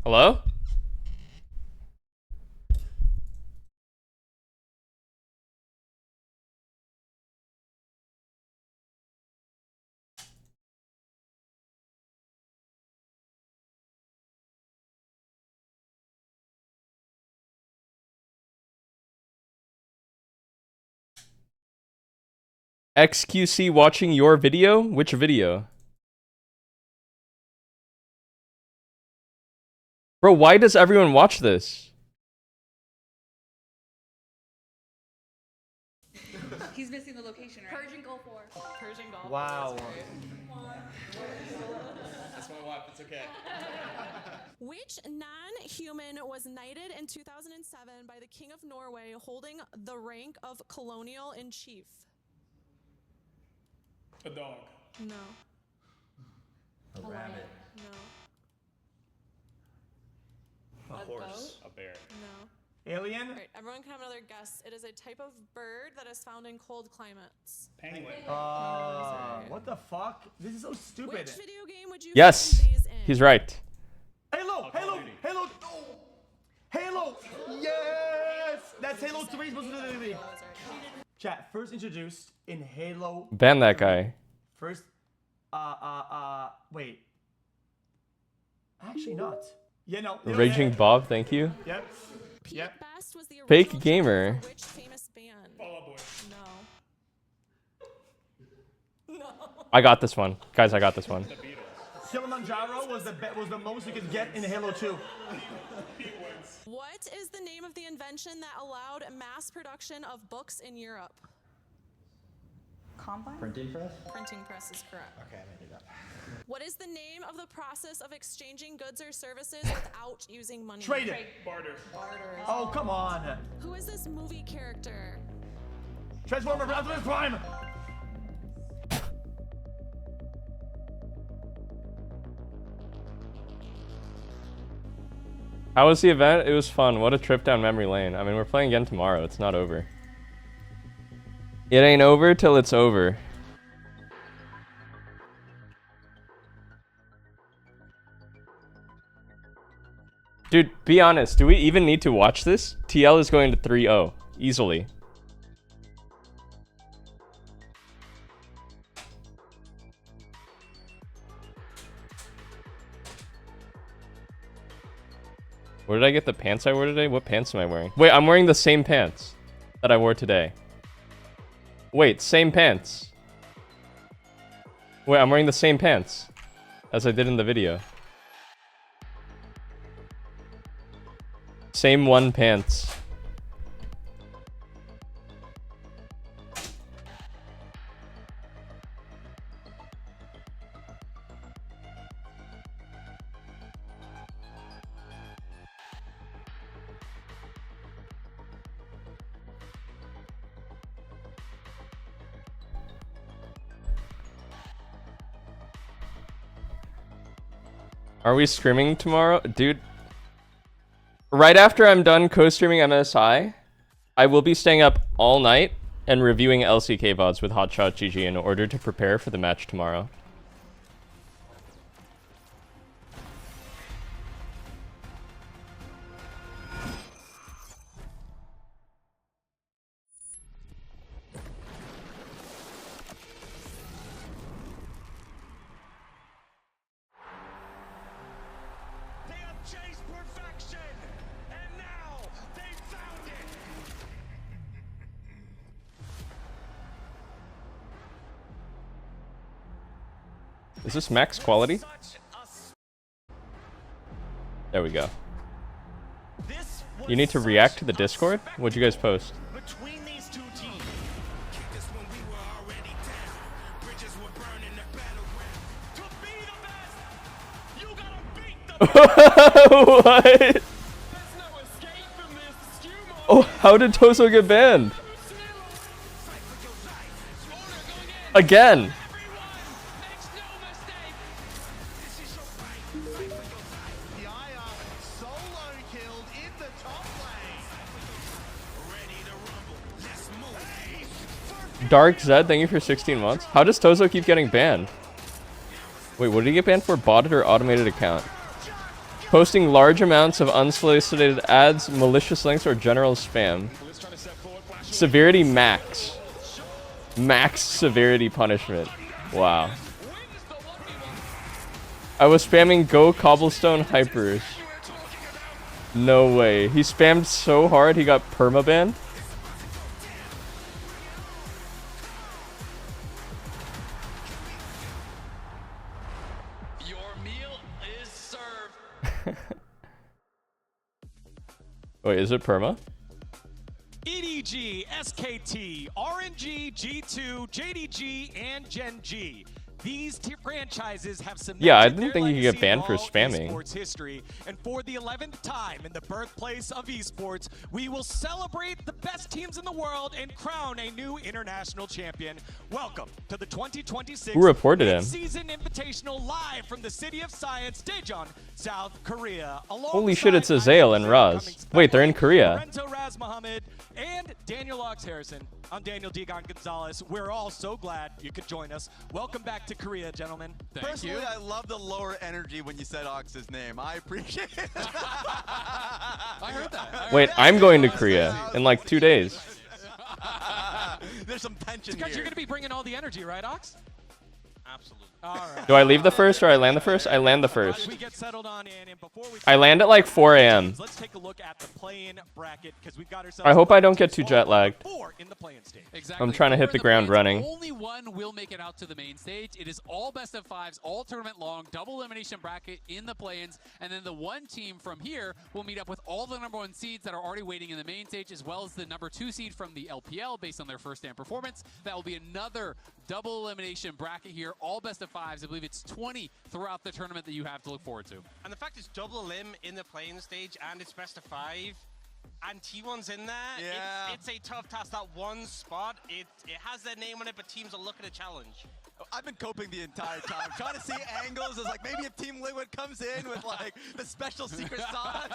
Hello? XQC watching your video? Which video? Bro, why does everyone watch this? He's missing the location, right? Persian Gulf War. Persian Gulf. Wow. That's my wife, it's okay. Which non-human was knighted in 2007 by the King of Norway, holding the rank of colonial in chief? A dog. No. A rabbit. No. A horse. A bear. No. Alien? All right, everyone can have another guess. It is a type of bird that is found in cold climates. Penguin. What the fuck? This is so stupid. Which video game would you Yes, find these in? he's right. Halo! Halo! Halo! Oh! Halo! Yes! That's Halo 3 supposed to be. Chat, first introduced in Halo. Ban that guy. First, wait. Actually not. Yeah, no. Raging Bob, thank you. Yep. Pete Yep. Best was the Fake original gamer. drummer for which famous band? Fall Out Boy. No. No. I got this one. Guys, I got this one. The Beatles. Kilimanjaro was the most you could get in Halo 2. What is the name of the invention that allowed mass production of books in Europe? Combine? Printing press? Printing press is correct. Okay, I made that. What is the name of the process of exchanging goods or services without using money? Trade it. Barter. Oh, come on. Who is this movie character? Transformer Optimus Prime. How was the event? It was fun. What a trip down memory lane. I mean, we're playing again tomorrow. It's not over. It ain't over till it's over. Dude, be honest. Do we even need to watch this? TL is going to 3-0. Easily. Where did I get the pants I wore today? What pants am I wearing? Wait, I'm wearing the same pants that I wore today. Wait, same pants. Wait, I'm wearing the same pants as I did in the video. Same one pants. Are we streaming tomorrow? Dude, right after I'm done co-streaming MSI, I will be staying up all night and reviewing LCK VODs with Hotshot GG in order to prepare for the match tomorrow. Is this max quality? There we go. You need to react to the Discord? What'd you guys post? Between these two teams. To be the best, you gotta beat them. What? There's no escape from this. Oh, how did Toso get banned? Again. Dark Zed, thank you for 16 months. How does Tozo keep getting banned? Wait, what did he get banned for? Botted or automated account? Posting large amounts of unsolicited ads, malicious links, or general spam. Severity max. Max severity punishment. Wow. I was spamming Go Cobblestone Hypers. No way. He spammed so hard he got permabanned. Your meal is served. Wait, is it perma? EDG, SKT, RNG, G2, JDG, and Gen G. These franchises have cemented Yeah, I didn't their think you could get legacy banned in for all spamming. esports history. And for the 11th time in the birthplace of esports, we will celebrate the best teams in the world and crown a new international champion. Welcome to the 2026 Who reported him? Season Invitational live from the City of Science, Daejeon, South Korea. Holy shit, it's Azale and Raz. Wait, they're in Korea. Lorenzo Raz Muhammad and Daniel Ox Harrison. I'm Daniel Digon Gonzalez. We're all so glad you could join us. Welcome back to Korea, gentlemen. Personally, I love the lower energy when you said Ox's name. I appreciate it. I heard that. Wait, I'm going to Korea in like 2 days. There's some tension Because here. you're going to be bringing all the energy, right, Ox? Absolutely. All right. Do I leave the first or I land the first? I land the first. We get settled on in, and before we I land at like 4 a.m. Let's take a look at the play-in bracket because we've got ourselves. I hope I don't get too jet lagged. 4 in the play-in stage. Exactly. I'm trying to hit Four the in ground play-ins. running. Only one will make it out to the main stage. It is all best of fives, all tournament long, double elimination bracket in the play-ins, and then the one team from here will meet up with all the number 1 seeds that are already waiting in the main stage, as well as the number 2 seed from the LPL based on their first stand performance. That will be another double elimination bracket here, all best of fives. I believe it's 20 throughout the tournament that you have to look forward to. And the fact it's double limb in the playing stage and it's best of 5 and T1's in there, Yeah. it's a tough task. That one spot, it has their name on it, but teams are looking to challenge. I've been coping the entire time, trying to see angles as like maybe if Team Liquid comes in with like the special secret sauce.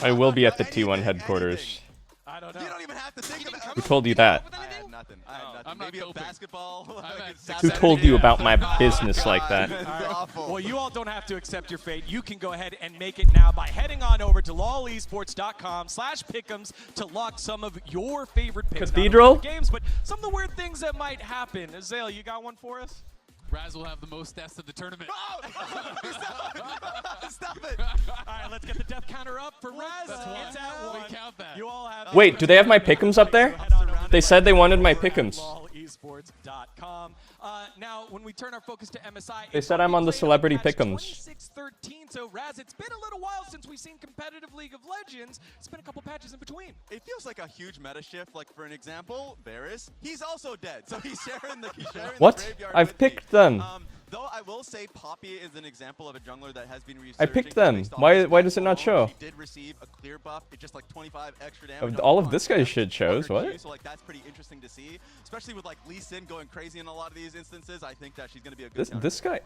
I will be at the Anything, T1 headquarters. anything. I don't know. You don't even have to think about Who it. told you that? I had nothing. I had nothing. I'm not Maybe a coping. basketball. at Saturday. Who told you about my business like that? It's awful. Well, you all don't have to accept your fate. You can go ahead and make it now by heading on over to lolesports.com/pick'ems to lock some of your favorite picks. Not only Cathedral? the games, but some of the weird things that might happen. Azale, you got one for us? Raz will have the most deaths of the tournament. Oh, stop it. All right, let's get the death counter up for Raz. That's one. It's at We 1. count that. You all have. Wait, do they have my pick'ems up there? They said they wanted my pick'ems. LOLesports.com. Now, when we turn our focus to MSI, They it's said gonna I'm be on the played celebrity patch pick'ems. 2613. So, Raz, it's been a little while since we've seen competitive League of Legends. It's been a couple patches in between. It feels like a huge meta shift. Like for an example, Varus, he's also dead, so he's sharing the What? graveyard I've with me. picked them. Though I will say Poppy is an example of a jungler that has been resurging. I picked them. based on Why- his why does it not stats show? alone. He did receive a clear buff. It's just like 25 extra damage. on All of one this guy's hit, shit shows, 100 what? Q, so like that's pretty interesting to see, especially with like Lee Sin going crazy in a lot of these instances. I think that she's going to be a good This guy.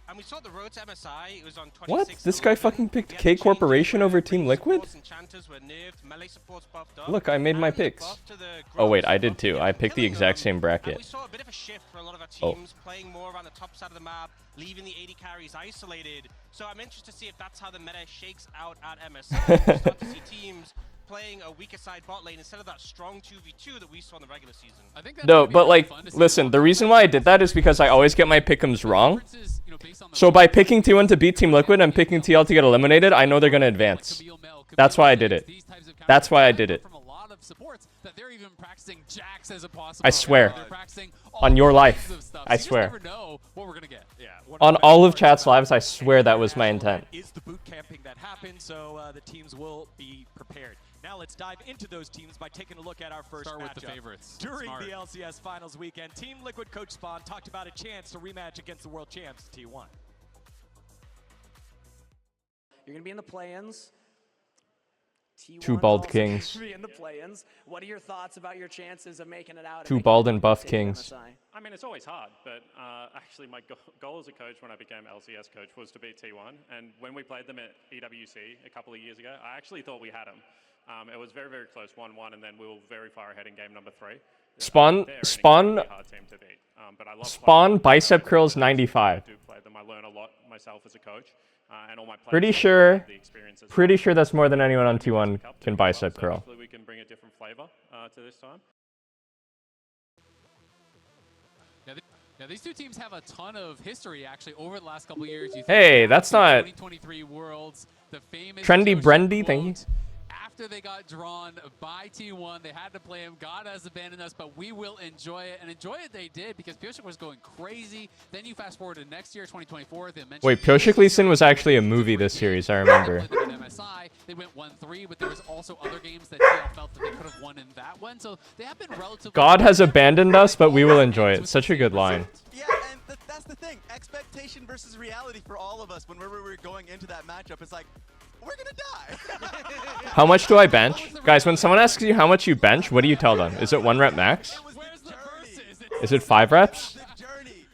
And we saw the road to MSI. It was on 26 What? to This guy 11. fucking picked We had K the changes Corporation where over Team range Liquid? supports and chanters were nerfed, melee supports buffed up, Look, I made my and the picks. buff to the Oh wait, growth I did buff too. to I picked the killing exact them. same And bracket. we saw a bit of a shift for a lot of our Oh. teams playing more around the top side of the map, leaving the AD carries isolated. So I'm interested to see if that's how the meta shakes out at MSI. We start to see teams playing a weaker side bot lane instead of that strong 2v2 that we saw in the regular season. I think that's No, gonna be but really like, fun to see. listen, the reason why I did that is because I always get my pick'ems wrong. Differences, you know, based on the So by picking T1 to beat Team Liquid and picking TL to get eliminated, I know they're gonna advance. Camille Mel, That's Camille why I Mel, did it. these types of That's why I counters. did it. From a lot of supports that they're even practicing Jax as a possible. I swear. They're practicing On all your kinds life. of stuff. I So you swear. just never know what we're gonna get. Yeah. On all of chat's lives, I swear that was my intent. Is the boot camping that happened, so the teams will be prepared. Now let's dive into those teams by taking a look at our first Start with the matchup. favorites. During Smart. the LCS Finals weekend, Team Liquid coach Spawn talked about a chance to rematch against the world champs T1. You're gonna be in the play-ins. T1 Two bald also kings. gonna be in the play-ins. What are your thoughts about your chances of making it out? and Two making bald it and to buff Team kings. MSI? I mean, it's always hard, but actually my goal as a coach when I became LCS coach was to beat T1. And when we played them at EWC a couple of years ago, I actually thought we had them. It was very, very close, 1-1, and then we were very far ahead in game number 3. Spawn, They're an Spawn, incredibly hard team to beat. But I love Spawn playing them. bicep curls 95. I do play them. I learn a lot myself as a coach. And all my players Pretty have sure. the experience as Pretty well. sure that's more than anyone on T1 Cup can as well, bicep so curl. Hopefully we can bring a different flavor to this time. Yeah, these two teams have a ton of history actually over the last couple of years. You think Hey, back that's to not 2023 Worlds, the famous trendy Joe Brendy. Thank you. quote, after they got drawn by T1, they had to play him. God has abandoned us, but we will enjoy it. And enjoy it they did because Piotrek was going crazy. Then you fast forward to next year, 2024. They mentioned Wait, Piotrek was actually a movie this series, I remember. MSI, they went 1-3, but there was also other games that TL felt that they could have won in that one. So they have been relatively... God has abandoned us, but we will enjoy it. Such a good line. Yeah, and that's the thing. Expectation versus reality for all of us when we were going into that matchup. It's like, we're gonna die. How much do I bench? Guys, when someone asks you how much you bench, what do you tell them? Is it 1 rep max? Is it 5 reps?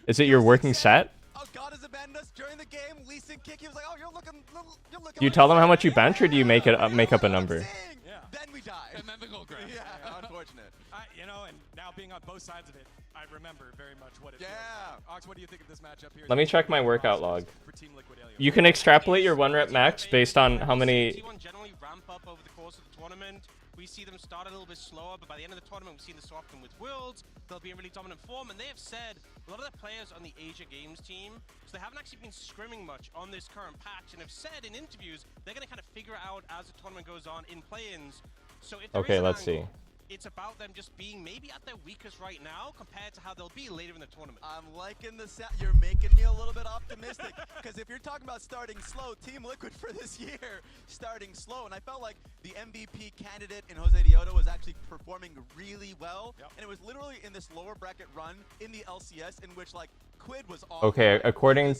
Is it your working set? Oh, God has abandoned us during the game. Lee Sin kick. He was like, oh, you're looking. Do you tell them how much you bench, or do you make up a number? Yeah. Then we die. And then the goal grab. Yeah, unfortunate. You know, and now being on both sides of it, I remember very much what it feels like. Ox, what do you think of this matchup here? Let me check my workout log. For Team Liquid Alien? You can extrapolate your 1 rep max based on how many... T1 generally ramp up over the course of the tournament. We see them start a little bit slower, but by the end of the tournament, we've seen this so often with Worlds. They'll be in really dominant form, and they have said a lot of their players on the Asia Games team, so they haven't actually been scrimming much on this current patch, and have said in interviews they're going to kind of figure it out as the tournament goes on in play-ins. So if there is Okay, an let's see. angle, it's about them just being maybe at their weakest right now compared to how they'll be later in the tournament. I'm liking the sound. You're making me a little bit optimistic because if you're talking about starting slow, Team Liquid for this year starting slow, and I felt like the MVP candidate in Jose Dioto was actually performing really well, and it was literally in this lower bracket run in the LCS in which like Quid was all Okay, according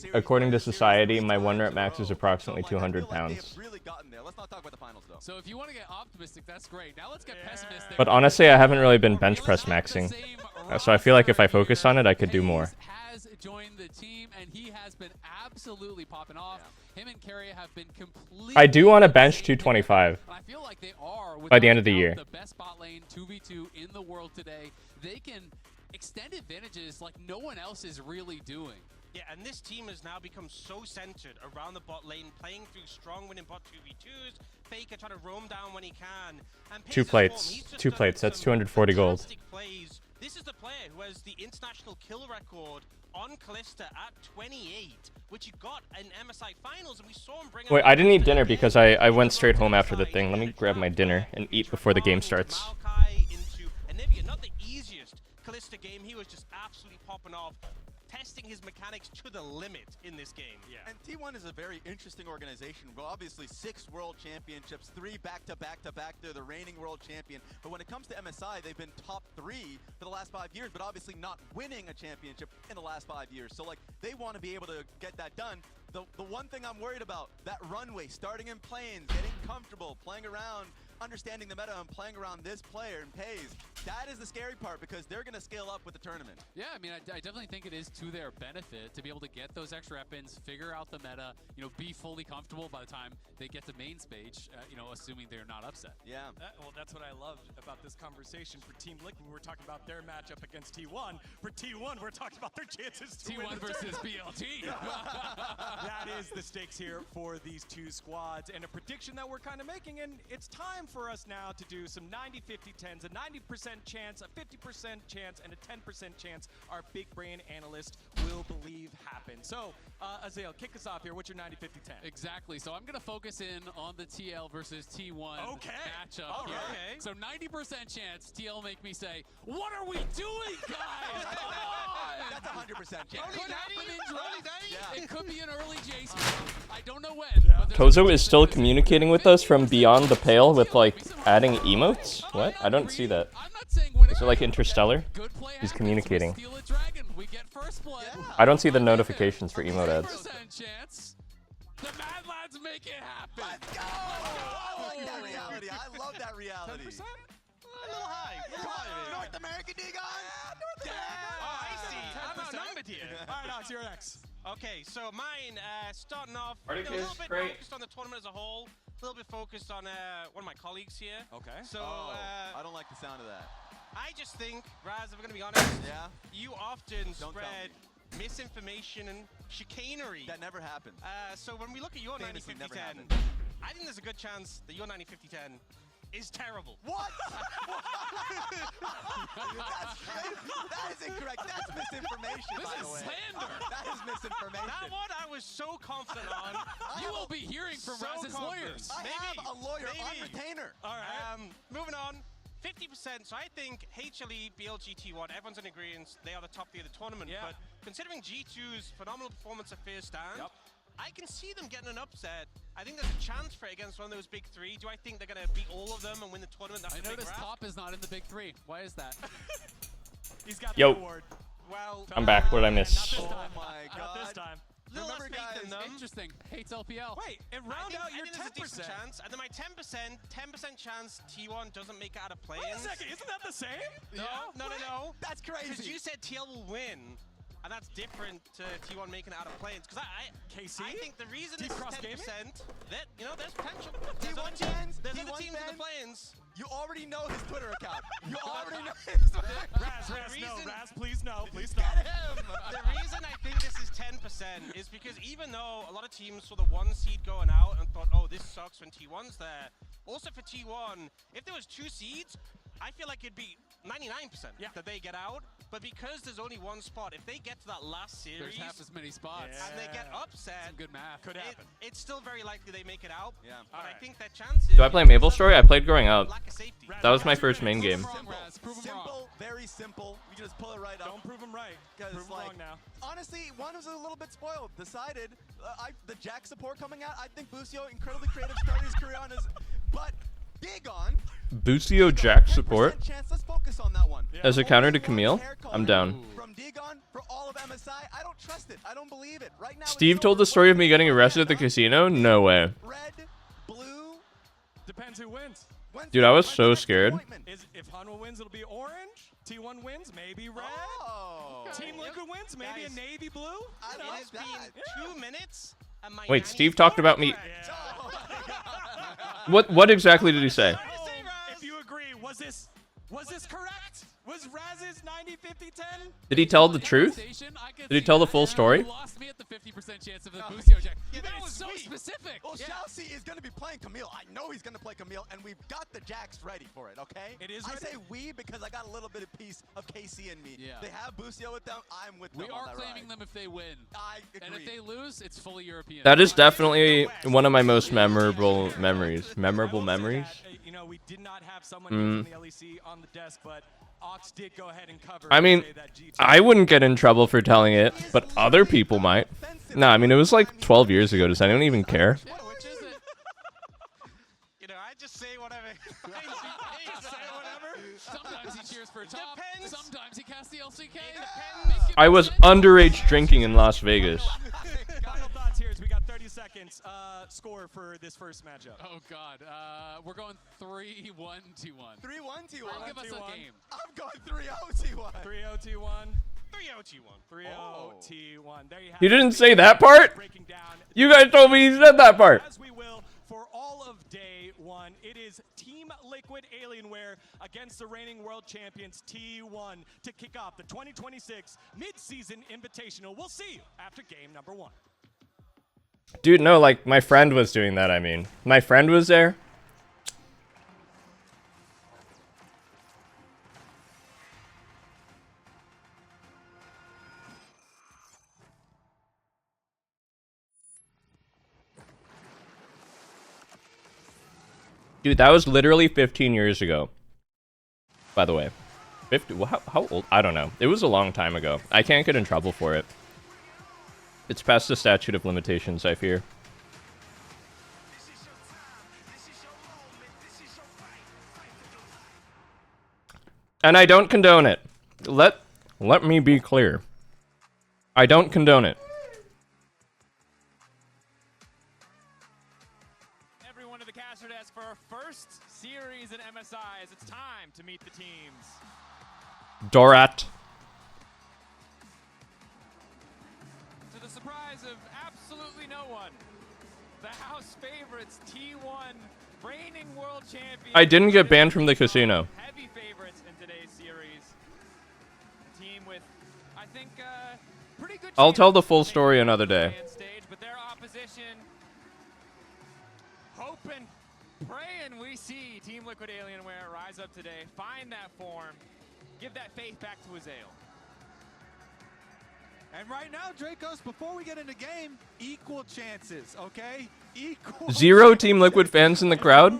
to society, my 1 rep max is approximately 200 pounds. Really gotten there. Let's not talk about the finals though. So if you want to get optimistic, that's great. Now let's get pessimistic. But honestly, I haven't really been bench press maxing. So I feel like if I focused on it, I could do more. Has joined the team, and he has been absolutely popping off. Him and Carrier have been completely... I do want to bench 225 I feel like they are, by the end of the year. The best bot lane 2v2 in the world today. They can extend advantages like no one else is really doing. Yeah, and this team has now become so centered around the bot lane, playing through strong winning bot 2v2s. Faker trying to roam down when he can. And 2 plates. 2 plates. That's 240 gold. Plays. This is the player who has the international kill record on Kalista at 28, which he got in MSI finals, and we saw him bring... Wait, I didn't eat dinner because I went straight home after the thing. Let me grab my dinner and eat before the game starts. Into Anivia, not the easiest Kalista game. He was just absolutely popping off, testing his mechanics to the limit in this game. Yeah. And T1 is a very interesting organization. Well, obviously 6 world championships, 3 back-to-back-to-back. They're the reigning world champion. But when it comes to MSI, they've been top 3 for the last 5 years, but obviously not winning a championship in the last 5 years. So like they want to be able to get that done. The one thing I'm worried about, that runway, starting in planes, getting comfortable, playing around, understanding the meta and playing around this player and pays. That is the scary part because they're going to scale up with the tournament. Yeah, I mean, I definitely think it is to their benefit to be able to get those extra weapons, figure out the meta, you know, be fully comfortable by the time they get to main stage, you know, assuming they're not upset. Yeah. Well, that's what I loved about this conversation for Team Liquid. We're talking about their matchup against T1. For T1, we're talking about their chances to win T1 the versus tournament. BLT. That is the stakes here for these two squads, and a prediction that we're kind of making, and it's time for us now to do some 90-50-10s, a 90% chance, a 50% chance, and a 10% chance our big brain analyst will believe happen. So, Azael, kick us off here. What's your 90-50-10? Exactly. So I'm going to focus in on the TL versus T1 matchup. All here. right. So 90% chance TL make me say, "What are we doing, guys? Come on!" That's 100% chance. Could happen in draft. Yeah. It could be an early Jason. I don't know when. But Tozo is still communicating with us from beyond the pale with like adding emotes? What? I don't see that. I'm not saying when Is it like Interstellar? good play He's happens, communicating. we steal a dragon, we get first blood. I don't see the notifications for emote ads. 10% chance. The Mad Lads make it happen. Let's go! I like that reality. I love that reality. 10%? A little high. North American Digon! North America! Oh, I see. I'm outnumbered here. All right, Ox, you're next. Okay, so mine, starting off, Party a little kiss, bit great. focused on the tournament as a whole, a little bit focused on one of my colleagues here. Okay. So, I don't like the sound of that. I just think, Raz, if we're going to be honest, Yeah? you often Don't tell spread misinformation and chicanery. That never happened. So when we look at your Famously 90-50-10, never happened. I think there's a good chance that your 90-50-10 is terrible. What? That is incorrect. That's misinformation, This by is the way. slander. That is misinformation. That one I was so confident on. You will be hearing from So Raz's confident. lawyers. I have a lawyer on Maybe. retainer. All right. Moving on. 50%. So I think HLE, BLG, T1, everyone's in agreement. They are the top three of the tournament. Yeah. But considering G2's phenomenal performance at first stand, I can see them getting an upset. I think there's a chance for it against one of those big three. Do I think they're going to beat all of them and win the tournament? That's I a big noticed grab. Top is not in the big three. Why is that? He's got Yo. the award. Well, I'm back. What did I miss? Not this Oh time. my Not this God. time. little less Remember, faith in guys, them. Interesting. Hates LPL. Wait, and round out your I think there's a decent 10%. chance. And then my 10% chance T1 doesn't make it out of play-ins. Wait a second, isn't that the same? No. That's Because crazy. you said TL will win, and that's different to T1 making it out of play-ins. Because KC? I think the reason Deep this Cross is 10%, Gaming? that, there's potential. T1 fans, There's T1 other teams in the fans. play-ins. You already know his Twitter account. You already know his Twitter account. Raz, please no, please Get stop. him. The reason I think this is 10% is because even though a lot of teams saw the 1 seed going out and thought, oh, this sucks when T1's there, also for T1, if there was 2 seeds, I feel like it'd be 99% that they get out. But because there's only 1 spot, if they get to that last series There's half as many spots. and they get upset, Some good math. Could happen. it's still very likely they make it out. Yeah. But I Alright. think that chances. Do I play Mabel Story? I played growing up. Lack of safety. That was my first main game. Prove 'em wrong, Raz. Prove 'em wrong. Simple, very simple. You just pull it right up. Don't prove him right. 'Cause, Prove him like, wrong now. Honestly, one was a little bit spoiled. Decided, the Jack support coming out. I think Busio, incredibly creative, started his career on his, but Digon. Busio Jack 10% support chance. Let's focus on that one. as a counter to Only one Camille. hair color I'm down. From Digon for all of MSI, I don't trust it. I don't believe it. Right now, it's Steve so told the story of me reflective. getting arrested at the casino? No way. Red, blue. Depends who wins. When's Dude, the- I was when's so the next scared. appointment? If Hanwha wins, it'll be orange. T1 wins, maybe red. Oh. Team Liquid wins, maybe Guys, a navy blue. I It like has that. been 2 minutes. And my Wait, nanny Steve talked about me. Yeah. What exactly did he say? If you agree, was this correct? Was Raz's 90-50-10? Did he tell the truth? Conversation, I could Did he see tell the that. full story? You lost me at the 50% chance of the Busio Jack. Yeah, that It's was so weak. specific. Well, Yeah. Chelsea is going to be playing Camille. I know he's going to play Camille, and we've got the Jacks ready for it, okay? It is I ready? say we because I got a little bit of piece of KC in me. Yeah. They have Busio with them. I'm with them We on are that claiming ride. them if they win. I And agree. if they lose, it's fully European. That is definitely one of my most memorable memories. Memorable memories? We did not have someone from the LEC on the desk, but Ox did go ahead and cover. I and mean, say that G2 I wouldn't get in trouble for telling it, but other people might. No, I mean, it was like 12 years ago. Does anyone even care? Yeah, which is it? I just say whatever. Sometimes he cheers for top. Depends. Sometimes he casts the LCK. depends. I was underage drinking in Las Vegas. Final thoughts here is we got 30 seconds. Score for this first matchup. Oh, God. We're going 3-1-2-1. 3-1 T1. I'll give us a 1-2-1. game. I'm going 3-0 T1. 3-0 T1. 3-0 T1. 3-0 Oh. T1. There you have You it. didn't say that part? Breaking down You guys told me you said that part. as we will for all of day 1. It is Team Liquid Alienware against the reigning world champions T1 to kick off the 2026 mid-season invitational. We'll see you after game number 1. Dude, no, like, my friend was doing that, I mean. My friend was there. Dude, that was literally 15 years ago. By the way. 50, well, how old? I don't know. It was a long time ago. I can't get in trouble for it. It's past the statute of limitations, I fear. And I don't condone it. Let me be clear. I don't condone it. Everyone to the caster desk for our first series in MSI as it's time to meet the teams. Dorat. To the surprise of absolutely no one, the house favorites T1 reigning world champions. I didn't get banned from the casino. Heavy favorites in today's series. A team with, I think, pretty good I'll tell the full story another day. Stage, but their opposition hoping, praying we see Team Liquid Alienware rise up today, find that form, give that faith back to Azael. And right now, Dracos, before we get into game, equal chances, okay? Equal 0 Team Liquid fans in the crowd?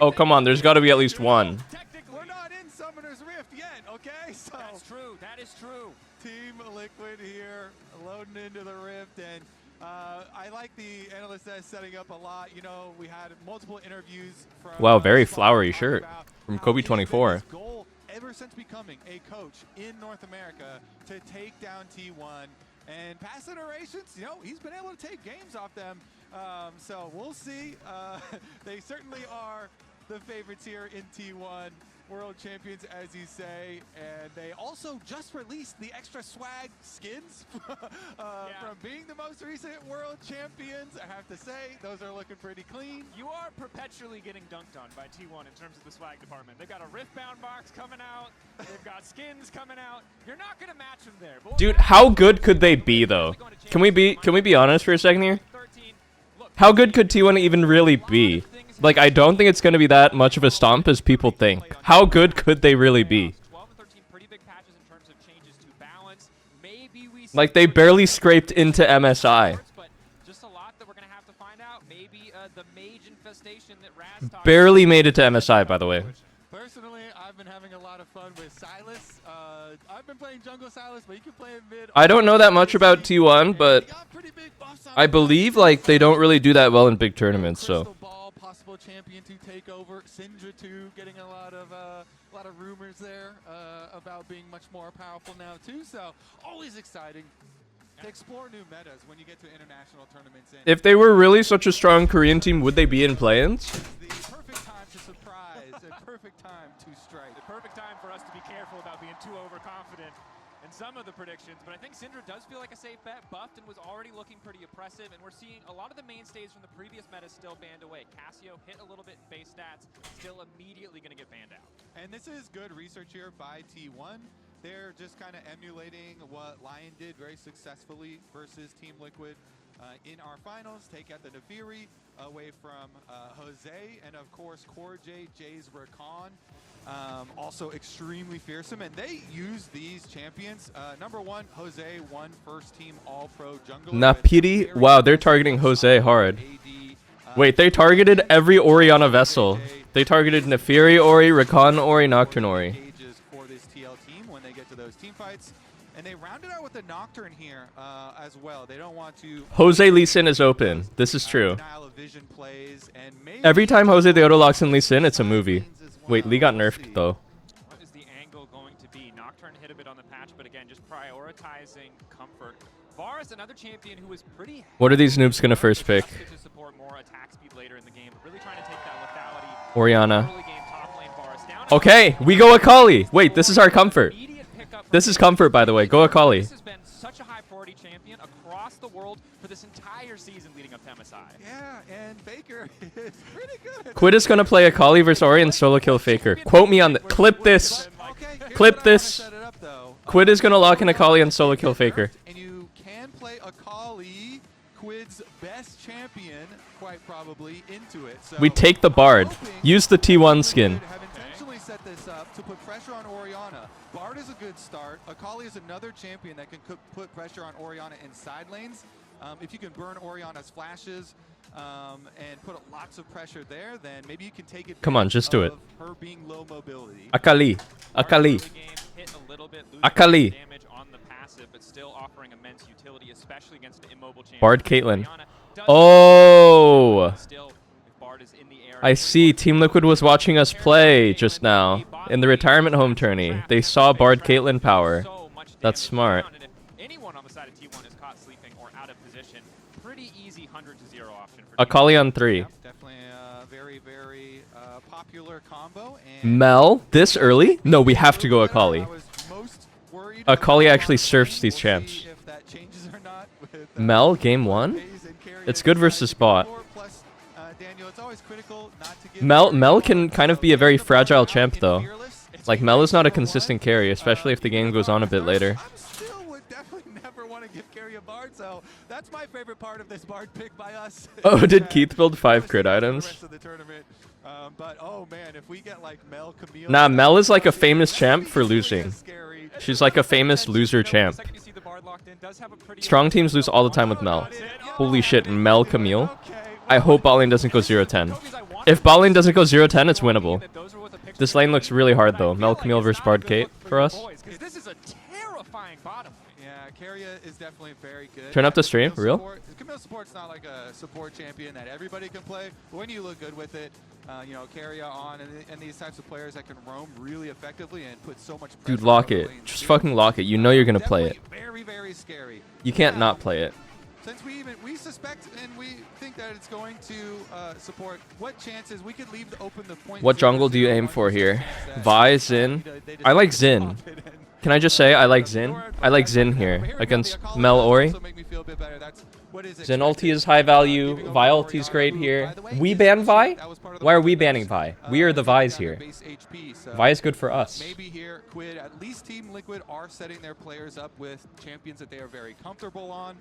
Oh, come on. There's got to be at least one. We're not in Summoner's Rift yet, okay? So That's true. That is true. Team Liquid here, loading into the Rift, and I like the analyst that's setting up a lot. You know, we had multiple interviews from... Wow, very flowery shirt from Kobe24. Goal ever since becoming a coach in North America to take down T1, and past iterations, you know, he's been able to take games off them. So we'll see. They certainly are the favorites here in T1, world champions, as you say, and they also just released the extra swag skins from being the most recent world champions. I have to say, those are looking pretty clean. You are perpetually getting dunked on by T1 in terms of the swag department. They've got a Riftbound box coming out. They've got skins coming out. You're not going to match them there. Dude, how good could they be, though? Can we be honest for a second here? How good could T1 even really be? Like, I don't think it's going to be that much of a stomp as people think. How good could they really be? Like, they barely scraped into MSI. Barely made it to MSI, by the way. Personally, I've been having a lot of fun with Silas. I've been playing jungle Silas, but you can play him mid. I don't know that much about T1, but I believe, like, they don't really do that well in big tournaments, so... Possible champion to take over. Syndra too, getting a lot of rumors there about being much more powerful now too. So always exciting to explore new metas when you get to international tournaments. If they were really such a strong Korean team, would they be in play-ins? The perfect time to surprise, a perfect time to strike. The perfect time for us to be careful about being too overconfident in some of the predictions, but I think Syndra does feel like a safe bet. Buffed and was already looking pretty oppressive, and we're seeing a lot of the mainstays from the previous meta still banned away. Cassio hit a little bit in base stats, still immediately going to get banned out. And this is good research here by T1. They're just kind of emulating what Lion did very successfully versus Team Liquid in our finals. Take out the Nafiri away from Jose, and of course Corjay, Jay's Rakan. Also extremely fearsome, and they use these champions. Number one, Jose won first team all-pro jungler. Napiri? Wow, they're targeting Jose hard. Wait, they targeted every Orianna vessel. They targeted Nefiri Ori, Rakan Ori, Nocturne Ori. For this TL team when they get to those team fights. And they rounded out with the Nocturne here as well. They don't want to... Jose Lee Sin is open. This is true. Every time Jose the Auto locks in Lee Sin, it's a movie. Wait, Lee got nerfed, though. What is the angle going to be? Nocturne hit a bit on the patch, but again, just prioritizing comfort. Varus, another champion who was pretty... What are these noobs going to first pick? To support more attack speed later in the game, but really trying to take that lethality. Orianna. Okay, we go Akali. Wait, this is our comfort. This is comfort, by the way. Go Akali. This has been such a high priority champion across the world for this entire season leading up to MSI. Yeah, and Faker is pretty good. Quid is gonna play Akali versus Ori and solo kill Faker. Quote me on the clip this. Clip this. Quid is gonna lock in Akali and solo kill Faker. And you can play Akali, Quid's best champion, quite probably, into it. So We take the Bard. Use the T1 skin. have intentionally set this up to put pressure on Orianna. Bard is a good start. Akali is another champion that can put pressure on Orianna in side lanes. If you can burn Orianna's flashes and put lots of pressure there, then maybe you can take it. Come on, just do it. Her being low mobility. Akali. Akali. Akali. Damage on the passive, but still offering immense utility, especially against an immobile champion. Bard Caitlyn. Oh. I see. Team Liquid was watching us play just now in the retirement home tourney. They saw Bard Caitlyn power. That's smart. Anyone on the side of T1 is caught sleeping or out of position. Pretty easy 100 to 0 option for Akali on 3. Definitely a very, very popular combo. And Mel, this early? No, we have to go Akali. Akali actually surfs these champs. Mel, game 1? It's good versus bot. Mel can kind of be a very fragile champ, though. Like, Mel is not a consistent carry, especially if the game goes on a bit later. I still would definitely never want to give Carry a Bard. So that's my favorite part of this Bard pick by us. Oh, did Keith build 5 crit items? But oh man, if we get like Mel, Camille. Nah, Mel is like a famous champ for losing. She's like a famous loser champ. Strong teams lose all the time with Mel. Holy shit, Mel Camille. I hope bot lane doesn't go 0-10. If bot lane doesn't go 0-10, it's winnable. This lane looks really hard though. Mel Camille versus Bard Kate for us. This is a terrifying bottom lane. Yeah, Carrier is definitely very good. Turn up the stream, for real? Camille support's not like a support champion that everybody can play, but when you look good with it, you know, Carrier on and these types of players that can roam really effectively and put so much pressure. Dude, lock it. Just fucking lock it. You know you're gonna play it. Very, very scary. You can't not play it. Since we suspect and we think that it's going to support, what chances we could leave open the point. What jungle do you aim for here? Vi, Xin? I like Xin. Can I just say I like Xin? I like Xin here against Mel Ori. Xin ulti is high value. Vi ulti is great here. We ban Vi? Why are we banning Vi? We are the Vi's here. Vi is good for us. Maybe here, Quid, at least Team Liquid are setting their players up with champions that they are very comfortable on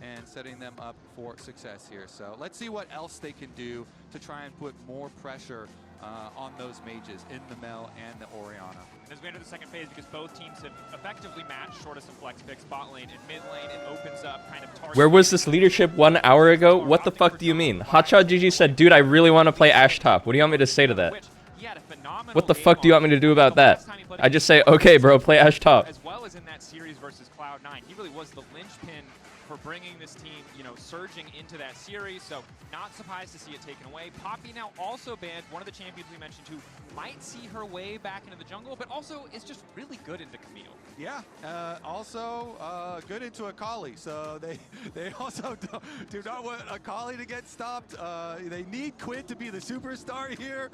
and setting them up for success here. So let's see what else they can do to try and put more pressure on those mages in the Mel and the Orianna. As we enter the second phase, because both teams have effectively matched short of some flex picks, bot lane and mid lane, it opens up kind of target. Where was this leadership 1 hour ago? What the fuck do you mean? Hotshot GG said, dude, I really want to play Ashe top. What do you want me to say to that? What the fuck do you want me to do about that? I just say, okay, bro, play Ashe top. As well as in that series versus Cloud9, he really was the linchpin for bringing this team, you know, surging into that series. So not surprised to see it taken away. Poppy now also banned, one of the champions we mentioned who might see her way back into the jungle, but also is just really good into Camille. Yeah, also good into Akali. So they also do not want Akali to get stopped. They need Quid to be the superstar here.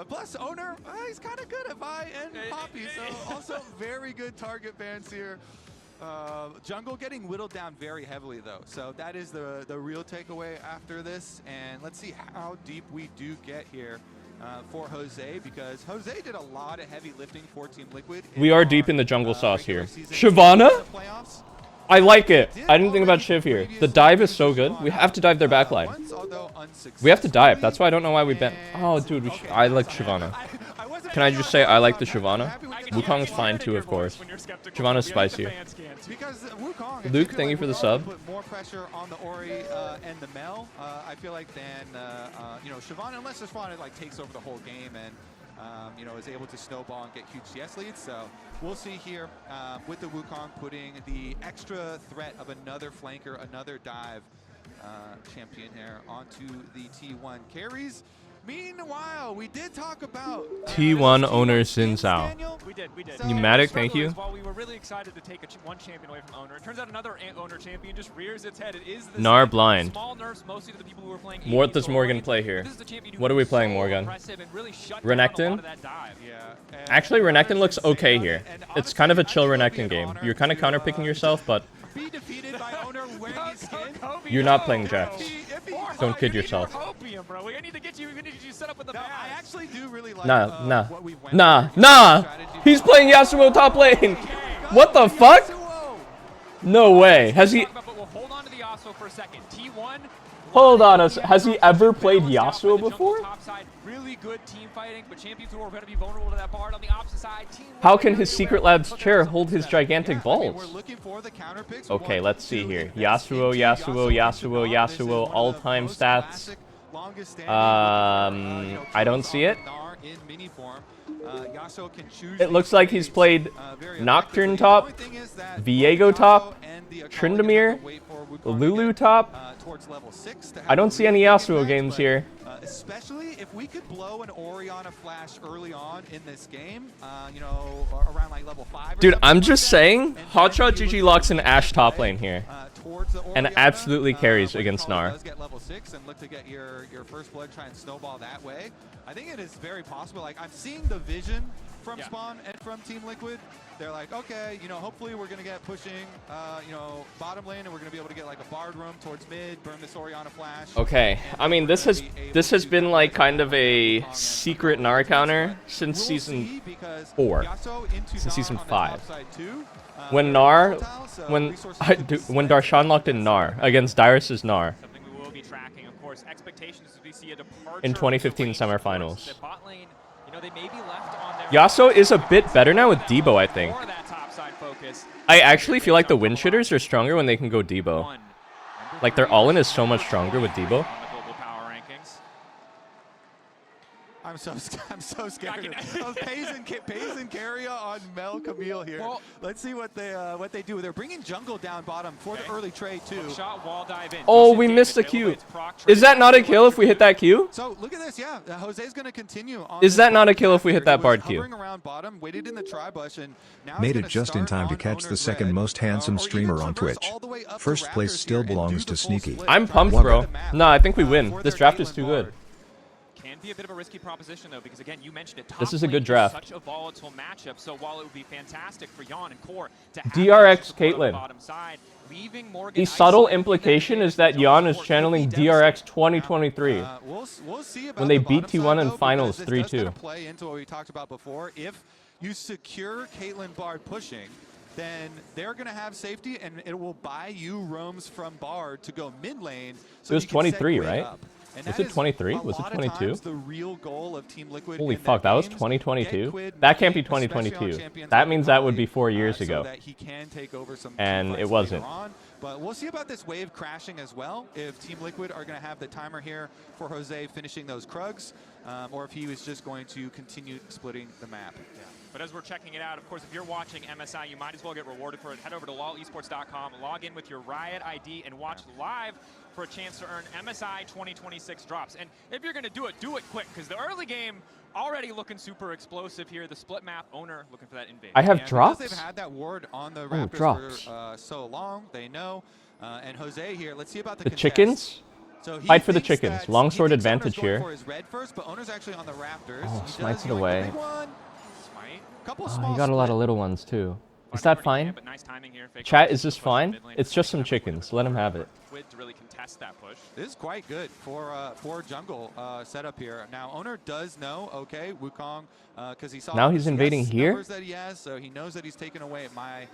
Plus Owner, he's kind of good at Vi and Poppy. So also very good target bans here. Jungle getting whittled down very heavily though, so that is the real takeaway after this. And let's see how deep we do get here for Jose, because Jose did a lot of heavy lifting for Team Liquid. We are deep in the jungle sauce here. Shyvana? I like it. I didn't think about Shiv here. The dive is so good. We have to dive their backline. We have to dive. That's why I don't know why we banned. Oh, dude, I like Shyvana. Can I just say I like the Shyvana? Wukong's fine too, of course. Shyvana's spicier. Luke, thank you for the sub. Put more pressure on the Ori and the Mel. I feel like then, you know, Shyvana, unless Shyvana like takes over the whole game and you know, is able to snowball and get huge CS leads. So we'll see here with the Wukong putting the extra threat of another flanker, another dive champion here onto the T1 carries. Meanwhile, we did talk about T1 owner Xin Zhao. We did. Pneumatic, thank you. While we were really excited to take one champion away from owner, it turns out another owner champion just rears its head. It is the Gnar blind. small nerfs, mostly to the people who were playing. What does Morgan play here? What are we playing, Morgan? Renekton? Actually, Renekton looks okay here. It's kind of a chill Renekton game. You're kind of counterpicking yourself, but you're not playing Jax. Don't kid yourself. I actually do really like Nah. He's playing Yasuo top lane. What the fuck? No way. Has he? Hold on to the Yasuo for a second. T1. Hold on. Has he ever played Yasuo before? Really good team fighting, but champions who are going to be vulnerable to that Bard on the opposite side. How can his Secret Labs chair hold his gigantic balls? Okay, let's see here. Yasuo, all-time stats. I don't see it. It looks like he's played Nocturne top, Viego top, Tryndamere, Lulu top. I don't see any Yasuo games here. Especially if we could blow an Orianna flash early on in this game, you know, around like level 5. Dude, I'm just saying, Hotshot GG locks an Ashe top lane here, and absolutely carries against Gnar. Does get level 6 and look to get your first blood, try and snowball that way. I think it is very possible. Like, I'm seeing the vision from Spawn and from Team Liquid. They're like, okay, you know, hopefully we're going to get pushing, you know, bottom lane, and we're going to be able to get like a Bard roam towards mid, burn this Orianna flash. Okay, I mean, this has been like kind of a secret Gnar counter since season 4, since season 5. When Darshan locked in Gnar against Dyrus's Gnar Something we will be tracking, of course. Expectations as we see a departure in 2015 from the semifinals. the bot lane, you know, they may be left on their Yasuo is a bit better now with Debo, I think. more of that top side focus. I actually feel like the win shitters are stronger when they can go Debo. Like, their all-in is so much stronger with Debo. On the global power rankings. I'm so scared of Pays and Carrier on Mel Camille here. Well, let's see what they do. They're bringing jungle down bottom for the early trade too. Shot wall dive in. Oh, we missed the Q. Is that not a kill if we hit that Q? So look at this, yeah. Jose's going to continue. Is that not a kill if we hit that Bard Q? Hovering around bottom, waited in the tri-bush, and now Made it just in time to catch the second most handsome streamer on Twitch. First place still belongs to Sneaky. I'm pumped, bro. No, I think we win. This draft is too good. Can be a bit of a risky proposition though, because again, you mentioned it. This is a Top good lane draft. Such a volatile matchup. So while it would be fantastic for Yon and Core to have DRX that Caitlyn. bottom side, leaving Morgan The subtle isolated, implication is that Yon is channeling DRX 2023 we'll see about when they the beat bottom T1 side, in though, finals because this does 3-2. kinda play into what we talked about before. If you secure Caitlyn Bard pushing, then they're going to have safety, and it will buy you roams from Bard to go mid lane. So It was you can set 23, grid right? up. And Was that it is 23? a Was it lot of 22? times the real goal of Team Liquid Holy in fuck, their that was games. 2022? Get That can't be Quid, especially on 2022. champions That like means that would be Molly, 4 years so ago. that he can take over some And teamfights it wasn't. later on. But we'll see about this wave crashing as well. If Team Liquid are going to have the timer here for Jose finishing those Krugs, or if he was just going to continue splitting the map. Yeah. But as we're checking it out, of course, if you're watching MSI, you might as well get rewarded for it. Head over to lolesports.com, log in with your Riot ID, and watch live for a chance to earn MSI 2026 drops. And if you're going to do it quick, because the early game already looking super explosive here. The split map owner looking for that invade. I have and drops? Because they've had that ward on the Raptors drops. for so long, they know. And Jose here, let's see about the The contest. chickens? So he Fight for the thinks chickens. that- Longsword he thinks advantage Owner's going here. for his red first, but Owner's actually on the Raptors. Oh, He smites does, it you know, away. the big one. Smite. Couple Oh, small you got a lot of split. little ones too. Is Find that already fine? can, but nice timing here. Fake Chat, out is this push fine? mid lane. It's just some chickens. Let him have it. Quid to really contest that push. This is quite good for jungle setup here. Now Owner does know, okay, Wukong, because he saw Now the he's CS invading here? numbers that he has, so he knows that he's taken away my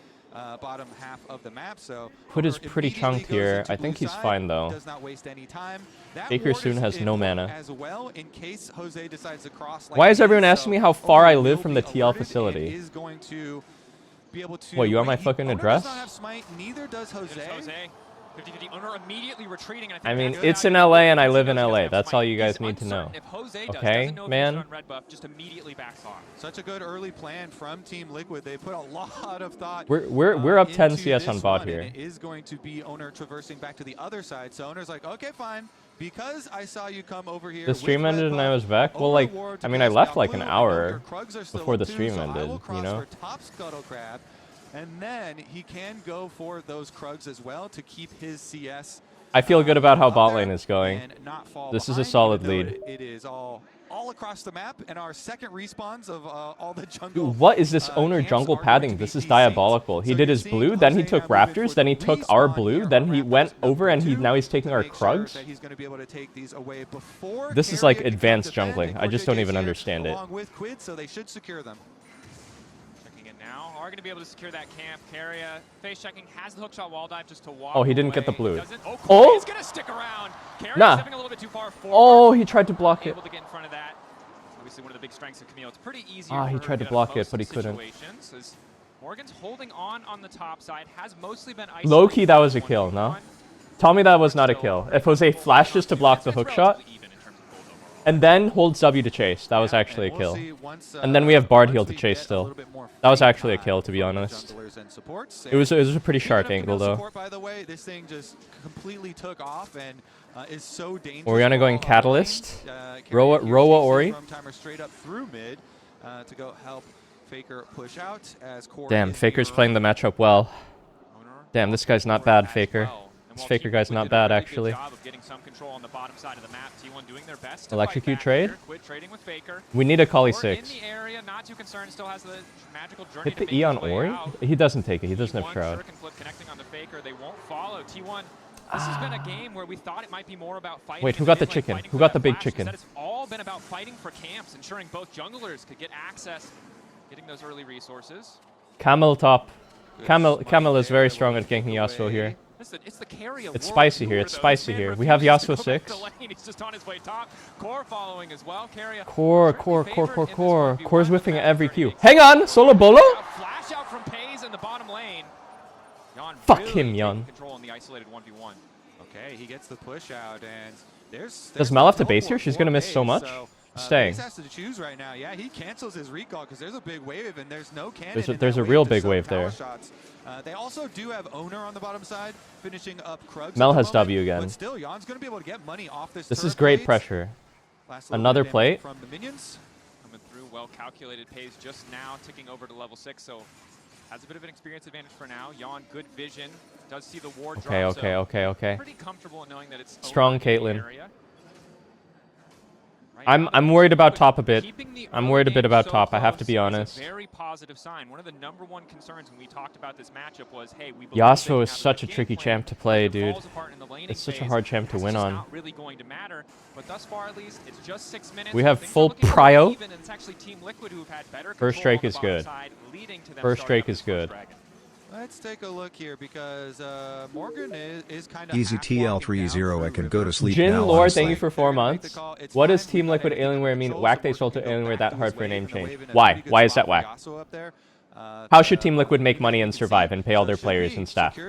bottom half of the map. So Quid is Owner pretty immediately chunked goes here. into I think blue he's side, fine though. Does not waste any time. That Faker ward soon is has no in mana. as well in case Jose decides to cross. Why is everyone this, asking so me how far I Owner live will from be the TL alerted and facility? is going to be able to. What, you want my wait, fucking Owner address? Does not have smite. Neither does Jose. There's Jose. 50-50 Owner immediately retreating. And I think mean, that's it's the in value LA of and I Jose live in doesn't LA. have That's smite. all you guys He's need to know. uncertain if Jose does, Okay, doesn't know if man? he's on red buff, just immediately backs off. Such a good early plan from Team Liquid. They put a lot of thought. We're up 10 into CS on this bot one, here. and it is going to be Owner traversing back to the other side. So Owner's like, okay, fine. Because I saw you come over here. The stream with red ended and I buff, was back. Well, like, overward I to mean, I cast left down like blue. an I know hour your Krugs are still before the too, stream so I ended, will you cross know? for top Scuttle Crab, and then he can go for those Krugs as well to keep his CS. I feel good about how up bot there lane is going. and not fall This is a behind, solid even though lead. It is all across the map, and our second respawns of all the jungle. Dude, what is this Owner camps jungle are going to padding? be This is PCs. diabolical. He So did you're his seeing blue, then he Jose took now moving Raptors, for then the he took our respawn blue, here then on he Raptors went number over and 2 now he's taking to our make sure Krugs. that he's going to be able to take these away before This is Carrier like can come advanced defend, jungling. and I just Core don't JJ's even here understand it. Along with Quid, so they should secure them. Checking it now. Are going to be able to secure that camp. Carrier face checking, has the hookshot wall dive just to walk. Oh, he didn't get the away. blue. Doesn't. Oh, Oh! he's going to stick around. Carrier Nah. stepping a little bit too far forward. Oh, he tried to block it. Able to get in front of that. Obviously, one of the big strengths of Camille. It's pretty easy. Ah, he tried to block it, but he couldn't. Morgan's holding on the top side. Has mostly been isolated. Low key, that was a kill, no? Tell me that was not a kill. If Jose flashes to block the hook shot, and then holds W to chase, that was actually a kill. And then we have Bard heal to chase still. That was actually a kill, to be honest. It was a pretty sharp angle though. By the way, this thing just completely took off and is so dangerous. Orianna going for Catalyst. Carrier Roa chases Ori. from timer straight up through mid to go help Faker push out as Core Damn, is Faker's the playing the matchup well. Damn, this guy's not bad, Faker. This Faker guy's not bad, actually. Electrocute trade? We need a Kali 6. Hit the E on Ori? He doesn't take it. He doesn't have Shroud. This has been a game where we thought it might be more about fighting. Wait, who got the chicken? Who got the big chicken? It's all been about fighting for camps, ensuring both junglers could get access, getting those early resources. Camel top. Camel is very strong at ganking Yasuo here. It's the carry of It's spicy here. It's spicy here. We have Yasuo 6. He's just on his way top. Core following as well. Core. Core's whiffing at every Q. Hang on! Solo Bolo? Flash out from Pays in the bottom lane. Fuck him, Yon. Control in the isolated 1v1. Okay, he gets the push out, and there's Does Mel have to base here? She's gonna miss so much. Staying. He has to choose right now. Yeah, he cancels his recall because there's a big wave and there's no cannon. There's a real big wave there. They also do have Owner on the bottom side, finishing up Krugs. Mel has W again. But still, Yon's going to be able to get money off this. This is great pressure. Another plate. From the minions. Coming through, well calculated. Pays just now ticking over to level 6, so has a bit of an experience advantage for now. Yon, good vision. Does see the ward drop. Okay. Pretty comfortable in knowing that it's strong Caitlyn. I'm worried about top a bit. I'm worried a bit about top, I have to be honest. Very positive sign. One of the #1 concerns when we talked about this matchup was, hey, we Yasuo is such a tricky champ to play, dude. It's such a hard champ to win on. Not really going to matter, but thus far at least, it's just 6 minutes. We have full prio. It's actually Team Liquid who have had better First Drake is good. First Drake is good. Let's take a look here because Morgan is kind of Easy TL30 I can go to sleep Jin now. Lore, thank you for 4 months. What does Team Liquid Alienware mean? Whack they sold to Alienware that hard for a name change. Why? Why is that whack? How should Team Liquid make money and survive and pay all their players and staff?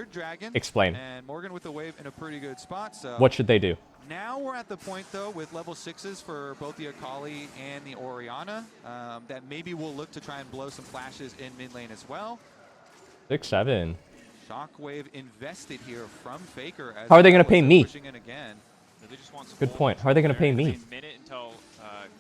Explain. And Morgan with the wave in a pretty good spot. So what should they do? Now we're at the point though with level 6s for both the Akali and the Orianna that maybe we'll look to try and blow some flashes in mid lane as well. 6-7. Shockwave invested here from Faker. How are they going to pay me? Good point. How are they going to pay me? Minute until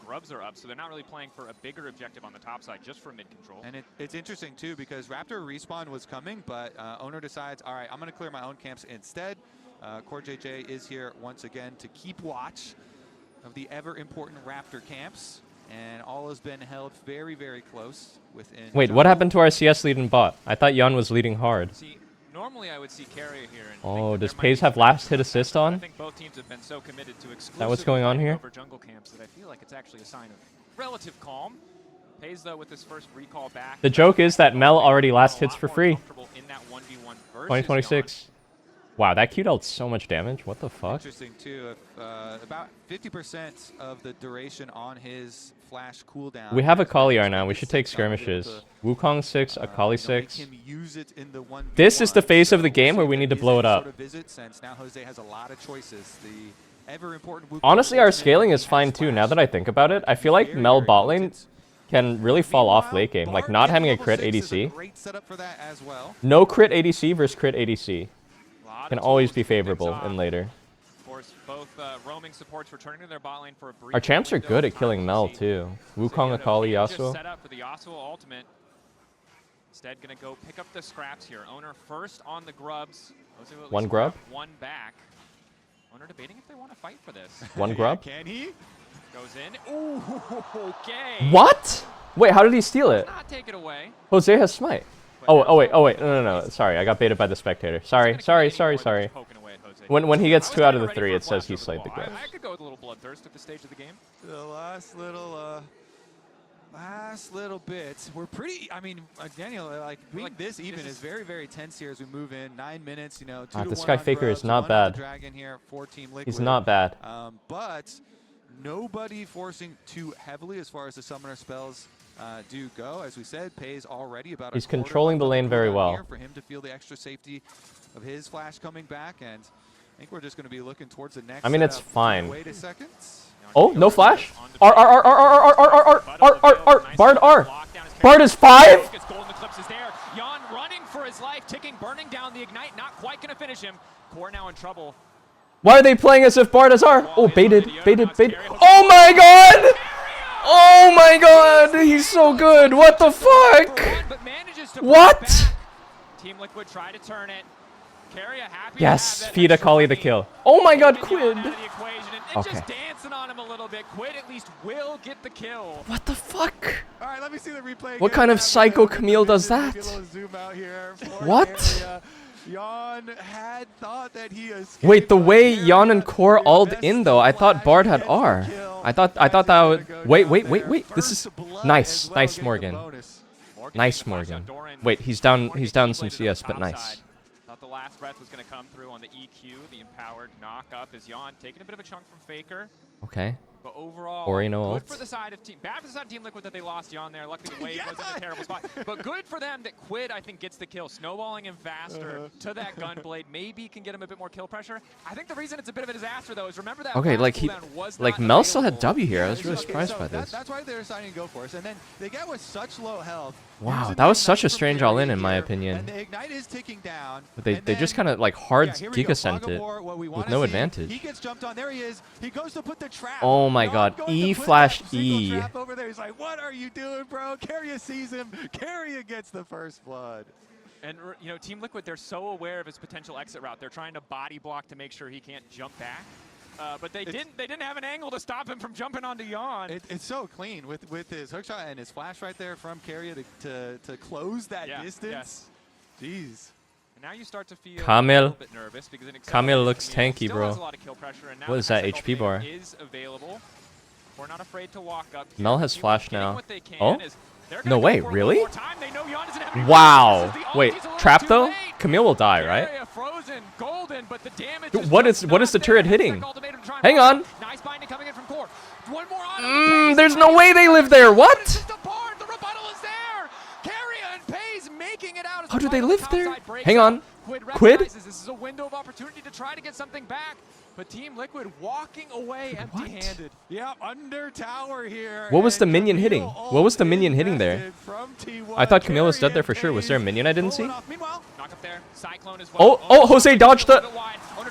grubs are up, so they're not really playing for a bigger objective on the top side, just for mid control. And it's interesting too because Raptor respawn was coming, but Owner decides, all right, I'm going to clear my own camps instead. Core JJ is here once again to keep watch of the ever important Raptor camps. And all has been held very, very close within. Wait, what happened to our CS lead in bot? I thought Yon was leading hard. See, normally I would see carrier here. And oh, does Pays have last hit assist on? I think both teams have been so committed to exclusive. That what's going on here? Over jungle camps that I feel like it's actually a sign of relative calm. Pays though with his first recall back. The joke is that Mel already last hits for free. In that 1v1 2026. Wow, that Q dealt so much damage. What the fuck? Interesting too. About 50% of the duration on his flash cooldown. We have Akali right now. We should take skirmishes. Wukong 6, Akali 6. This is the phase of the game where we need to blow it up. Honestly, our scaling is fine too. Now that I think about it, I feel like Mel bot lane can really fall off late game. Like not having a crit ADC. No crit ADC versus crit ADC. Can always be favorable in later. Of course, both roaming supports returning to their bot lane for a brief. Our champs are good at killing Mel too. Wukong, Akali, Yasuo. Set up for the Yasuo ultimate. Instead, gonna go pick up the scraps here. Owner first on the grubs. One grub. One back. Owner debating if they want to fight for this. One grub. Can he? Goes in. Ooh, okay. What? Wait, how did he steal it? Not take it away. Jose has smite. Oh wait, no. Sorry, I got baited by the spectator. Sorry. When he gets 2 out of the 3, it says he slayed the grubs. I could go with a little bloodthirst at this stage of the game. The last little bit. We're pretty. I mean, Daniel, like being this even is very, very tense here as we move in. 9 minutes, you know. This guy Faker is not bad. He's not bad. But nobody forcing too heavily as far as the summoner spells do go. As we said, Pays already about. He's controlling the lane very well. For him to feel the extra safety of his flash coming back, and I think we're just going to be looking towards the next. I mean, it's fine. Wait a second. Oh, no flash. R. Bard R. Bard is 5. Yon running for his life, ticking, burning down the ignite. Not quite going to finish him. Core now in trouble. Why are they playing as if Bard is R? Oh, baited. Oh my god. Oh my god, he's so good. What the fuck? What? Team Liquid try to turn it. Carrier happy Yes, to have that feed extra Akali the money. kill. Oh my god, Taking Yon Quid! out of the equation and Okay. just dancing on him a little bit. Quid at least will get the kill. What the fuck? All right, let me see the replay. What again. kind of Have psycho the Camille does vision. that? Maybe a little zoom out here for What? Carrier. Yon had thought that he escaped. Wait, the but way Carrier Yon and Core alled missed in the though, I thought flash Bard and had gets the R. kill. I thought that Gonna would. go Wait. down there. This is First blood nice, as well, nice getting the Morgan. bonus. Nice Morgan. Wait, he's down some CS, but nice. Thought the last breath was going to come through on the EQ, the empowered knock up is Yon taking a bit of a chunk from Faker. Okay. But overall, Ori no good ult. for the side of team. Bad for the side of Team Liquid that they lost Yon there. Luckily, the wave was in a terrible spot. But good for them that Quid, I think, gets the kill. Snowballing him faster to that Gunblade. Maybe can get him a bit more kill pressure. I think the reason it's a bit of a disaster, though, is remember that Okay, last like he, cooldown was like not Mel still had available. W here. I was really Okay, surprised so by this. That's why they're deciding to go for us. And then they get with such low health. Wow, using that the was such a Ignite from strange Carrier all-in in my here, opinion. And the Ignite is ticking down. But they and just then- kind of like hard here we go. Giga sent it Vagabond, what we with wanna no see. advantage. He gets jumped on. There he is. He goes to put the trap. Oh my Yon god, going E to put flash that single E. trap over there. He's like, what are you doing, bro? Carrier sees him. Carrier gets the first blood. And you know, Team Liquid, they're so aware of his potential exit route. They're trying to body block to make sure he can't jump back. But they didn't have an angle to stop him from jumping onto Yon. It's so clean with his hookshot and his flash right there from Carrier to close that distance. Jeez. And now you start to feel a Camille. little bit nervous because an Camille looks Camille tanky, still bro. has a lot of kill pressure, and now What is the that, second HP bar? ultimate is available. We're not afraid to walk up here. Mel has Team flash getting now. what they can Oh? is they're gonna No go way, for a little really? more time. They know Yon doesn't have any Wow. resources. The Wait, ulti's a little trap too though? late. Camille will die, right? Area frozen, golden, but the damage Dude, is what just is the not turret there. hitting? Hextech ultimatum to try and Hang block on. it. Nice binding coming in from Core. One more on There's no way they live there. What? the board. The rebuttal is there. Carrier and Pays making it out. As How the do they final live top there? side breaks Hang out. on. Quid Quid? recognizes this is a window of opportunity to try to get something back. But Team Liquid walking away empty-handed. Yeah, under tower here. What was the and minion hitting? Camille What was the minion hitting there? invested from T1. I thought Camille was dead Carrier there for sure. Was there a Pays minion I didn't see? pulling off. Meanwhile, Knock up there. Cyclone as well. Oh, Jose dodged the.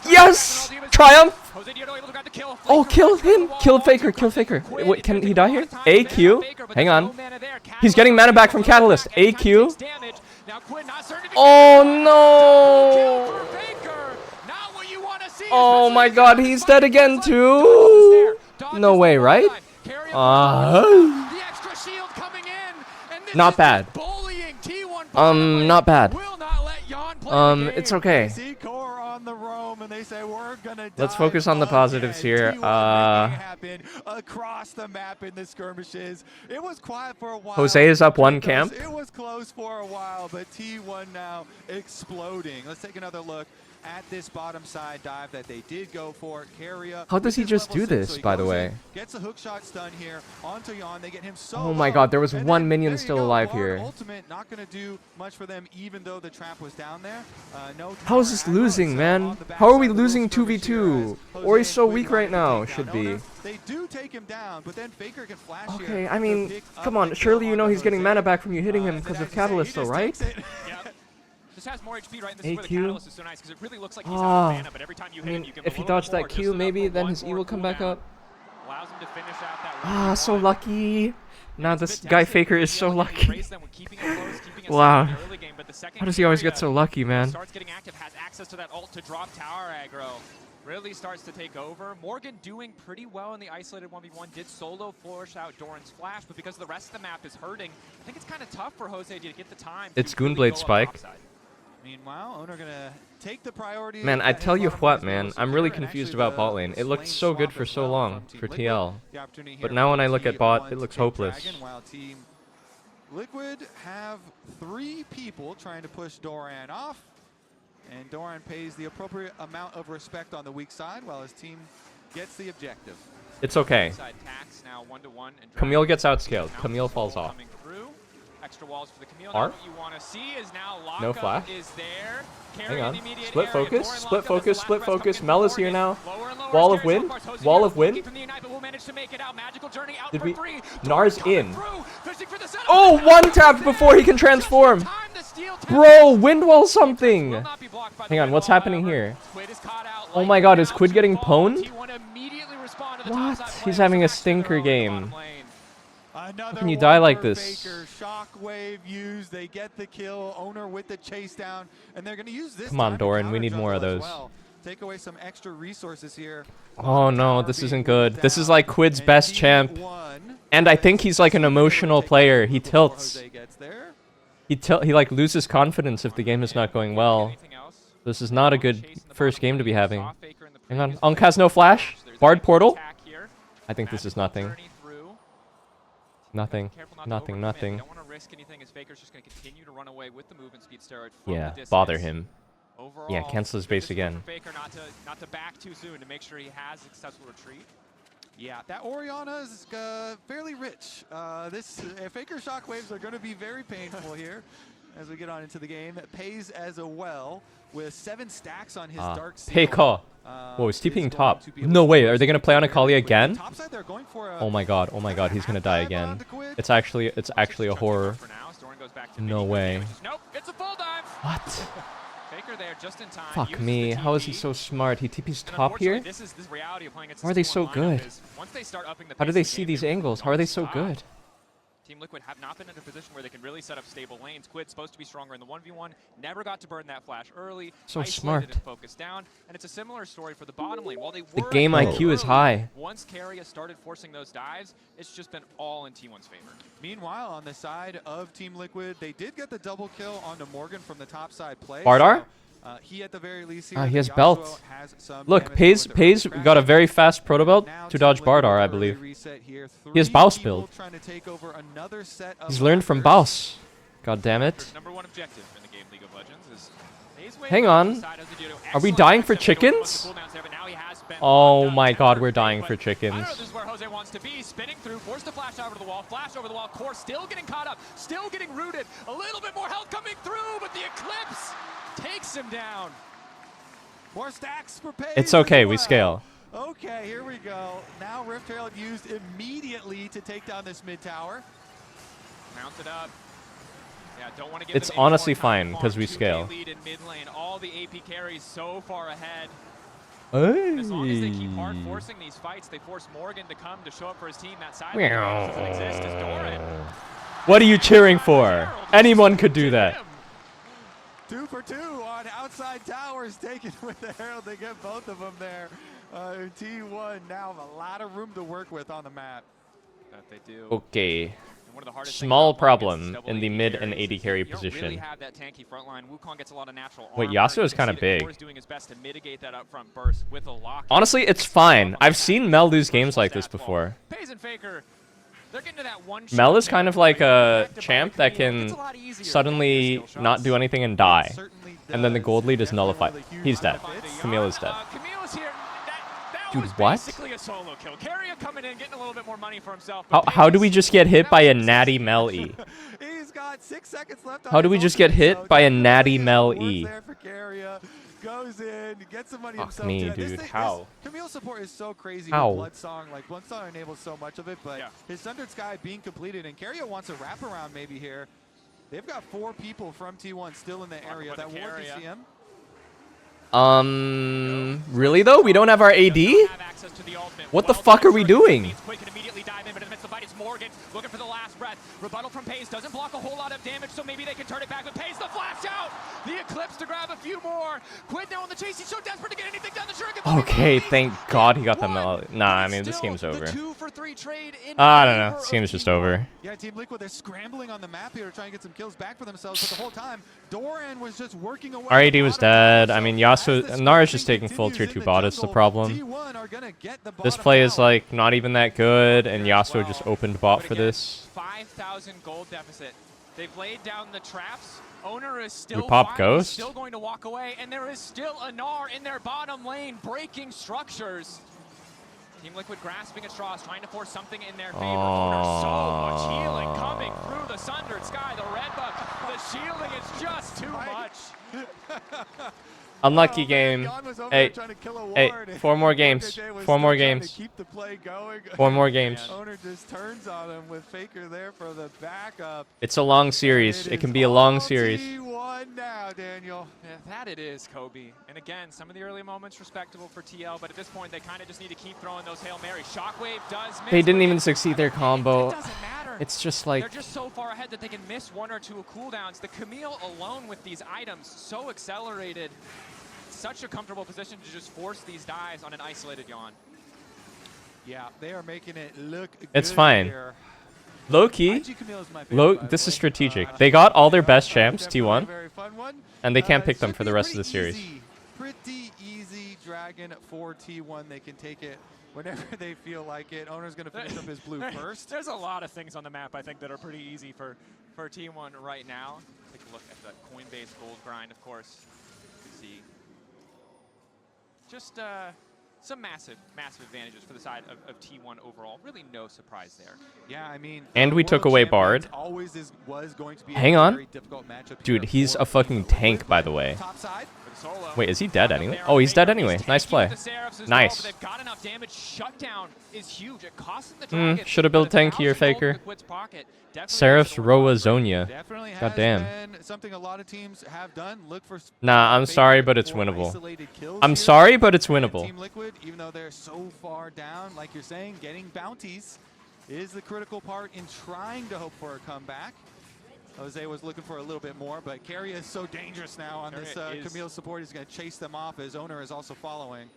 Yes! Triumph! Jose Diodo able to grab the kill. Oh, Flaker kill runs across him! the wall. Kill Faker! Kill Faker! Quid Wait, can he attempting die a here? lot of time to ban AQ? Faker, but Hang there's on. no mana there. He's getting mana back from Catalyst. Anytime AQ? takes damage. Now Quid not certain to Oh kill no! for Faker. Not what you want to see. Oh especially my if god, the he's fight dead is again like too! Dodges No the way, one right? time. Carrier the extra shield coming in. And this Not is bad. bullying T1 Not bad. will not let Yon play the game. It's okay. see Core on the roam, and they say we're gonna. Let's dive focus on the again." positives here. T1 making it happen across the map in the skirmishes. It was quiet for a while. Jose is up one Dracos, camp. It was close for a while, but T1 now exploding. Let's take another look at this bottom side dive that they did go for. Carrier. How does he with just level do 6, this, he by the goes way? in, gets a hook shot stun here onto Yon. They get him so Oh my low, god, there was and one then minion there you still go, alive Bard here. Ultimate not gonna do much for them, even though the trap was down there. No How is tower this aggro, losing, so man? on the How are we backside of the losing little skirmish here 2v2? as Jose Ori's so and weak Quid right wanted to now, take should down be. Owner. They do take him down, but then Faker can flash here Okay, I to mean, pick up come the on. kill Surely you know onto he's getting Jose. mana back from you hitting him And because as of you say, Catalyst, he though, just right? takes it. Yep. Just has more HP, right? And this is where the AQ? Catalyst is so nice because it really looks like he's out of mana, but every time you hit him, you give him If a he little dodged bit more, that just Q, enough maybe for then one his E more will come back cooldown. up. Allows him to finish out that Ah, so 1v1. lucky. Now It's a this bit guy testing. Faker is You so feel like you lucky. raise them with keeping it close, keeping it Wow. safe in the early game, but the second How does he always get Carrier so lucky, man? starts getting active, has access to that ult to drop tower aggro. Really starts to take over. Morgan doing pretty well in the isolated 1v1. Did solo flourish out Doran's flash, but because the rest of the map is hurting, I think it's kind of tough for Jose to get the time. It's to really Goonblade go up Spike. topside. Meanwhile, Owner gonna take the priority. Man, I at his tell you bottom what, as man. well, I'm really secure, and confused actually about bot lane. It looked Slain so good swap for as so well long from Team for Liquid. TL. The opportunity But here now for when I look at T1 bot, it to looks take hopeless. Dragon, while Team Liquid have 3 people trying to push Doran off. And Doran pays the appropriate amount of respect on the weak side while his team gets the objective. It's okay. Inside tax now 1-to-1, and Camille Dragon gets outscaled. now Camille full falls off. coming through. Extra walls for the Camille. R? Now what you want to see is now lockup No flash. is there. Hang Carry on. in the immediate Split area. focus, Doran split lockup as the focus, last split rest coming focus. in Mel from is here Morgan. now. Lower and lower Wall as of Carrier wind. so far. Jose Wall Diodo of wind. looking from the Ignite, but will manage to make it out. Magical journey out Did for we? free. Nars Coming in. through, fishing for the setup. Oh, one tap before he can transform. Time to steal time. Bro, wind wall something. Will not be blocked by the Hang on, wind what's wall, happening however. here? Quid is caught out Oh my lightly god, is now Quid to getting fall. pwned? T1 immediately respond to the What? topside He's players having a faster stinker early game. bottom lane. Another How can you die one like for this? Faker. Shockwave used. They get the kill. Owner with the chase down, and they're going to use this. Come on, time to Doran. We counter need more of jungle as those. well. Take away some extra resources here. Oh no, this isn't good. This is like Quid's best champ. And I think he's like an emotional player. He tilts. He like loses confidence if the game is not going well. This is not a good first game to be having. Hang on. Unk has no flash. Bard portal. I think this is nothing. Nothing. Nothing. Nothing. Don't want to risk anything as Faker's just going to continue to run away with the movement speed steroid from Yeah, the distance. bother him. Overall, Yeah, cancel his base again. for Faker not to back too soon to make sure he has a successful retreat. Yeah, that Orianna is fairly rich. Faker shockwaves are going to be very painful here as we get on into the game. It pays as well with 7 stacks on his dark seal. Peiko. Whoa, he's TPing top. No way. Are they going to play on Akali again? Oh my god. Oh my god. He's going to die again. It's actually a horror. No way. Nope, it's a full dive. What? Faker there just in time. Fuck me. How is he so smart? He TP's top here? This is reality of playing. How are they so good? Once they start upping the How do they see these angles? How are they so good? Team Liquid have not been in a position where they can really set up stable lanes. Quid's supposed to be stronger in the 1v1. Never got to burn that flash early. So Isolated smart. and focused down. And it's a similar story for the bottom lane. While they The were game ahead IQ is early, high. Once Keria started forcing those dives, it's just been all in T1's favor. Meanwhile, on the side of Team Liquid, they did get the double kill onto Morgan from the top side play. Bardar? He at the very least here. He has Yasuo belt. has some Look, damage Pays with the got a very fast proto belt Now to dodge Team Liquid Bardar, I with the early believe. reset here. He has 3 Baus people build. trying to take over another set of He's learned from Raptors. Baus. God damn it. Their number one objective in the game League of Legends is Hang on. Are we dying for chickens? Oh my god, we're dying for chickens. This is where Jose wants to be, spinning through, forced to flash over the wall, Core still getting caught up, still getting rooted, a little bit more health coming through, but the Eclipse takes him down. More stacks for Pays. It's okay, as we well. scale. Okay, here we go. Now Rift Herald used immediately to take down this mid tower. Mounted up. Yeah, don't want to give It's them any honestly more time. fine, 'cause we 2K scale. Lead in mid lane. All the AP carries so far ahead. As long as they keep hard Hey. forcing these fights, they force Morgan to come to show up for his team. That side Meow. doesn't exist as Doran. What are you cheering for? Anyone could do that. 2 for 2 on outside towers taken with the Herald. They get both of them there. T1 now have a lot of room to work with on the map. That they do. Okay. And one of the hardest Small things about playing problem against in the double mid AD and carries AD is carry you don't really position. have that tanky front line. Wukong gets a lot of natural Wait, armor. Yasuo is You kinda can see that big. Core is doing his best to mitigate that upfront burst with a lock. Honestly, it's fine. I've seen Mel lose games like this before. Pays and Faker, they're getting to that one Mel shot is kind there. of like a Back to champ back that Camille. It's can a lot easier suddenly with skill not shots. do anything and die. Certainly And then the does. gold lead is Definitely nullified. one of the huge He's dead. benefits. Camille is dead. Camille is here. That Dude, was what? basically a solo kill. Keria coming in, getting a little bit more money for himself. How do we just get hit by a natty Mel E? He's got 6 seconds left on How do his we just get ultimate, hit so by a definitely natty Mel works E? there for Keria. Goes in, gets some money Fuck himself. me, too. This dude. thing- How? this Camille support is so crazy How? with Bloodsong. Like, Bloodsong enables so much of it, but his Sundered Sky being completed, and Keria wants a wraparound maybe here. They've got 4 people from T1 still in the area. That war DCM. Really though? We don't have our AD? What the fuck are we doing? Quick and immediately dive in, but amidst the fight, it's Morgan looking for the last breath. Rebuttal from Pays doesn't block a whole lot of damage, so maybe they can turn it back. But Pays the flash out, the Eclipse to grab a few more. Quid now on the chase. He's so desperate to get anything done. The Shuriken. Okay, thank God he got the Mel. Nah, I mean this game's over. 2 for 3 trade in I don't know. favor This of game's just T1. over. Yeah, Team Liquid, they're scrambling on the map here to try and get some kills back for themselves, but the whole time, Doran was just working away. Our AD was dead. I mean, Yasuo, Nara's just taking full tier 2 bot is the problem. T1 are gonna get the This bottom play is tower. like not even that good, and Yasuo just opened bot for this. 5,000 gold deficit. They've laid down the traps. Owner is still pop fine. Ghost? Still going to walk away, and there is still a Gnar in their bottom lane breaking structures. Team Liquid grasping at straws, trying to force something in their favor. Owner, so much healing coming through the Sundered Sky. The red buff, the shielding is just too much. Unlucky game. Hey, hey, 4 more games. 4 more games. Keep the play going. 4 more games. Owner just turns on him with Faker there for the backup. It's a long series. It can be a long series. T1 now, Daniel. Yeah, that it is, Kobe. And again, some of the early moments respectable for TL, but at this point, they kind of just need to keep throwing those Hail Marys. Shockwave does miss. They didn't even succeed their combo. It doesn't matter. It's just like... They're just so far ahead that they can miss 1 or 2 cooldowns. The Camille alone with these items, so accelerated. Such a comfortable position to just force these dives on an isolated Yawn. Yeah, they are making it look It's good fine. here. Low key, this is strategic. They got all their best champs, T1, and they can't pick them for the rest of the series. Pretty easy Dragon for T1. They can take it whenever they feel like it. Owner's going to finish up his blue first. There's a lot of things on the map, I think, that are pretty easy for T1 right now. Take a look at the Coinbase gold grind, of course. See. Just some massive advantages for the side of T1 overall. Really no surprise there. Yeah, I mean... And we took away Bard. Was going to be Hang a on. very difficult matchup Dude, here he's for a fucking tank, by the way. top side. Wait, is he dead anyway? Oh, he's dead anyway. Nice play. Nice. They've got enough damage. Shutdown is huge. It costs them the Dragon, Should have built tankier, Faker. Seraph's Roa Zonia. God damn. Something a lot of teams have done. Look for Nah, I'm sorry, but it's winnable. I'm sorry, but it's winnable. Team Liquid, even though they're so far down, like you're saying, getting bounties is the critical part in trying to hope for a comeback. Jose was looking for a little bit more, but Carry is so dangerous now on this Camille support. He's going to chase them off. His owner is also following.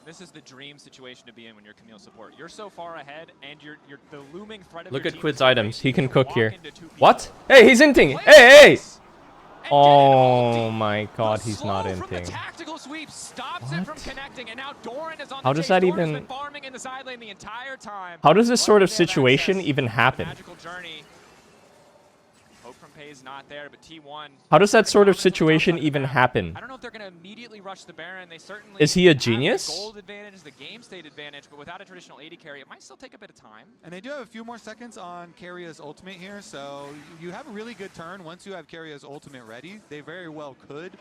This is the dream situation to be in when you're Camille support. You're so far ahead, and you're the looming threat of Look your at team Quid's is items. He can to cook walk here. into 2 people. What? Hey, he's inting. Hey, hey! Oh my god, he's not From the inting. tactical sweep stops it from connecting, and now Doran is on How the does chase. that Doran's even... been farming in the side lane the entire time. How does this sort of Luckily, they have situation access even to the happen? Magical journey. Hope from Pay's not there, but T1. How does that sort of situation even happen? I don't know if they're going to immediately rush the Baron. They certainly Is he a have the genius? gold advantage, the game state advantage, but without a traditional AD carry, it might still take a bit of time. And they do have a few more seconds on Carria's ultimate here, so you have a really good turn once you have Carria's ultimate ready. They very well could,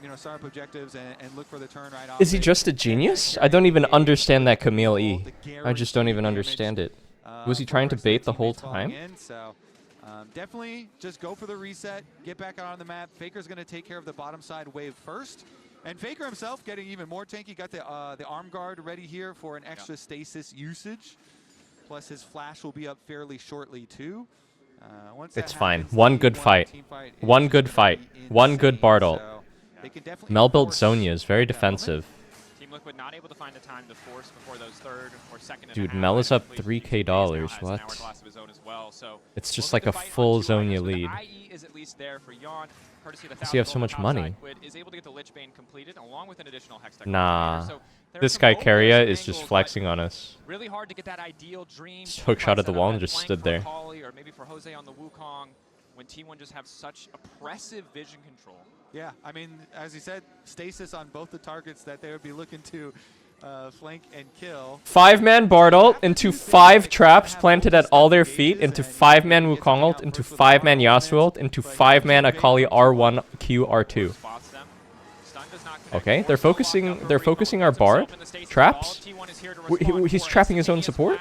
you know, start up objectives and look for the turn right off. Is he just a genius? I don't even understand that Camille E. I just don't even understand it. Was he trying to bait the whole time? So definitely just go for the reset, get back out on the map. Faker's going to take care of the bottom side wave first. And Faker himself getting even more tanky. Got the arm guard ready here for an extra stasis usage. Plus his flash will be up fairly shortly too. Once It's that fine. happens, One the good fight. team fight is One good gonna fight. be One good insane. Bard ult. So they can definitely Mel built force Zonia is very that defensive. Team Liquid not able to find the time to force before those third or second. Dude, Mel is up $3K. What? It's just like a full Zonia lead. Does he have so much money? Nah. This guy Carria is just flexing on us. Really hard to get that ideal dream. Just hook shot at the wall and just stood there. Or maybe for Jose on the Wukong, when T1 just have such oppressive vision control. Yeah, I mean, as you said, stasis on both the targets that they would be looking to flank and kill. 5-man Bard ult into 5 traps planted at all their feet, into 5-man Wukong ult, into 5-man Yasuo ult, into 5-man Akali R1 Q R2. Okay, they're focusing our Bard traps. He's trapping his own support.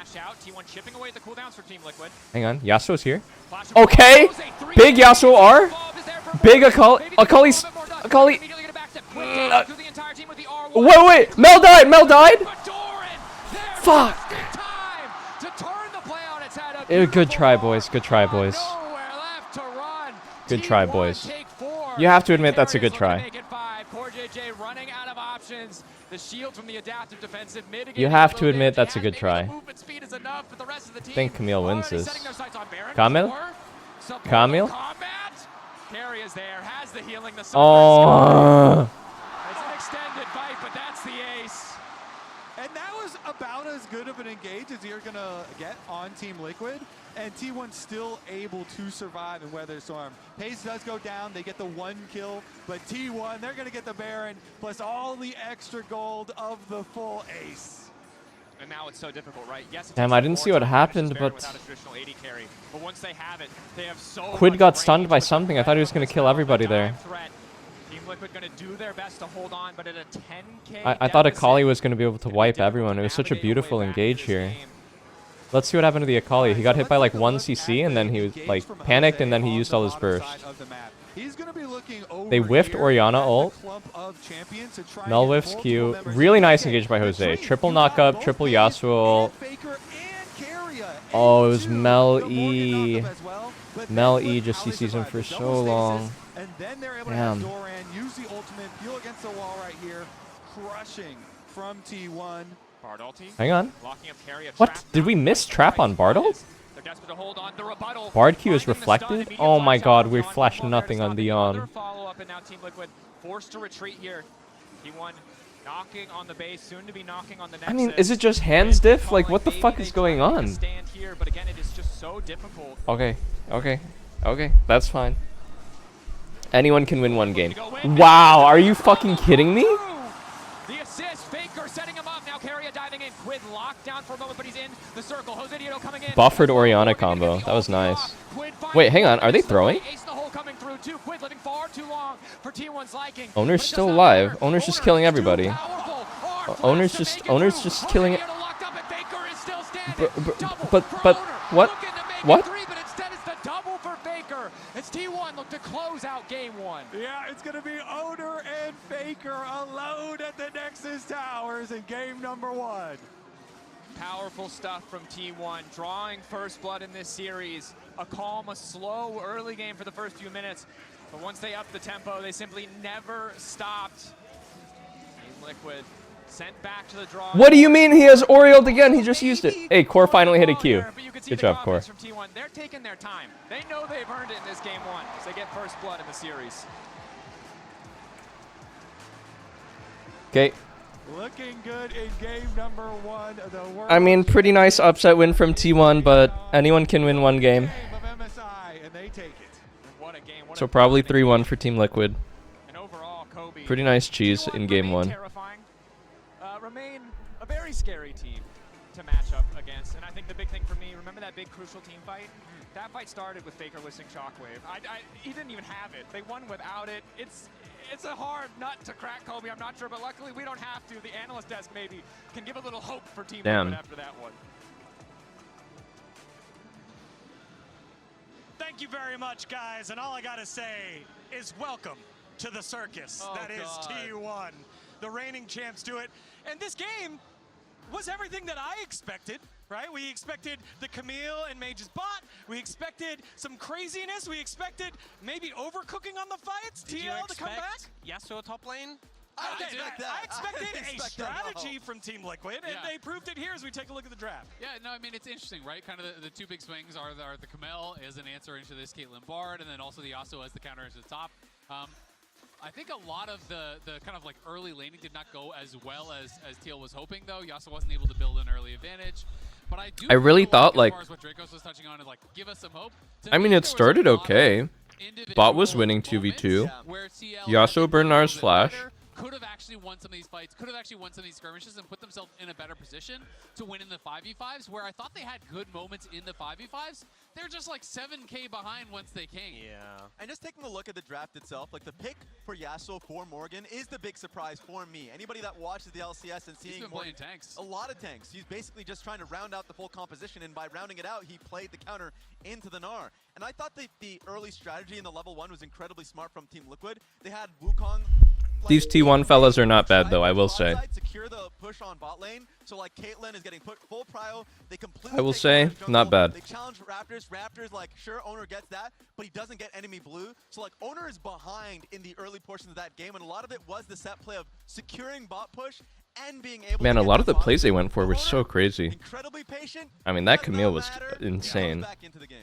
Hang on, Yasuo's here. Okay, big Yasuo R, big Akali's. Wait, Mel died. Fuck. Good try, boys. Good try, boys. Good try, boys. You have to admit that's a good try. You have to admit that's a good try. I think Camille wins this. Camille? Camille? Oh. It's an extended fight, but that's the ace. And that was about as good of an engage as you're going to get on Team Liquid. And T1 still able to survive and weather the storm. Pace does go down. They get the 1 kill. But T1, they're going to get the Baron plus all the extra gold of the full ace. And now it's so difficult, right? Yes, Damn, I didn't see what happened, but once they have it, they have so Quid got stunned by something. I thought he was going to kill everybody there. Team Liquid going to do their best to hold on, but at a 10K I thought Akali was going to be able to wipe everyone. It was such a beautiful engage here. Let's see what happened to the Akali. He got hit by like 1 CC and then he was like panicked and then he used all his burst. They whiffed Orianna ult. Mel whiffs Q. Really nice engage by Jose. Triple knock up, triple Yasuo ult. Oh, it was Mel E. Mel E just CCs him for so long. Damn. Use the ultimate, peel against the wall right here. Crushing from T1. Hang on. What? Did we miss trap on Bardolt? Bard Q is reflected? Oh my god, we flashed nothing on Dion. Follow-up and now Team Liquid forced to retreat here. T1 knocking on the base, soon to be knocking on the next. I mean, is it just hands diff? Like, what the fuck is going on? Stand here, but again, it is just so difficult. Okay, that's fine. Anyone can win one game. Wow, are you fucking kidding me? The assist, Faker setting him up. Now Carrier diving in. Quid locked down for a moment, but he's in the circle. Jose Dieto coming in. Buffered Orianna combo. That was nice. Wait, hang on. Are they throwing? Owner's still alive. Owner's just killing everybody. Owner's just killing it. But what? What? It's T1 look to close out game 1. Yeah, it's going to be Owner and Faker alone at the Nexus Towers in game number 1. Powerful stuff from T1, drawing first blood in this series. A calm, a slow early game for the first few minutes, but once they upped the tempo, they simply never stopped. Team Liquid sent back to the draw. What do you mean he has Orioled again? He just used it. Hey, Core finally hit a Q. Good job, Core. From T1. They're taking their time. They know they've earned it in this game 1, so they get first blood in the series. Okay. Looking good in game number 1. I mean, pretty nice upset win from T1, but anyone can win one game. So probably 3-1 for Team Liquid. And overall, Kobe, pretty nice cheese in game 1. Terrifying. Remain a very scary team to match up against. And I think the big thing for me, remember that big crucial team fight? That fight started with Faker listing Shockwave. He didn't even have it. They won without it. It's a hard nut to crack, Kobe. I'm not sure, but luckily we don't have to. The analyst desk maybe can give a little hope for Team Liquid after that one. Thank you very much, guys. And all I got to say is welcome to the circus. That is T1. The reigning champs do it. And this game was everything that I expected, right? We expected the Camille and Mage's bot. We expected some craziness. We expected maybe overcooking on the fights. TL to come back. Yasuo top lane? I expected a strategy from Team Liquid, and they proved it here as we take a look at the draft. Yeah, no, I mean, it's interesting, right? Kind of the two big swings are the Camille as an answer into this Caitlyn Bard, and then also the Yasuo as the counter into the top. I think a lot of the kind of like early laning did not go as well as TL was hoping, though. Yasuo wasn't able to build an early advantage. But I really thought, like, what Dracos was touching on, is like, give us some hope. I mean, it started okay. Bot was winning 2v2. Yasuo Bernard's flash. Could have actually won some of these fights, could have actually won some of these skirmishes and put themselves in a better position to win in the 5v5s, where I thought they had good moments in the 5v5s. They're just like 7k behind once they came. Yeah. And just taking a look at the draft itself, like the pick for Yasuo for Morgan is the big surprise for me. Anybody that watches the LCS and seeing playing tanks. A lot of tanks. He's basically just trying to round out the full composition, and by rounding it out, he played the counter into the Gnar. And I thought the early strategy in the level 1 was incredibly smart from Team Liquid. They had Wukong. These T1 fellas are not bad, though, I will say. Secure the push on bot lane, so like Caitlyn is getting put full prio. They completely I will say, not bad. They challenge Raptors. Raptors, like, sure, Owner gets that, but he doesn't get enemy blue. So like, Owner is behind in the early portions of that game, and a lot of it was the set play of securing bot push and being able Man, to a lot of the plays they went for were so crazy. Incredibly patient. I mean, that Camille was insane.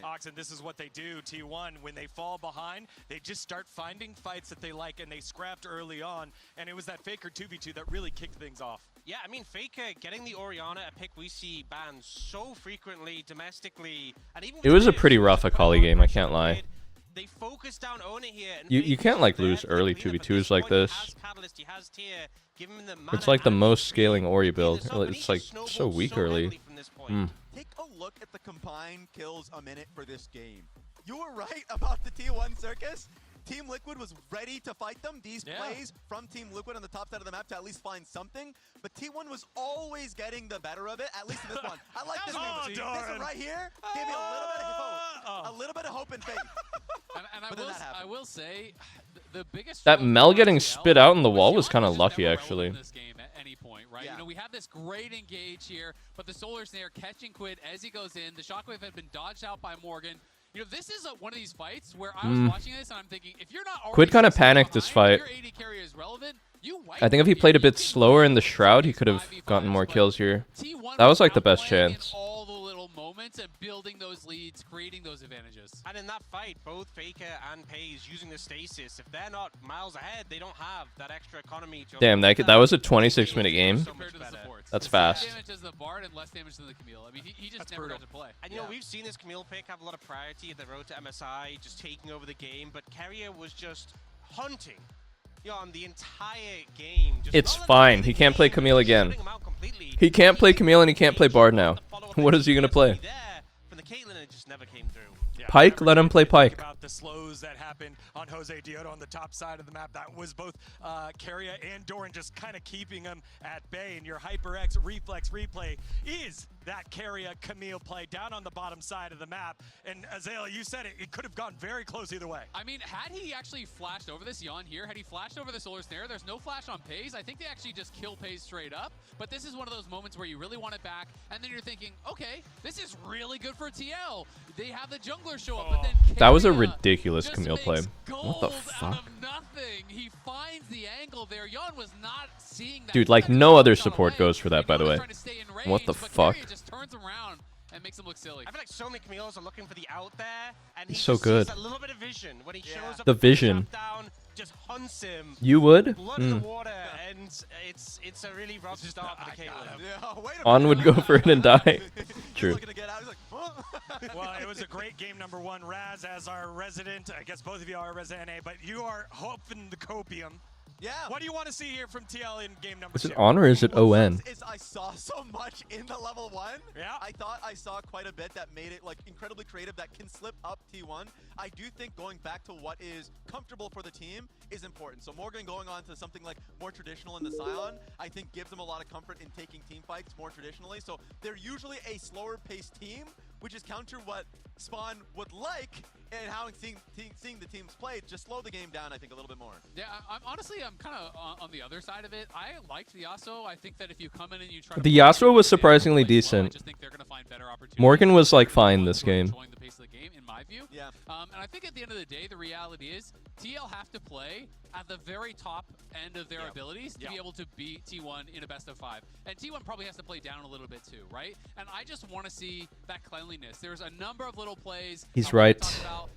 Oxen, this is what they do, T1. When they fall behind, they just start finding fights that they like, and they scrapped early on. And it was that Faker 2v2 that really kicked things off. Yeah, I mean, Faker getting the Orianna, a pick we see banned so frequently domestically. And even It was a pretty rough Akali game, I can't lie. They focus down Owner here. And You can't like lose early 2v2s like this. It's like the most scaling Ori build. It's like so weak early. Take a look at the combined kills a minute for this game. You were right about the T1 circus. Team Liquid was ready to fight them. These plays from Team Liquid on the top side of the map to at least find something. But T1 was always getting the better of it, at least in this one. I like this one. This one right here gave me a little bit of hope and faith. And I will say, the biggest That Mel getting spit out in the wall was kind of lucky, actually. In this game at any point, right? You know, we have this great engage here, but the Solar Snare catching Quid as he goes in. The Shockwave had been dodged out by Morgan. You know, this is one of these fights where I was watching this and I'm thinking, if you're not already Quid kind of panicked this fight. your AD carry is relevant, I think if he played a bit slower in the Shroud, he could have gotten more kills here. That was like the best chance. All the little moments and building those leads, creating those advantages. And in that fight, both Faker and Pays using the stasis. If they're not miles ahead, they don't have that extra economy. Damn, that was a 26-minute game. That's fast. Less damage as the Bard and less damage than the Camille. I mean, he just never got to play. And you know, we've seen this Camille pick have a lot of priority at the road to MSI, just taking over the game. But Carrier was just hunting. On the entire game. It's fine. He can't play Camille again. He can't play Camille and he can't play Bard now. What is he going to play? From the Caitlyn, it just never came through. Pike? Let him play Pike. About the slows that happened on Jose Dioto on the top side of the map. That was both Carrier and Doran just kind of keeping him at bay. And your HyperX reflex replay is that Carrier Camille play down on the bottom side of the map. And Azalea, you said it, it could have gone very close either way. I mean, had he actually flashed over this Yon here, had he flashed over the Solar Snare, there's no flash on Pays. I think they actually just kill Pays straight up. But this is one of those moments where you really want it back. And then you're thinking, okay, this is really good for TL. They have the jungler show up, but then that was a ridiculous Camille play. What the fuck? Out of nothing. He finds the angle there. Yon was not seeing that. Dude, like no other support goes for that, by the way. What the fuck? Just turns around and makes him look silly. I feel like so many Camille's are looking for the out there, and he so just good. sees a little bit of vision when he shows up. The vision. Down, just hunts him. You would? Blood in the water, and it's a really rough start for the Caitlyn. On would go for it and die. True. Well, it was a great game, number one. Raz, as our resident, I guess both of you are resident NA, but you are hoping the copium. Yeah. What do you want to see here from TL in game number Is it 2? on or is it ON? I saw so much in the level 1. Yeah. I thought I saw quite a bit that made it like incredibly creative that can slip up T1. I do think going back to what is comfortable for the team is important. So Morgan going on to something like more traditional in the Scion, I think gives them a lot of comfort in taking team fights more traditionally. So they're usually a slower paced team, which is counter what Spawn would like, and how seeing the teams play, just slow the game down, I think, a little bit more. Yeah, I'm kind of on the other side of it. I liked the Yasuo. I think that if you come in and you try The Yasuo was surprisingly decent. I just think they're going to find better opportunities. Morgan was like fine this game. Controlling the pace of the game, in my view. Yeah. And I think at the end of the day, the reality is TL have to play at the very top end of their abilities to be able to beat T1 in a best of 5. And T1 probably has to play down a little bit too, right? And I just want to see that cleanliness. There's a number of little plays. He's right.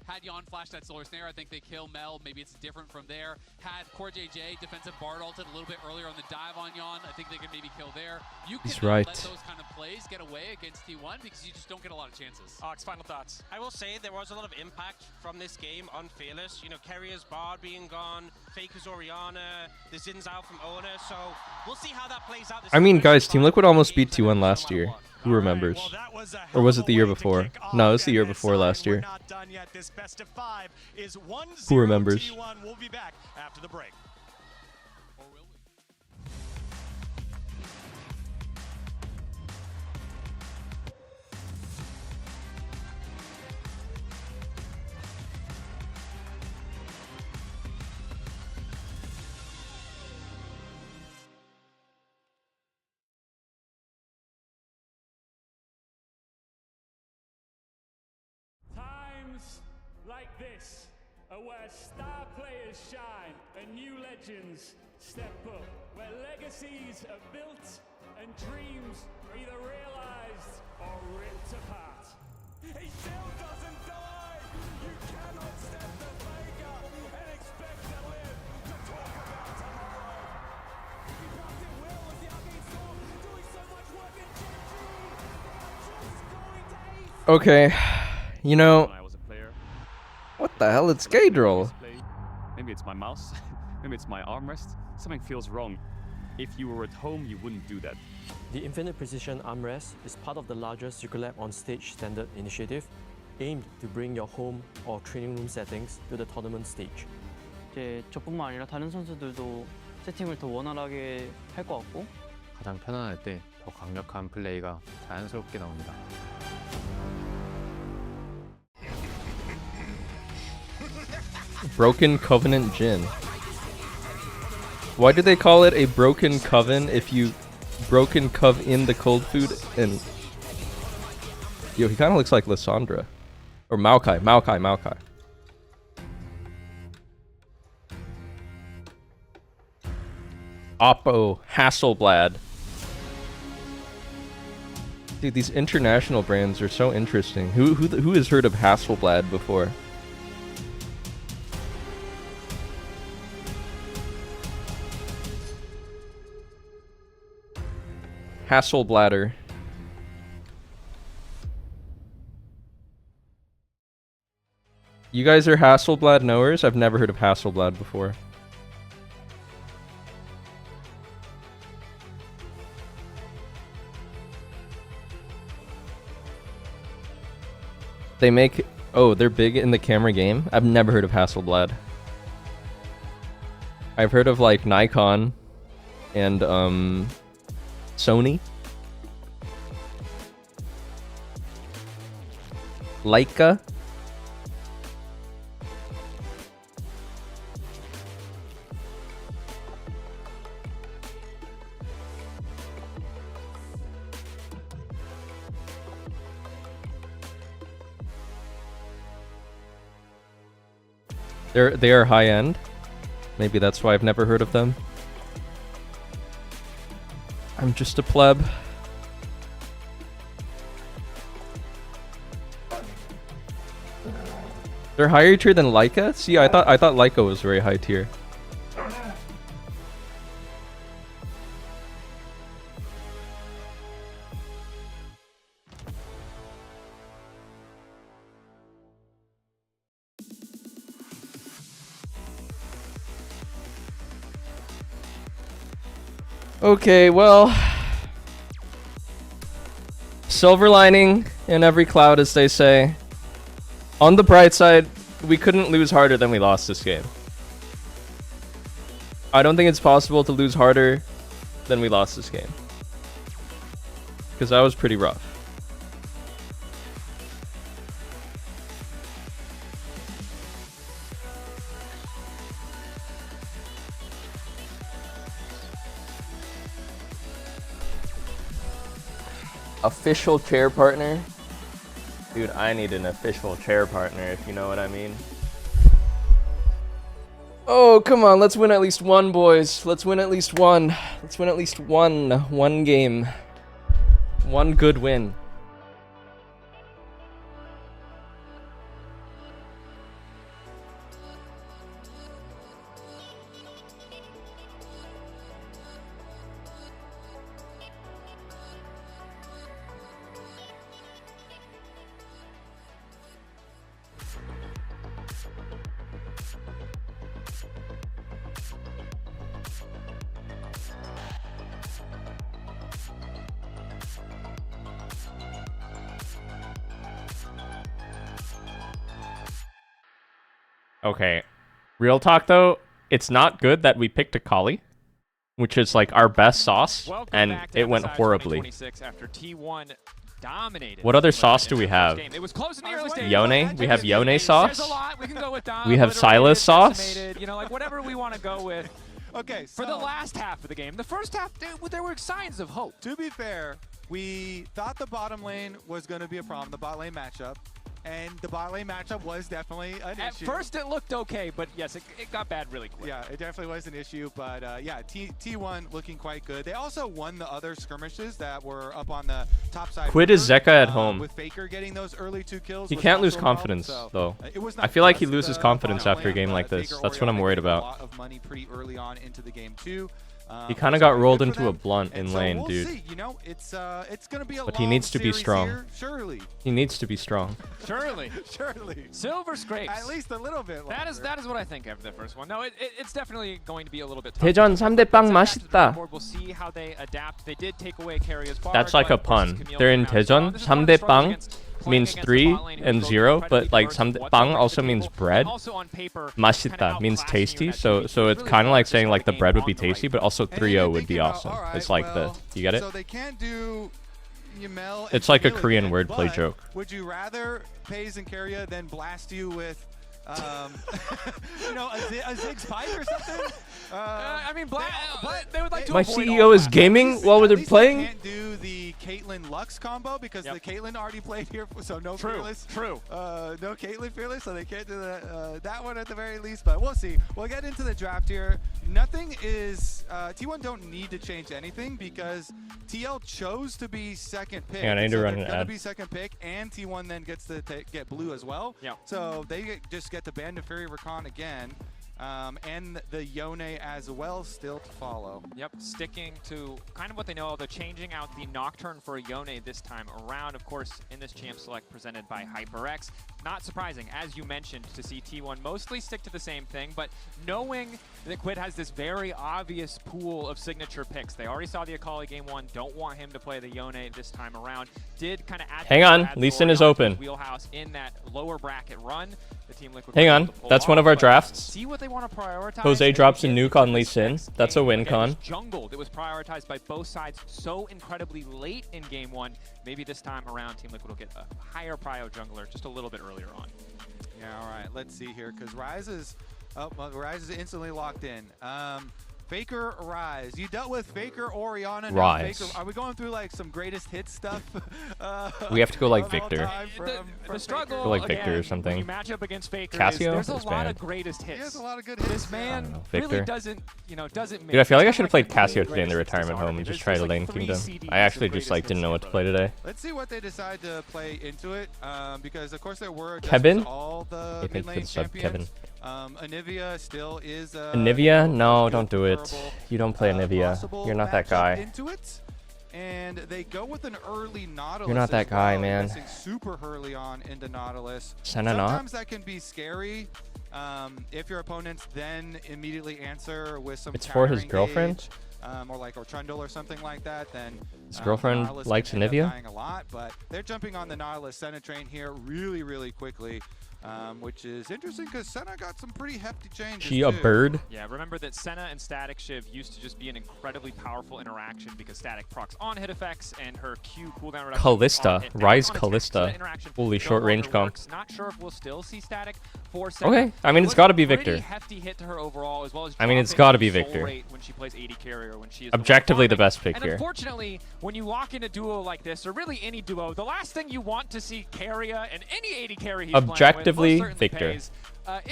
Had Yon flash that Solar Snare, I think they kill Mel. Maybe it's different from there. Had Core JJ defensive Bard ulted a little bit earlier on the dive on Yon. I think they could maybe kill there. You can let those kind of plays get away against T1 because you just don't get a lot of chances. Ox, final thoughts. I will say there was a lot of impact from this game on Fearless. You know, Carrier's Bard being gone, Faker's Orianna, the Zin's out from Owner, so we'll see how that plays out. I mean, guys, Team Liquid almost beat T1 last year. Who remembers? Or was it the year before? No, it was the year before last year. Who remembers? We'll be back after the break. Like this are where star players shine and new legends step up, where legacies are built and dreams are either realized or ripped apart. He still doesn't die! You cannot step the Vega and expect to live to talk about tomorrow! He dropped it well as the Arcane Storm doing so much work in Genji! Just going to ace! Okay, you know, what the hell? It's Gadril. Maybe it's my mouse. Maybe it's my armrest. Something feels wrong. If you were at home, you wouldn't do that. The Infinite Precision Armrest is part of the larger Circulab on Stage standard initiative aimed to bring your home or training room settings to the tournament stage. 이제 저뿐만 아니라 다른 선수들도 세팅을 더 원활하게 할 것 같고 가장 편안할 때 더 강력한 플레이가 자연스럽게 나옵니다. Broken Covenant Gin. Why do they call it a broken coven if you broken cove in the cold food and... Yo, he kind of looks like Lysandra. Or Maokai. Oppo Hasselblad. Dude, these international brands are so interesting. Who has heard of Hasselblad before? Hasselbladder. You guys are Hasselblad knowers? I've never heard of Hasselblad before. They make... Oh, they're big in the camera game? I've never heard of Hasselblad. I've heard of, like, Nikon and, Sony. Leica. They are high end. Maybe that's why I've never heard of them. I'm just a pleb. They're higher tier than Leica? See, I thought Leica was very high tier. Okay, well, silver lining in every cloud, as they say. On the bright side, we couldn't lose harder than we lost this game. I don't think it's possible to lose harder than we lost this game, because that was pretty rough. Official chair partner? Dude, I need an official chair partner, if you know what I mean. Oh, come on, let's win at least one, boys. Let's win at least one. Let's win at least one game. One good win. Okay, real talk though, it's not good that we picked a Kali, which is like our best sauce, and it went horribly. After T1 dominated. What other sauce do we have? It was close in the early stages. Yone? We have Yone sauce. There's a lot. We can go with We have Silas sauce. You know, like whatever we want to go with. Okay, for the last half of the game. The first half, there were signs of hope. To be fair, we thought the bottom lane was going to be a problem, the bot lane matchup. And the bot lane matchup was definitely an issue. At first it looked okay, but yes, it got bad really quick. Yeah, it definitely was an issue, but yeah, T1 looking quite good. They also won the other skirmishes that were up on the top side. Quid is Zeka at home. With Faker getting those early 2 kills. He can't lose confidence, though. I feel like he loses confidence after a game like this. That's what I'm worried about. A lot of money pretty early on into the game too. He kind of got rolled into a blunt in lane, we'll dude. See. You know, it's gonna be a but he needs to be strong. Here, surely. He needs to be strong. Surely. Surely. Silver scrapes. At least a little bit. That is what I think after the first one. No, it's definitely going to be a little bit. 대전 3대 빵 맛있다. We'll see how they adapt. They did take away Carrier's bar. That's like a pun. They're in 대전 3대 빵. means 3 and 0, but like bang also means bread. Masita means tasty, so it's kind of like saying like the bread would be tasty, but also 3-0 would be awesome. It's like you get it? So they can't do Yamel. It's like a Korean wordplay joke. Would you rather FaZe and Keria than blast you with you know, a Ziggs pipe or something? I mean, but they would like to My avoid CEO is gaming while they're playing. Can't do the Caitlyn Lux combo because the Caitlyn already played here, so no Fearless. True. No Caitlyn Fearless, so they can't do that one at the very least. But we'll see. We'll get into the draft here. Nothing is T1 don't need to change anything because TL chose to be second pick. Yeah, I need to run an they're gonna ad. be second pick, and T1 then gets to get blue as well. Yeah. So they just get the Band of Fury Rakan again. And the Yone as well still to follow. Yep, sticking to kind of what they know. They're changing out the Nocturne for Yone this time around, of course, in this Champ Select presented by HyperX. Not surprising, as you mentioned, to see T1 mostly stick to the same thing, but knowing that Quid has this very obvious pool of signature picks. They already saw the Akali game 1, don't want him to play the Yone this time around. Did kind of add Hang on, Lee Sin is open. Wheelhouse in that lower bracket run. The Team Liquid Hang on, that's one of our drafts. See what they want to prioritize. Jose drops a nuke on Lee Sin. That's a win con. Jungle that was prioritized by both sides so incredibly late in game 1. Maybe this time around, Team Liquid will get a higher prio jungler just a little bit earlier on. Yeah, all right, let's see here, because Ryze is instantly locked in. Faker, Ryze. You dealt with Faker, Orianna. Ryze. Faker. Are we going through like some greatest hits stuff? We have to go like Victor. The struggle, Go like Victor again, or something. When you match up against Faker, Cassio there's a is lot banned. of greatest hits. He has a lot of good hits. This man Victor. really doesn't, doesn't. Dude, I feel like I should have played Cassio today in the retirement home and just tried a lane kingdom. I actually just like didn't know what to play today. Let's see what they decide to play into it, because of course there were Kevin? all the Hey, thanks for the sub, Kevin. Anivia still is Anivia? No, don't do it. You don't play Anivia. You're not that guy. into it. And they go with an early Nautilus. You're not that as guy, well, man. investing super early on into Nautilus. Senna not? Sometimes that can be scary. If your opponents then immediately answer with some It's for his counter girlfriend? engage, or Trundle or something like that, then His girlfriend Nautilus likes can end up Anivia? dying a lot, but they're jumping on the Nautilus Senna train here really quickly. Which is interesting because Senna got some pretty hefty changes. She a bird? Yeah, remember that Senna and Static Shiv used to just be an incredibly powerful interaction because Static procs on hit effects and her Q cooldown reduction. Callista. hit Rise on attack. Callista. So that interaction Holy no short range longer comp. works. Not sure if we'll still see Static for Senna. Okay, I mean, It it's was gotta be a pretty Victor. hefty hit to her overall, as well as I mean, it's dropping gotta be soul Victor. rate when she plays AD carrier, when she is Objectively the one best pick and here. Unfortunately, when you lock in a duo like this, or really any duo, the last thing you want to see Carrier and any AD carry he's Objectively, playing with, most certainly Victor. pays,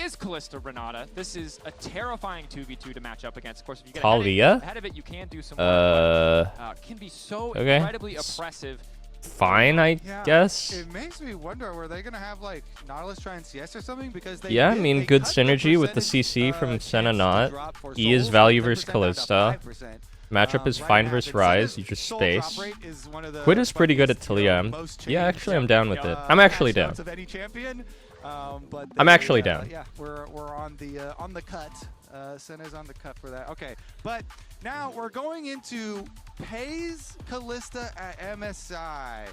is Callista Renata. This is a terrifying 2v2 to match up against. Of course, if you get Talia? ahead of it, you can do some work, but, can be so okay. incredibly oppressive. Fine, I guess. It makes me wonder, were they going to have like Nautilus try and CS or something? Because they Yeah, I did- mean, they good cut the synergy with the percentage, CC from Senna chance to not. drop for E is souls value from versus 10% down to Callista. 5%. Matchup is Right fine now, versus the Rise. You just soul drop space. rate is one of the Quid is pretty good at funniest, Talia. most Yeah, changed actually, I'm down with it. I'm patch actually down. notes of any champion. But I'm they, actually down. Yeah, we're on the cut. Senna's on the cut for that. Okay, but now we're going into FaZe Callista at MSI.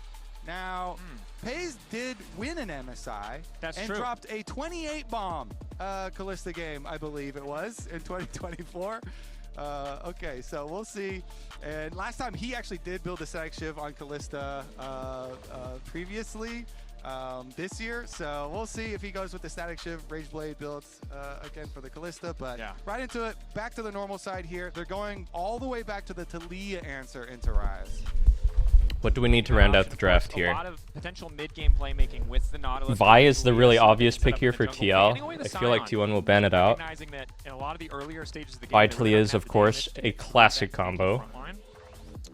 Now, FaZe did win an MSI That's and true. dropped a 28 bomb Callista game, I believe it was, in 2024. Okay, so we'll see. And last time he actually did build a Static Shiv on Callista previously this year. So we'll see if he goes with the Static Shiv Rage Blade builds again for the Callista. But right into it, back to the normal side here. They're going all the way back to the Talia answer into Rise. What do we need to round out the draft A here? lot of potential mid-game playmaking with the Nautilus. Vi is the really obvious set pick up here in the for jungle, TL. banning away the I feel like Scion, T1 will ban it out. recognizing that in a lot of the earlier stages of the game, Vi they really Talia don't is, have of the course, damage a to classic protect the combo. front line.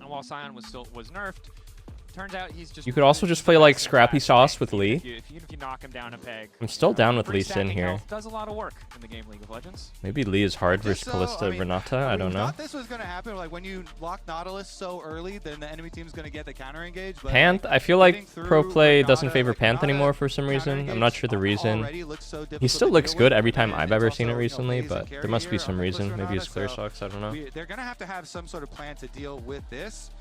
And while Scion was nerfed, turns out he's just. You could also just play like Scrappy Sauce with Lee. Even if you knock him down a peg. I'm still down with free Lee Sin stacking here. health does a lot of work in the game League of Legends. Maybe Lee is hard versus Callista Renata. I don't know. Thought this was going to happen. Like when you lock Nautilus so early, then the enemy team's going to get the counter engage. But Panth, I feel like pro play doesn't favor Panth anymore for some reason. I'm not sure the reason. He still looks good every time I've ever seen it recently, but there must be some reason. Maybe his clear sucks. I don't know. They're going to have some sort of plan to deal with this.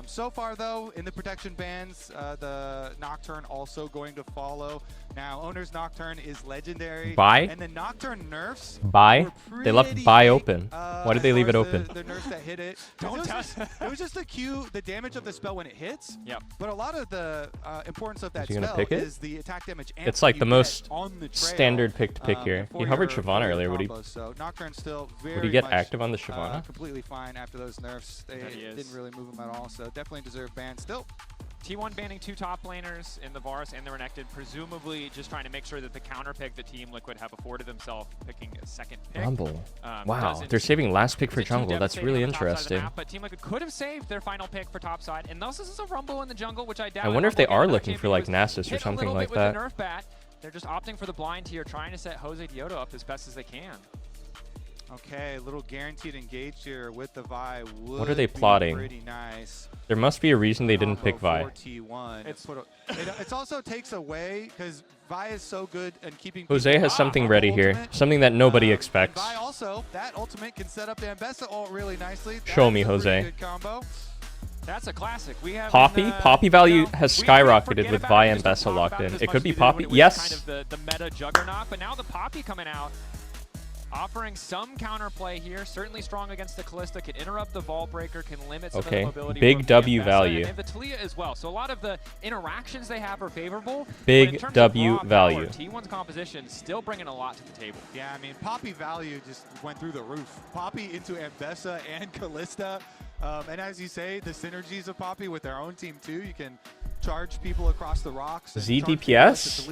So far, though, in the protection bans, the Nocturne also going to follow. Now, Owner's Nocturne is legendary. Buy? And the Nocturne nerfs. Buy? They left buy open. Why did they leave it open? The nerfs that hit it. It was just the Q, the damage of the spell when it hits. Yep. But a lot of the importance of that Is he gonna spell pick it? is the attack damage. It's like the most on the trail, standard pick to pick here. He hovered Shyvana earlier. Would he? So Nocturne still very Would he get much, active on the Shyvana? Completely fine after those nerfs. They didn't really move him at all. So definitely deserve ban still. T1 banning 2 top laners in the Varus and the Renekton, presumably just trying to make sure that the counter pick that Team Liquid have afforded themselves picking a second pick. Rumble. Wow, they're saving last pick for jungle. That's really interesting. Map, but Team Liquid could have saved their final pick for top side, and this is a Rumble in the jungle, which I doubt. I wonder if they are looking for like Nasus or something like that. Nerf bat. They're just opting for the blind here, trying to set Jose Dioto up as best as they can. Okay, a little guaranteed engage here with the Vi. What are they plotting? Pretty nice. There must be a reason they didn't pick Vi. T1. It also takes away because Vi is so good at keeping. Jose has something ready here, something that nobody expects. Vi also, that ultimate can set up the Ambessa ult really nicely. Show me, Jose. Good combo. That's a classic. We have Poppy value has skyrocketed with Vi and Bessa locked in. It could be Poppy. Yes. Kind of the meta juggernaut, but now the Poppy coming out, offering some counterplay here. Certainly strong against the Kalista. Can interrupt the Vault Breaker. Can limit some of the mobility. Big W value. And the Talia as well. So a lot of the interactions they have are favorable. Big W value. T1's composition still bringing a lot to the table. Yeah, I mean, Poppy value just went through the roof. Poppy into Ambessa and Kalista. And as you say, the synergies of Poppy with their own team too. You can charge people across the rocks. ZDPS?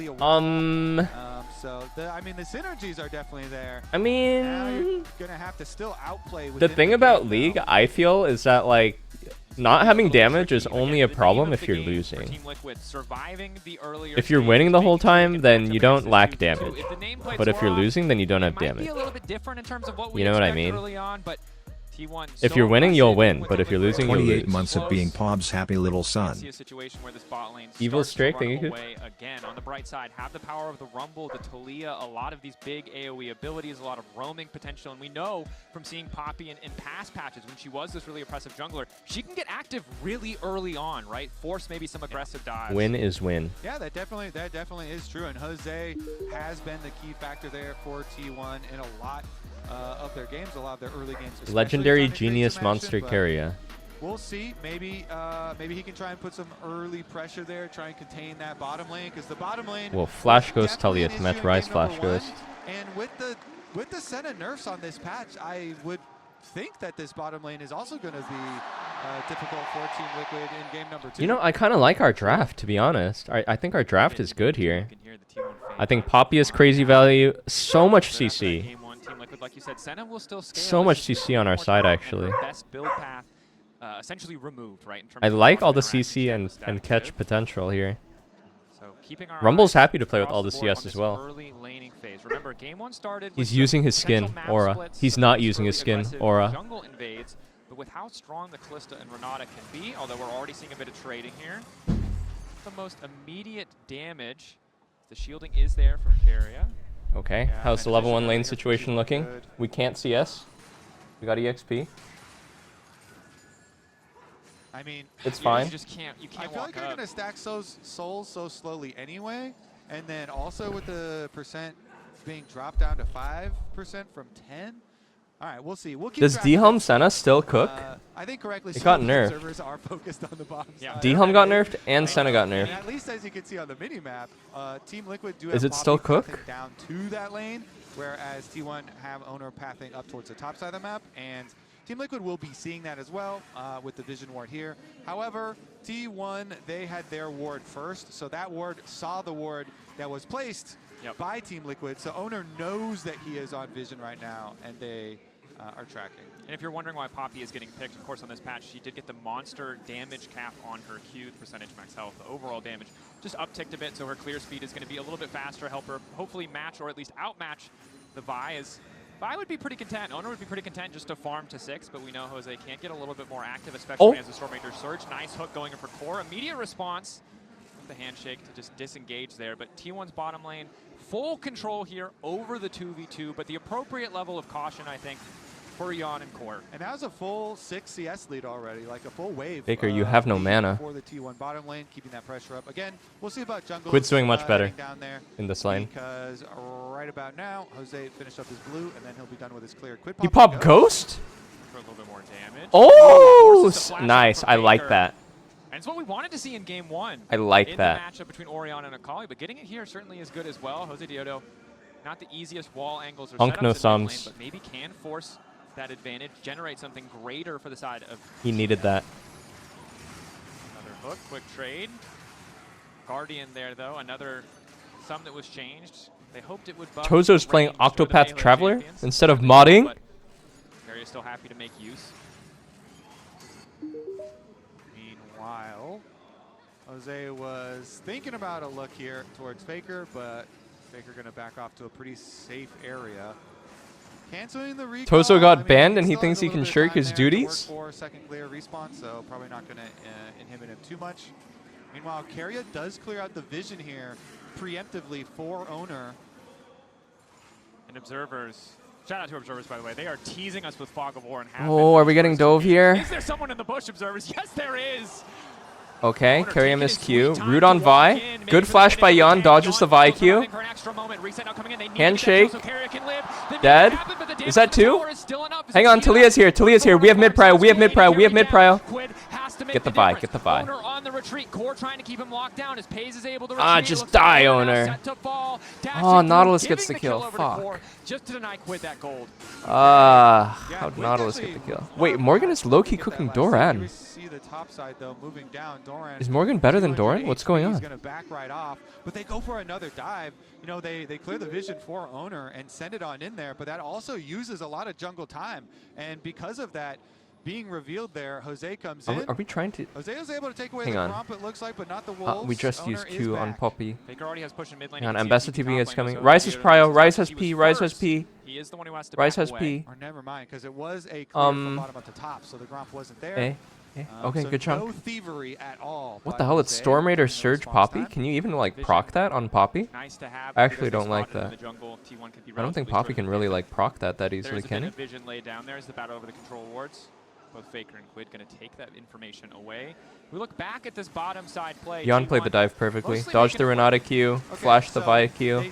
So I mean, the synergies are definitely there. I mean, now you're gonna have to still outplay. The thing about League, I feel, is that like not having damage is only a problem if you're losing. If you're winning the whole time, then you don't lack damage. But if you're losing, then you don't have damage. You know what I mean? If you're winning, you'll win, but if you're losing, you'll lose. 28 months of being Pob's happy little son. Evil Strike, thank you. Again, on the bright side, have the power of the Rumble, the Talia, a lot of these big AoE abilities, a lot of roaming potential, and we know from seeing Poppy in past patches when she was this really oppressive jungler, she can get active really early on, right? Force maybe some aggressive dives. Win is win. Yeah, that definitely is true, and Jose has been the key factor there for T1 in a lot of their games, a lot of their early games. Legendary genius monster carrier. We'll see. Maybe he can try and put some early pressure there, try and contain that bottom lane, because the bottom lane. Well, Flash Ghost Talia to match Rise Flash Ghost. And with the Senna nerfs on this patch, I would think that this bottom lane is also going to be difficult for Team Liquid in game number 2. You know, I kind of like our draft, to be honest. I think our draft is good here. I think Poppy has crazy value. So much CC. Like you said, Senna will still scale. So much CC on our side, actually. Best build path essentially removed, right? In terms I of like all the CC and catch potential here. So keeping our Rumble's happy to play with all the CS as well. Early laning phase. Remember, game 1 started. He's using his skin, Aura. He's not using his skin, Aura. Jungle invades, but with how strong the Kalista and Renata can be, although we're already seeing a bit of trading here, the most immediate damage. The shielding is there from Keria. Okay, how's the level 1 lane situation looking? We can't CS. We got EXP. I mean, it's fine. You just can't. You can't. I feel like you're gonna stack souls so slowly anyway, and then also with the percent being dropped down to 5% from 10. All right, we'll see. We'll keep. Does D-Hum Senna still cook? I think correctly. It got nerfed. Servers are focused on the bottom side. D-Hum got nerfed and Senna got nerfed. And at least as you can see on the mini map, Team Liquid do Is have it still Poppy cook? down to that lane, whereas T1 have Owner pathing up towards the top side of the map, and Team Liquid will be seeing that as well with the Vision Ward here. However, T1, they had their ward first, so that ward saw the ward that was placed by Team Liquid, so Owner knows that he is on Vision right now, and they are tracking. And if you're wondering why Poppy is getting picked, of course, on this patch, she did get the monster damage cap on her Q, the percentage max health, the overall damage just upticked a bit, so her clear speed is going to be a little bit faster, help her hopefully match or at least outmatch the Vi. Vi would be pretty content, Owner would be pretty content just to farm to 6, but we know Jose can't get a little bit more active, especially when he has the Stormranger Surge. Nice hook going in for core. Immediate response with the handshake to just disengage there, but T1's bottom lane, full control here over the 2v2, but the appropriate level of caution, I think, for Jan and Core. And that was a full 6 CS lead already, like a full wave. Baker, you have no mana. For the T1 bottom lane, keeping that pressure up. Again, we'll see about jungle. Quid's doing much better down there in this lane. Because right about now, Jose finished up his blue, and then he'll be done with his clear. Quid He popped Ghost? For a little bit more damage. Oh, nice. I like that. And it's what we wanted to see in game 1. I like in that. The matchup between Orion and Akali, but getting it here certainly is good as well. Jose Diodo, not the easiest wall angles or Hunk setups no in mid lane, thumbs. but maybe can force that advantage, generate something greater for the side of. He needed that. Another hook, quick trade. Guardian there though, another sum that was changed. They hoped it would buff. Tozo's the playing range for the Octopath melee Traveler champions. instead of modding. But Carrier's still happy to make use. Meanwhile, Jose was thinking about a look here towards Faker, but Faker going to back off to a pretty safe area. Canceling the recall. Tozo got I mean, banned and he still thinks has a he can little bit of shirk time his there to work duties. for second clear respawn, so probably not going to inhibit him too much. Meanwhile, Carrier does clear out the vision here preemptively for Owner. And Observers. Shout out to Observers, by the way. They are teasing us with Fog of War and have Oh, been are we getting dove here? Is there someone in the bush, Observers? Yes, there is. Okay, Carrier missed Q. Root on Vi. Good flash by Jan. Dodges the Vi Q. Handshake. Dead. Is that 2? Hang on, Talia's here. Talia's here. We have mid prio. We have mid prio. We have mid prio. Get the Vi. Get the Vi. Owner on the retreat. Core trying to keep him locked down as Paze is able to Ah, retreat. just die, Owner. Oh, Nautilus gets the kill. Fuck. Just to deny Quid that gold. How'd Nautilus get the kill? Wait, Morgan is low-key cooking Doran. See the top side though moving down. Doran Is Morgan better than Doran? What's going He's on? going to back right off, but they go for another dive. You know, they clear the vision for Owner and send it on in there, but that also uses a lot of jungle time. And because of that being revealed there, Jose comes in. Are we trying to... Jose was able to take away Hang the on. Gromp, it looks like, but not the Wolves. We just Owner used is Q on back. Poppy. Faker already has push in mid lane. Hang on, You can Ambassador see TV is top coming. lane, Rise so has prio. Rise has he P. was Rise has first. P. He is the one who has to Rise back has away. P. Or never mind, because it was a clear from bottom up to top, so the Gromp wasn't there. Okay, so good chunk. No thievery at all. What the hell? It's Storm Raider Surge Poppy? Can you even like proc that on Poppy? Nice to have I actually because don't they like spotted in that. the jungle. T1 could be I don't think relatively Poppy quick. can really like proc that easily, There's a can bit he? of vision laid down there as the battle over the control wards. Both Faker and Quid going to take that information away. We look back at this bottom side play. Jan played the dive perfectly. Dodged the Renata Q. Flashed the Vi Q.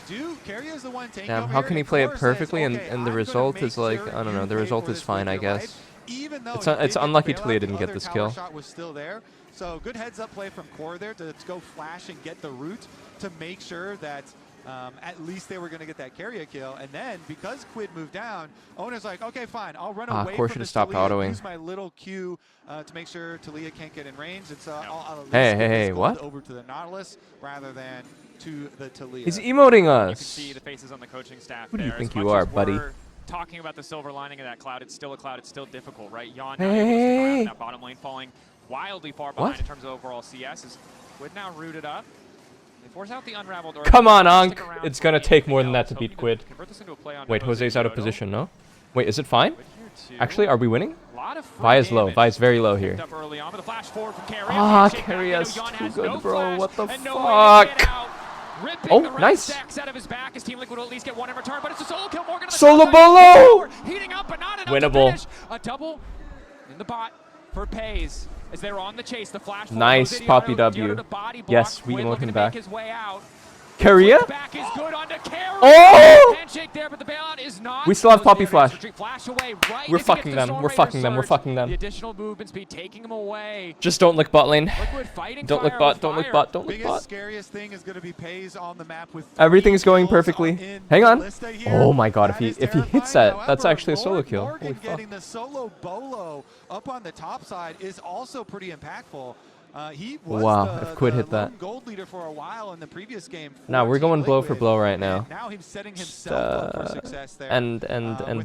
Damn, how can he play it perfectly and the result is like, I don't know, the result is fine, I guess. It's unlucky Talia didn't get this kill. Shot was still there. So good heads up play from Core there to go flash and get the root to make sure that at least they were going to get that carrier kill. And then because Quid moved down, Owner's like, okay, fine, I'll run away Core from should have this stopped Talia, autoing. use my little Q to make sure Talia can't get in range. And so I'll at least Hey, get hey, this hey, gold what? over to the Nautilus rather than to the Talia. He's emoting You can us. see the faces on the coaching staff. Who do you there. think As you much are, as buddy? we're talking about the silver lining of that cloud, it's still a cloud. It's still difficult, right? Jan Hey, not able to stick around hey. in that bottom lane, falling wildly far behind What? in terms of overall CS. Is Quid now rooted up? They force out the unraveled. Or Come on, stick Ankh. around It's for gonna take more than anything that to else, beat hoping Quid. convert this into a play on Wait, Jose Jose's out of Diodo. position, no? Wait, is it fine? Quid here too. Actually, are we winning? Lot of free Vi is low. damage Vi is very low here. picked up early on, but the flash forward from Carrier. Ah, Handshake back Carrier's into Jan too has good, no bro. flash What the and no way to get fuck? out. Ripping Oh, the red nice. stacks out of his back. His Team Liquid will at least get one in return, but it's a solo kill. Morgan on the Solo top side. bolo! Heating up, but not enough Winnable. to finish. A double in the bot for Paze as they're on the chase. The flash forward, Nice, Jose Poppy Diodo W. to body block. Yes, we Quid can look looking him to make back. his way out. Carrier? Back is good onto Carrier. Oh! Handshake there, but the bailout is not. We still have Poppy Jose Flash. retreat. Flash away right We're as he fucking gets the them. Storm We're Raider fucking them. We're surge. fucking them. The additional movement speed taking him away. Just don't lick bot lane. Liquid fighting Don't lick fire bot. with Don't lick fire. bot. Don't lick Biggest, bot. scariest thing is going to be Paze on the map with Everything's going kills perfectly. in Hang on. Ballista here. Oh my god, if That he is hits terrifying. that, that's However, actually a solo kill. Morgan Holy fuck. getting the solo bolo up on the top side is also pretty impactful. He was Wow, the, if Quid the hit that. lone gold leader for a while in the previous game. Now for we're Team going blow for Liquid, blow right now. and now he's setting himself up for success there. And with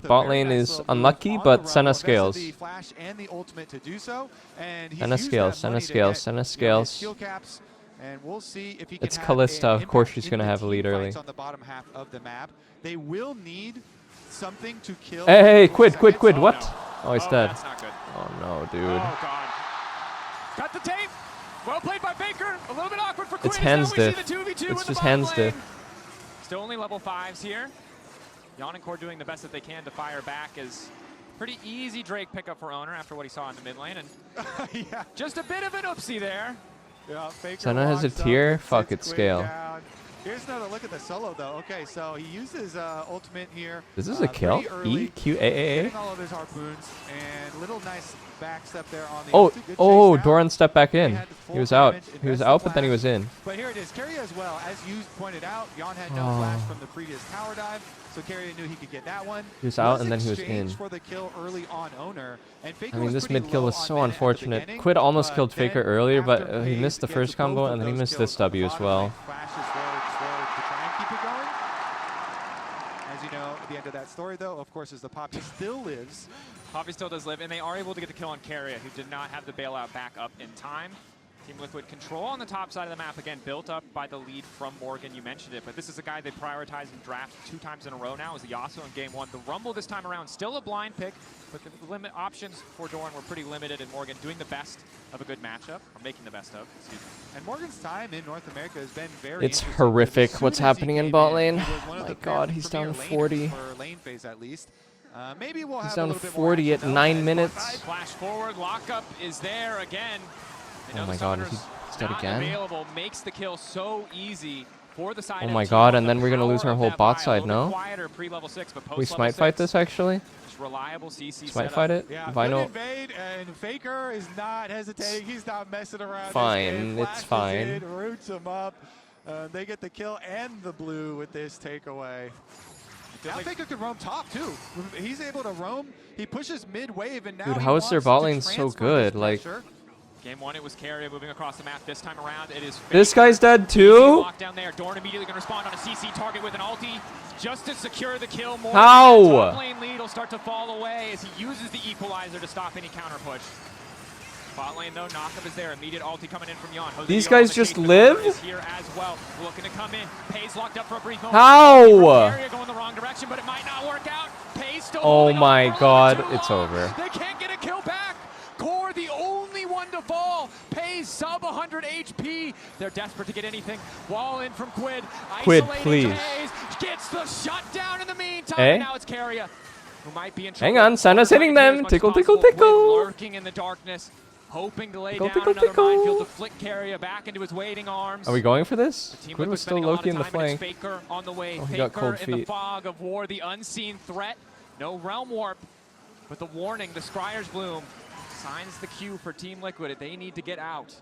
a bot very lane nice is little move unlucky, on but the Senna run. scales. Invested the flash and the ultimate to do so, and he's Senna used scales, that Senna money to scales, get, Senna you know, his scales. skill caps, and we'll see if he can It's have Callista, an of course impact she's in gonna the have a team lead early. fights on the bottom half of the map. They will need something to kill. Hey, for Quid, seconds. what? Oh, he's dead. That's not good. Oh no, dude. Oh god. Got the tape. Well played by Baker. A little bit awkward for Quid. It's hands now we diff. see the 2v2 It's in the just bottom hands lane. diff. Still only level 5s here. Jan and Core doing the best that they can to fire back as Pretty easy Drake pickup for Owner after what he saw in the mid lane, and yeah, just a bit of an oopsie there. Yeah, Faker Senna has a walks up tier. and Fuck sits it, Quid scale. down. Here's another look at the solo though. Okay, so he uses ultimate here. This is a kill. EQAAA. All of his harpoons and little nice back step there on the Oh, ulti. Good oh, chase Doran stepped back in. had full He was out. damage, He was invested out, but then he flash. was in. But here it is. Carrier as well. As you pointed out, Jan had no Oh. flash from the previous tower dive, so Carrier knew he could get that one. He was out and then he was exchanged in. for the kill early on Owner, and Faker I mean, was this pretty mid kill low was on so mana at the unfortunate. beginning, Quid almost but killed Faker then earlier, but after he Paze missed the gets first combo both and of then he those missed this kills on the W as bottom well. lane, flashes forward to try and keep it going. As you know, at the end of that story, though, of course, is the Poppy still lives. Poppy still does live, and they are able to get the kill on Carrier, who did not have the bailout back up in time. Team Liquid control on the top side of the map, again, built up by the lead from Morgan. You mentioned it, but this is a guy they prioritized and drafted 2 times in a row now, as the Yasuo in game 1. The Rumble this time around, still a blind pick, but the limit options for Doran were pretty limited, and Morgan doing the best of a good matchup, or making the best of, excuse me. And Morgan's time in North America has been very It's interesting. horrific As what's soon as he happening in came bot he lane. was one of My the God, he's down premier 40. laners for lane phase at least. Maybe we'll He's have a down little bit more 40 at action, though, 9 as minutes. Flash forward, lockup is there again. Oh my God, he's dead Not again. available, makes the kill so easy for the side Oh of my T1. God, and The then we're gonna lose power our of whole that bot buy, a side, little bit no? quieter pre-level 6, but We post-level smite fight 6, this actually? just reliable CC Smite setup. fight it? Yeah, Vinyl. good invade, and Faker is not hesitating. He's not messing around. Fine, This it's game. fine. Flashes in, roots him up. They get the kill and the blue with this takeaway. Now Faker can roam top too. He's able to roam. He pushes mid wave, and now Dude, he how is their wants bot to lane so transfer good? this Like, pressure. Game 1, it was Carrier moving across the map. This time around, it is this Faker. guy's dead CC too? locked down there. Dorn immediately going to respond on a CC target with an ulti just to secure the kill. More How? top lane lead will start to fall away as he uses the equalizer to stop any counter push. Bot lane though, knockup is there. Immediate ulti coming in from Yon. Jose These Dion on guys the just chase, but live? Dorn is here as well, looking to come in. Paze locked up for a brief moment. How? Carrier going the wrong direction, but it might not work out. Paze still Oh holding on my for God, too it's long. over. They can't get a kill back. Core, the only one to fall. Paze sub 100 HP. They're desperate to get anything. Wall in from Quid. Quid, Isolating please. Paze. Gets the shutdown in the meantime. Eh? And now it's Carrier, who might be in trouble. Hang on, Senna's hitting Trying to them. get as much Tickle, as tickle, possible. Quid tickle. lurking in the darkness, hoping to lay Tickle, down tickle, another tickle. minefield to flick Carrier back into his waiting arms. Are we going for this? Team Quid Liquid was still spending a lot low-key of in the time, and it's flank. Faker on the way. Oh, he got Faker cold in the feet. fog of war, the unseen threat. No realm warp, but the warning, the Scryer's Bloom, signs the cue for Team Liquid. They need to get out.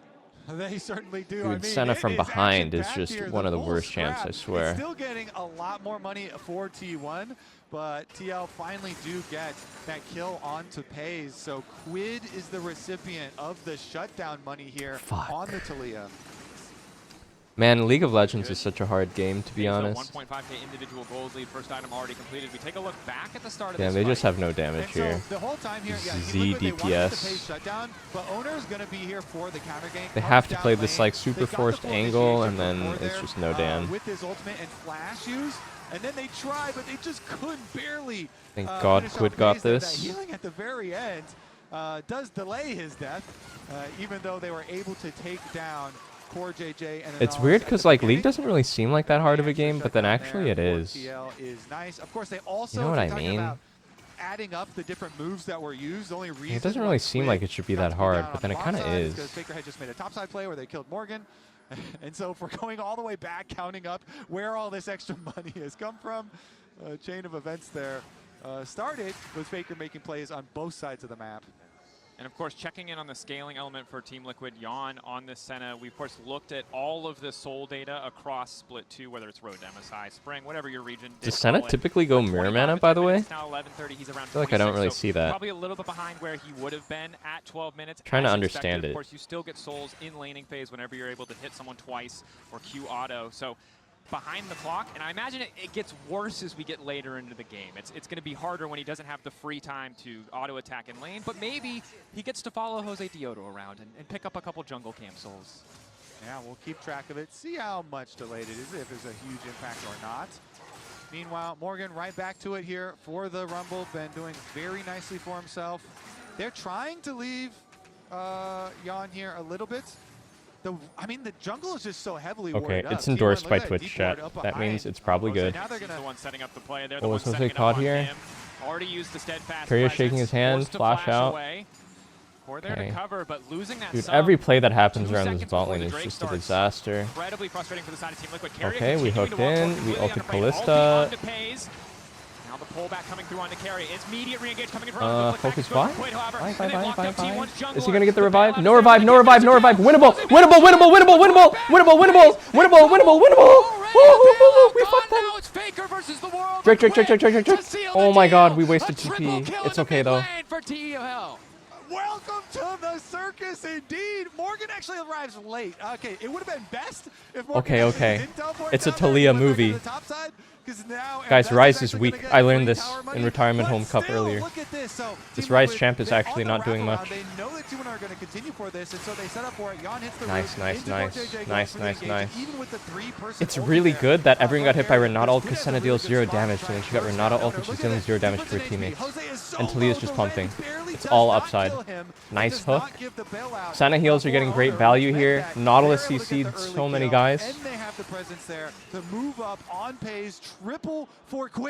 They certainly do. Dude, I mean, Senna it from is behind is action-packed just here. one of the full worst champs, scrap. I swear. It's still getting a lot more money for T1, but TL finally do get that kill onto Paze. So Quid is the recipient of the shutdown money here on the Talia. Man, League of Legends is such a hard game, to be honest. 1.5k individual gold lead, first item already completed. We take a look back at the start of Yeah, this they fight. just have no damage And so here. the whole time here, yeah, Z Team Liquid, they wanted DPS. the Paze shutdown, but Owner's going to be here for the counter gank. They Comes have to down play this lane. like super They've got the forced full angle, and initiation then before it's there, just no Dan. with his ultimate and flash use, and then they try, but they just couldn't barely. Thank God finish Quid off got Paze there. this. That healing at the very end does delay his death, even though they were able to take down Core JJ. And It's Anonymous weird at because the like beginning. League doesn't really seem like that hard of a game, but then Down actually it there for is. TL is nice. Of course, they also, You know what if I you're talking mean? about adding up the different moves that were used, the only reason It doesn't why really seem Quid like it should be got that to hard, down but on then the it bot kind of side is. because Faker had just made a topside play where they killed Morgan. And so if we're going all the way back, counting up where all this extra money has come from, a chain of events there started with Faker making plays on both sides of the map. And of course, checking in on the scaling element for Team Liquid, Yon on this Senna. We of course looked at all of the soul data across Split 2, whether it's Road to MSI, Spring, whatever your region. Does Senna call it. typically go mirror mana, by the way? It's now 11:30. He's around I feel like I don't 26, really so see that. Probably a little bit behind where he would have been at 12 minutes. Trying to as understand expected. it. Of course, you still get souls in laning phase whenever you're able to hit someone twice or Q auto. So behind the clock, and I imagine it gets worse as we get later into the game. It's going to be harder when he doesn't have the free time to auto attack in lane, but maybe he gets to follow Jose Diodo around and pick up a couple jungle camp souls. Yeah, we'll keep track of it, see how much delayed it is, if there's a huge impact or not. Meanwhile, Morgan right back to it here for the Rumble, been doing very nicely for himself. They're trying to leave Yon here a little bit. I mean, the jungle is just so heavily Okay, warded up. it's endorsed T1, by look at that Twitch deep ward chat. up That behind. means it's probably So good. now they're He's gonna the one setting up the play there. Oh, The one was Jose setting it up caught on here? him. Already used the steadfast. Courier shaking his hand, flash out. Or there to cover, but losing that Dude, every play that happens around this bot lane is just a disaster. Incredibly frustrating for the side of Team Liquid. Okay, we hooked in. We ulted Kalista. Now the pullback coming through onto Carry. It's immediate re-engage coming in front. Focus fine. Is he gonna get the revive? No revive, no revive, no revive. Winnable, winnable, winnable, winnable, winnable, winnable, winnable, winnable, winnable, winnable. We fucked them. Drake, Drake, Drake, Drake, Drake, Drake. Oh my god, we wasted TP. It's okay though. Welcome to the circus, indeed. Morgan actually arrives late. Okay, it would have been best if Morgan Okay. It's a Talia movie. Guys, Ryze is weak. I learned this in Retirement Home Cup earlier. This Ryze champ is actually not doing much. Nice, nice, nice. Nice, nice, nice. It's really good that everyone got hit by Renata ult because Senna deals 0 damage, and then she got Renata ult and she's dealing 0 damage to her teammates. And Talia's just pumping. It's all upside. Nice hook. Senna heals are getting great value here. Nautilus CC'd so many guys.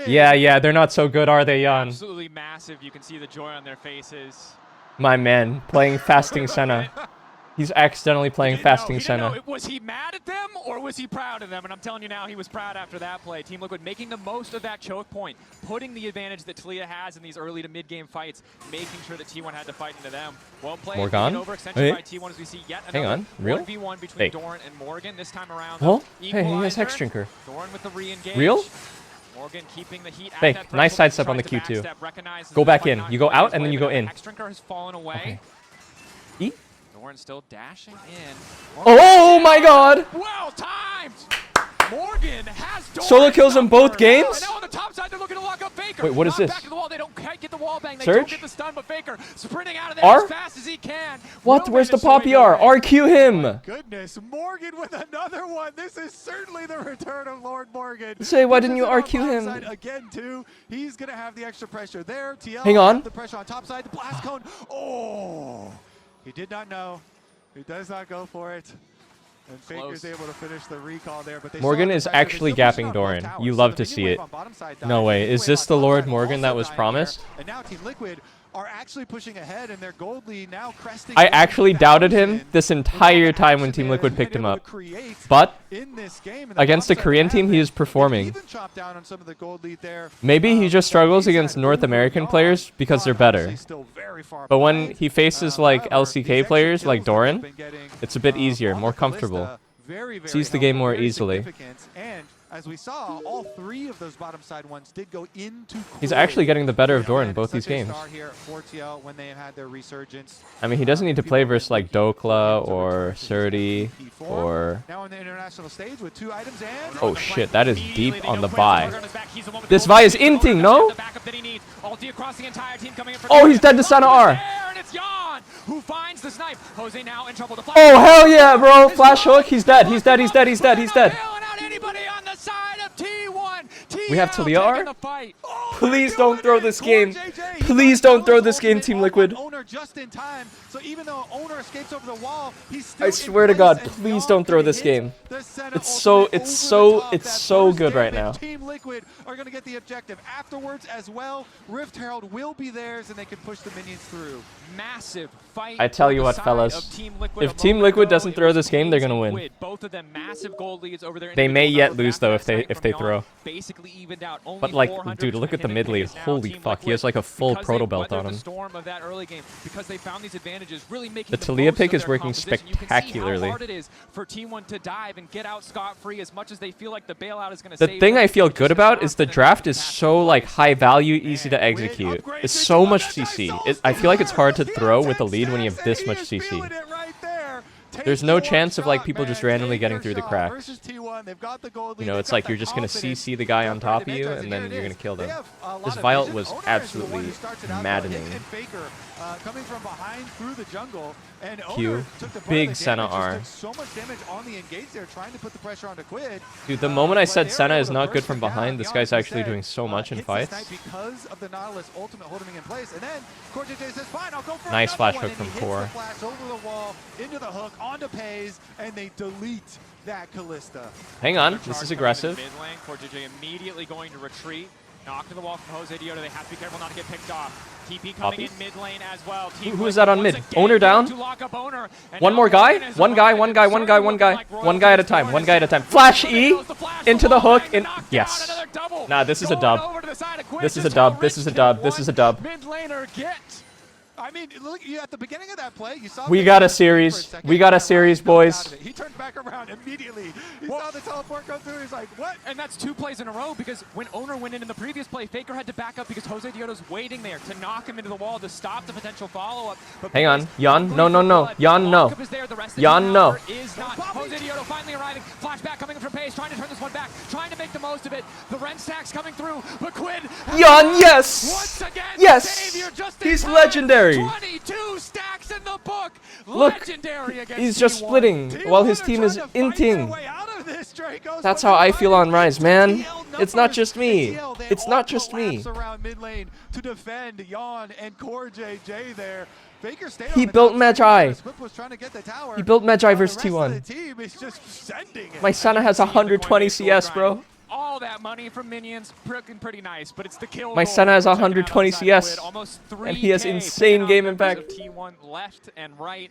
Yeah, they're not so good, are they, Jan? Absolutely massive. You can see the joy on their faces. My man, playing Fasting Senna. He's accidentally playing Fasting Senna. Was he mad at them or was he proud of them? And I'm telling you now, he was proud after that play. Team Liquid making the most of that choke point, putting the advantage that Talia has in these early to mid-game fights, making sure that T1 had to fight into them. Won't play Morgan? overextension by T1 as we see yet another Real? 1v1 between Doran and Morgan. This time around, Well, hey, he has Hex Drinker. Doran with the re-engage. Real? Morgan keeping the heat Fake. Nice sidestep on the Q2. Go back in. You go out and then you go in. Hex Drinker has fallen away. E? Doran still dashing in. Oh my god! Well timed! Morgan has Doran Solo kills in both games? And now on the top side, they're looking to lock up Faker. Wait, what is this? Back to the wall. They don't quite get the wall bang. They Surge? don't get the stun, but Faker sprinting out of there R? as fast as he can. What? Where's the Poppy R? RQ him! Goodness, Morgan with another one. This is certainly the return of Lord Morgan. Say, why didn't you RQ him? Again, too. He's going to have the extra pressure there. TL Hang on. The pressure on top side. The blast cone. Oh! He did not know. He does not go for it. And Faker's able to finish the recall there. But Morgan is actually gapping Doran. You love to see it. No way. Is this the Lord Morgan that was promised? And now Team Liquid are actually pushing ahead, and their gold lead now cresting. I actually doubted him this entire time when Team Liquid picked him up. But against a Korean team, he is performing. Maybe he just struggles against North American players because they're better. But when he faces like LCK players like Doran, it's a bit easier, more comfortable. Sees the game more easily. As we saw, all 3 of those bottom side ones did go into. He's actually getting the better of Doran in both these games. When they had their resurgence. I mean, he doesn't need to play versus like Dokla or Surdy or... Now on the international stage with 2 items and... Oh shit, that is deep on the Vi. This Vi is inting, no? Oh, he's dead to Sana R. Who finds the snipe? Jose now in trouble. Oh, hell yeah, bro. Flash hook. He's dead. He's dead. He's dead. He's dead. He's dead. We have Talia R? Please don't throw this game. Please don't throw this game, Team Liquid. I swear to God, please don't throw this game. It's so good right now. Team Liquid are going to get the objective afterwards as well. Rift Herald will be theirs, and they can push the minions through. Massive fight. I tell you what, fellas, if Team Liquid doesn't throw this game, they're gonna win. Both of them massive gold leads over their. They may yet lose though if they throw. Basically evened out. But like, dude, look at the mid lane. Holy fuck, he has like a full proto belt on him. The Talia pick is working spectacularly. The thing I feel good about is the draft is so like high value, easy to execute. It's so much CC. I feel like it's hard to throw with a lead when you have this much CC. There's no chance of like people just randomly getting through the cracks. You know, it's like you're just gonna CC the guy on top of you and then you're gonna kill them. This Violet was absolutely maddening. Coming from behind through the jungle, and Q, big Senna R. So much damage on the engage there, trying to put the pressure onto Quid. Dude, the moment I said Senna is not good from behind, this guy's actually doing so much in fights. Because of the Nautilus ultimate holding him in place, and then CoreJJ says, "Fine, I'll go for nice flash hook from Core. Flash over the wall, into the hook, onto Pays, and they delete that Kalista. Hang on, this is aggressive. CoreJJ immediately going to retreat. Knock to the wall from Jose Dioto. They have to be careful not to get picked off. TP coming Poppy? in mid lane as well. Who is that on mid? Owner down? One more guy? One guy at a time. One guy at a time. Flash E into the hook. And yes. Nah, this is a dub. This is a dub. This is a dub. This is a dub. Mid laner get. I mean, look, at the beginning of that play, you saw. We got a series. We got a series, boys. He turned back around immediately. He saw the teleport go through. He's like, what? And that's 2 plays in a row because when Owner went in the previous play, Faker had to back up because Jose Dioto's waiting there to knock him into the wall to stop the potential follow-up. Hang on. Jan, no. Jan, no. Jan, no. Is not. Jose Dioto finally arriving. Flashback coming from Pace, trying to turn this one back, trying to make the most of it. The Ren stacks coming through, but Quid. Jan, yes! Once again, yes! He's legendary. 22 stacks in the book. Look, Legendary against he's just T1. splitting while his team is inting. That's how I feel on Rise, man. It's not just me. It's not just me. Around mid lane to defend Jan and Core JJ there. Faker stayed He on the built top. Magi. Swift was trying to get the tower. He built Magi The versus rest of T1. the team is just sending it. My Senna has 120 CS, bro. All that money from minions, pretty nice, but it's the kill. My Senna has 120 CS, and he has insane game impact. T1 left and right.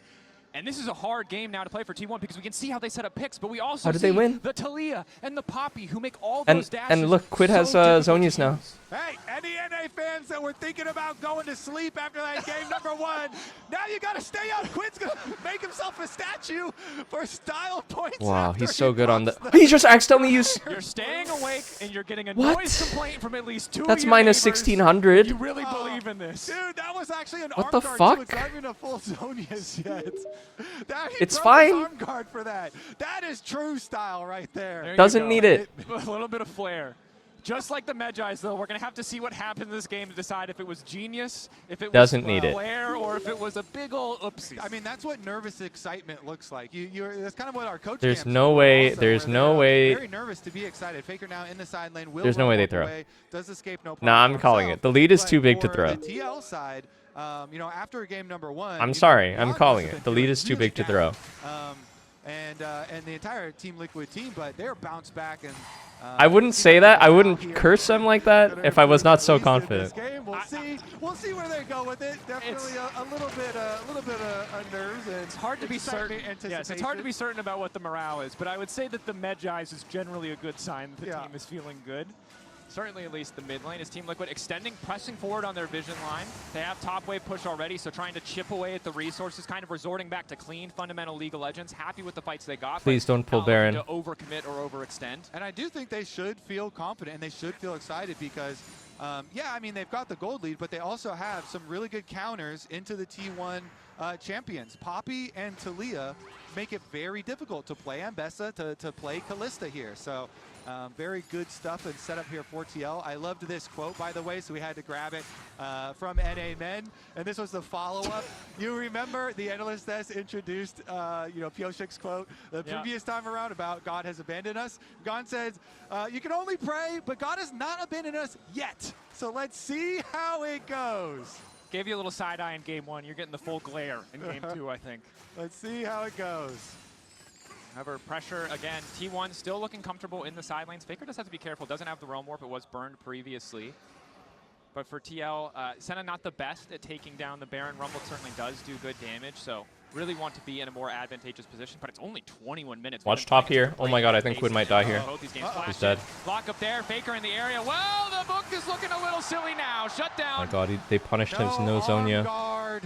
And this is a hard game now to play for T1 because we can see how they set up picks, but we also How did they win? the Talia and the Poppy who make all those dashes. And look, Quid has Zonias now. Hey, any NA fans that were thinking about going to sleep after that game #1, now you got to stay up. Quid's going to make himself a statue for style points. Wow, he's so good on the. He just accidentally used. You're staying awake and you're getting a What? noise complaint from at least 2 That's of your minus neighbors. 1600. You really believe in this? Dude, that was actually an What arm the guard fuck? too. It's not even a full Zonias yet. It's He broke fine. his arm guard for that. That is true style right there. There you Doesn't go. need it. A little bit of flair. Just like the Magi's, though, we're going to have to see what happens in this game to decide if it was genius, if it Doesn't was need it. flair, or if it was a big ol' oopsie. I mean, that's what nervous excitement looks like. That's kind of what our coach. There's camps no do way. also, There's where no they're way. Very nervous to be excited. Faker now in the side lane. Will There's no run way they walk throw. away, does escape no problem Nah, I'm for calling himself. it. The lead is But too big to for throw. The TL side, you know, after game #1. I'm sorry. I'm calling it. The lead is too big to throw. And the entire Team Liquid team, but they're bounced back and. I wouldn't say that. I wouldn't curse them like that if I was not so confident. We'll see. We'll see where they go with it. Definitely a little bit of nerves. And It's hard to be certain. anticipation. Yes, it's hard to be certain about what the morale is, but I would say that the Magi's is generally a good sign that the Yeah. team is feeling good. Certainly, at least the mid lane is Team Liquid extending, pressing forward on their vision line. They have top wave push already, so trying to chip away at the resources, kind of resorting back to clean, fundamental League of Legends. Happy with the fights they got. Please but don't pull not looking Baron. to overcommit or overextend. And I do think they should feel confident and they should feel excited because, yeah, I mean, they've got the gold lead, but they also have some really good counters into the T1 champions. Poppy and Talia make it very difficult to play Ambessa, to play Kalista here. So very good stuff and setup here for TL. I loved this quote, by the way, so we had to grab it from NA Men. And this was the follow-up. You remember the analyst that's introduced, you know, Pioshik's quote the previous time around about God has abandoned us. Gon says, you can only pray, but God has not abandoned us yet. So let's see how it goes. Gave you a little side eye in game 1. You're getting the full glare in game 2, I think. Let's see how it goes. However, pressure, again, T1 still looking comfortable in the side lanes. Faker does have to be careful. Doesn't have the Realm Warp. It was burned previously. But for TL, Senna not the best at taking down the Baron. Rumble certainly does do good damage, so really want to be in a more advantageous position, but it's only 21 minutes. Watch top here. Oh my god, I think Quid might die here. Both these games He's dead. Lock up there, Faker in the area. Well, the book is looking a little silly now. Shut down. Oh my god, they punished his no Zonia. Guard.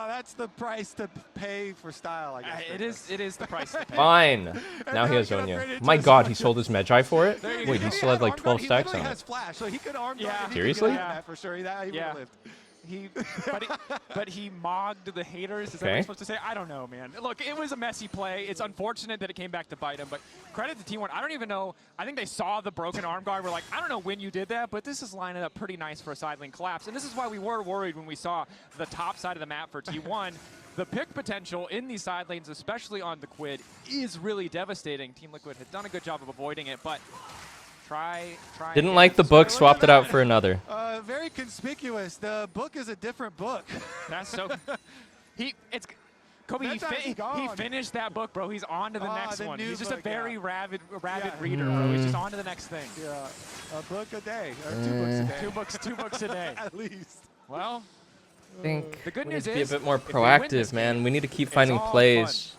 That's the price to pay for style, I guess. It is the price to pay. Fine. Now he has Zonia. My god, he sold his Magi for it? Wait, he still had like 12 stacks on He it. has flash, so he could arm guard. Seriously? Yeah, for sure. He would have lived. But he mogged the haters. Is that what Okay. you're supposed to say? I don't know, man. Look, it was a messy play. It's unfortunate that it came back to bite him, but credit to T1. I don't even know. I think they saw the broken arm guard. We're like, I don't know when you did that, but this is lining up pretty nice for a side lane collapse. And this is why we were worried when we saw the top side of the map for T1. The pick potential in these side lanes, especially on the Quid, is really devastating. Team Liquid had done a good job of avoiding it, but try. Didn't like the book, swapped it out for another. Very conspicuous. The book is a different book. That's so. Kobe, he finished that book, bro. He's on to the next one. He's just a very rabid reader, bro. He's just on to the next thing. Yeah, a book a day, or 2 books a day. Two books a day. At least. Well, I think the good we news need to be a is, bit more if we win this proactive, man. game, We need to keep it's finding all plays.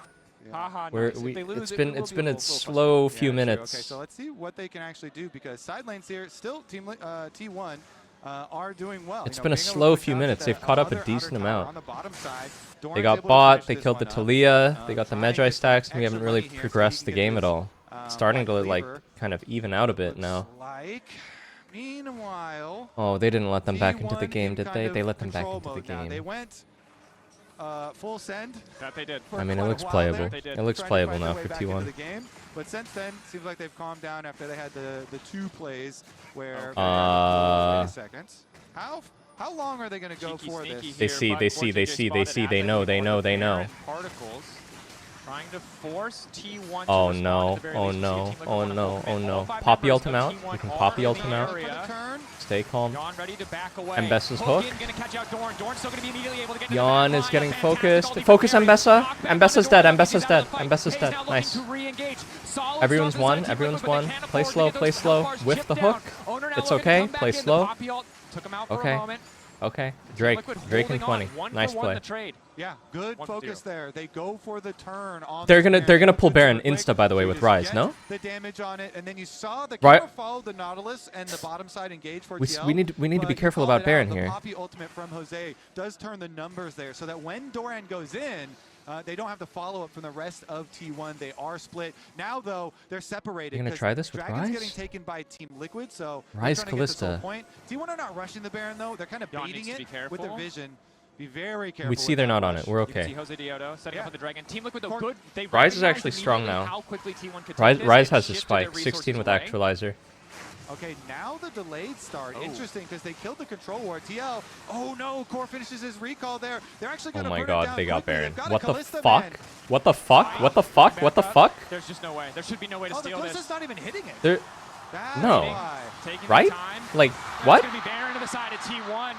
Haha, Where nice. If they lose, it's been a slow few minutes. Okay, so let's see what they can actually do, because side lanes here still T1 are doing well. It's been a slow few minutes. They've caught up a decent amount. On the bottom side, They got bought. They killed the Talia. They got the Magi stacks. And we haven't really progressed the game at all. It's starting to like kind of even out a bit now. Meanwhile, Oh, they didn't let them back into the game, did they? They let them back into the game. They went full send. That they did. I mean, it looks playable. It looks playable now for T1. But since then, seems like they've calmed down after they had the 2 plays where. Okay. Wait a second. How long are they going to go for this? They see. They know. Particles trying to force T1 Oh to no. respond to the very least. Oh no. Oh no. Poppy ult him out. You can Poppy ult him out. Stay calm. Mbessa's hook. Yawn is getting focused. Focus Mbessa. Mbessa's dead. Mbessa's dead. Mbessa's dead. Nice. Everyone's won. Everyone's won. Play slow. Play slow. Whiff the hook. It's okay. Play slow. Okay. Okay. Drake in 20. Nice play. Yeah, good focus there. They go for the turn on. They're gonna pull Baron insta, by the way, with Ryze. No. The damage on it, and then you saw the camera follow the Nautilus and the bottom side engage for TL. We need to be careful about Baron here. The Poppy ultimate from Jose does turn the numbers there, so that when Doran goes in, they don't have the follow-up from the rest of T1. They are split. Now, though, they're separated. You're going to try this with Dragon's Ryze? getting taken by Team Liquid, so Ryze Kalista. T1 are not rushing the Baron, though.'re kind of baiting it with their vision. Be very careful. We see they're not on it. We're okay. Jose Diodo setting up with the Dragon. Team Liquid, though, good. They Ryze is actually strong now. How quickly T1 could Ryze has a spike. 16 with Actualizer. Okay, now the delayed start. Interesting, because they killed the control ward. TL, oh no, Core finishes his recall there. They're actually going to burn it down. Oh my god, they got quickly. Baron. What the Kalista, fuck? man. What the fuck? What the fuck? What the fuck? There's just no way. There should be no way to steal this. The Kalista's not even hitting it. There. That's No. why. Right? Like, what? It's going to be Baron to the side of T1.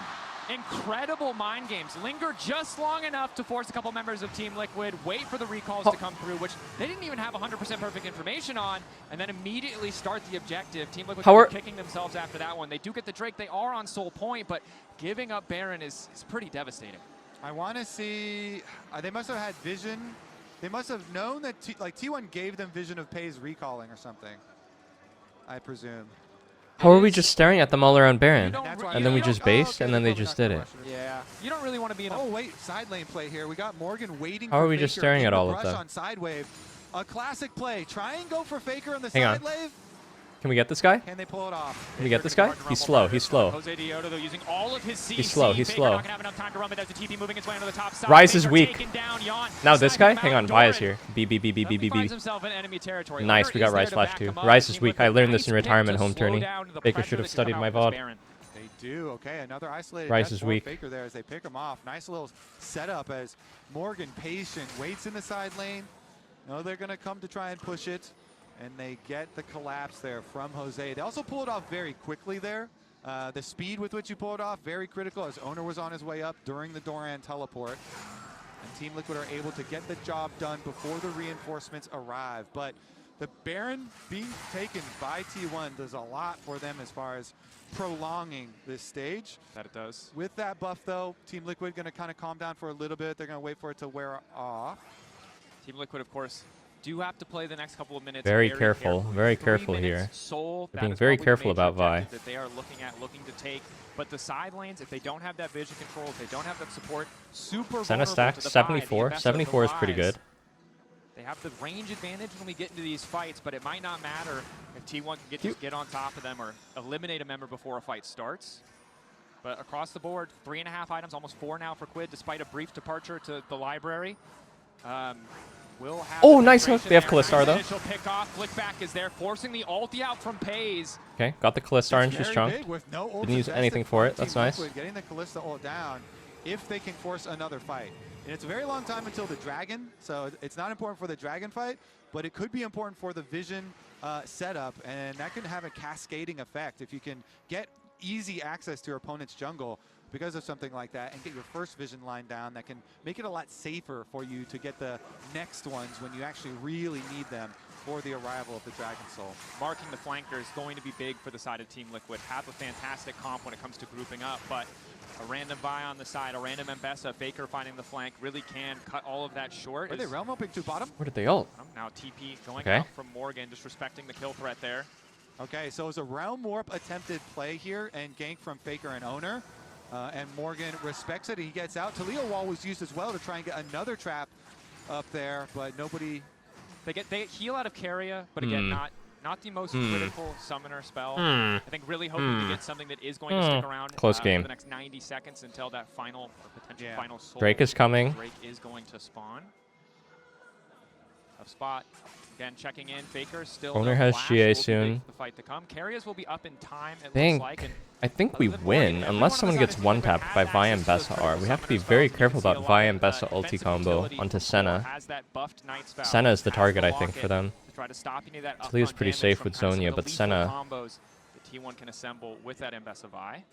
Incredible mind games. Linger just long enough to force a couple members of Team Liquid, wait for the recalls to come through, which they didn't even have 100% perfect information on, and then immediately start the objective. Team Liquid kicking themselves after that one. They do get the Drake. They are on Soul Point, but giving up Baron is pretty devastating. I want to see... they must have had vision. They must have known that T1 gave them vision of Pei's recalling or something, I presume. How are we just staring at them all around Baron? And then we just based, and then they just did it. Yeah. You don't really want to be in a... Oh, wait. Side lane play here. We got Morgan waiting How for are we just Faker staring in at the all of rush them? on side wave. A classic play. Try and go for Faker on the Hang side on. wave. Can we get this guy? Can they pull it off? Can we get this guy? He's slow. He's slow. Jose Diodo, though, using all of his CC. He's slow. He's Faker slow. not gonna have enough time to run, but there's a TP moving its way onto the top side. Ryze is Faker weak. taken down, Yawn. Now this guy? Sniping Hang on. out Vi is Doran. here. B. Finds himself in enemy territory. Nice. We got Linger is Ryze there to flash back too. him up. Ryze is Team weak. I Liquid, learned this nice in pick to retirement home slow tourney. down the Baker pressure should have that could studied come my out with this VOD. Baron. They do. Okay, another isolated Ryze death is for weak. Faker there as they pick him off. Nice little setup as Morgan, patient, waits in the side lane. No, they're going to come to try and push it. And they get the collapse there from Jose. They also pull it off very quickly there. The speed with which you pull it off, very critical, as Owner was on his way up during the Doran teleport. And Team Liquid are able to get the job done before the reinforcements arrive. But the Baron being taken by T1 does a lot for them as far as prolonging this stage. That it does. With that buff, though, Team Liquid going to kind of calm down for a little bit. They're going to wait for it to wear off. Team Liquid, of course, do have to play the next couple of minutes. Very careful. Very careful here. Soul, They're being very careful about Vi. that they are looking to take. But the side lanes, if they don't have that vision control, if they don't have that support, super Senna vulnerable stack to the 74. Vi, the 74 is pretty good. They have the range advantage when we get into these fights, but it might not matter if T1 can just get on top of them or eliminate a member before a fight starts. But across the board, 3.5 items, almost 4 now for Quid, despite a brief departure to the library. We'll have Oh, nice hook. They have Kalista, though. Initial pick off. Flick back is there, forcing the ulti out from Pays. Okay, got the Kalista and she's strong. Didn't use anything for it. That's nice. Getting the Kalista ult down if they can force another fight. And it's a very long time until the Dragon, so it's not important for the Dragon fight, but it could be important for the Vision setup, and that can have a cascading effect. If you can get easy access to your opponent's jungle, because of something like that and get your first vision line down, that can make it a lot safer for you to get the next ones when you actually really need them for the arrival of the Dragon Soul. Marking the flanker is going to be big for the side of Team Liquid. Have a fantastic comp when it comes to grouping up, but a random buy on the side, a random Mbessa, Faker finding the flank really can cut all of that short. Are they realm opening to bottom? Where did they ult? Now TP going out from Morgan, just respecting the kill threat there. Okay, so it's a realm warp attempted play here and gank from Faker and Owner. And Morgan respects it. He gets out. Taliyah wall was used as well to try and get another trap up there, but nobody. They get heal out of Carrier, but again, not the most critical summoner spell. I think really hoping to get something that is going to stick around Close game. for the next 90 seconds until that final or potential final soul. Drake is coming. Drake is going to spawn. Tough spot. Again, checking in. Faker still. Owner has GA soon. The fight to come. Carriers will be up in time. It Think. looks like. And I think we win unless someone gets one tapped by Vi and Bessa R. We have to be very careful about Vi and Bessa ulti combo onto Senna. Senna is the target, I think, for them. Taliyah's pretty safe with Zhonya, but Senna. The T1 can assemble with that Mbessa Vi.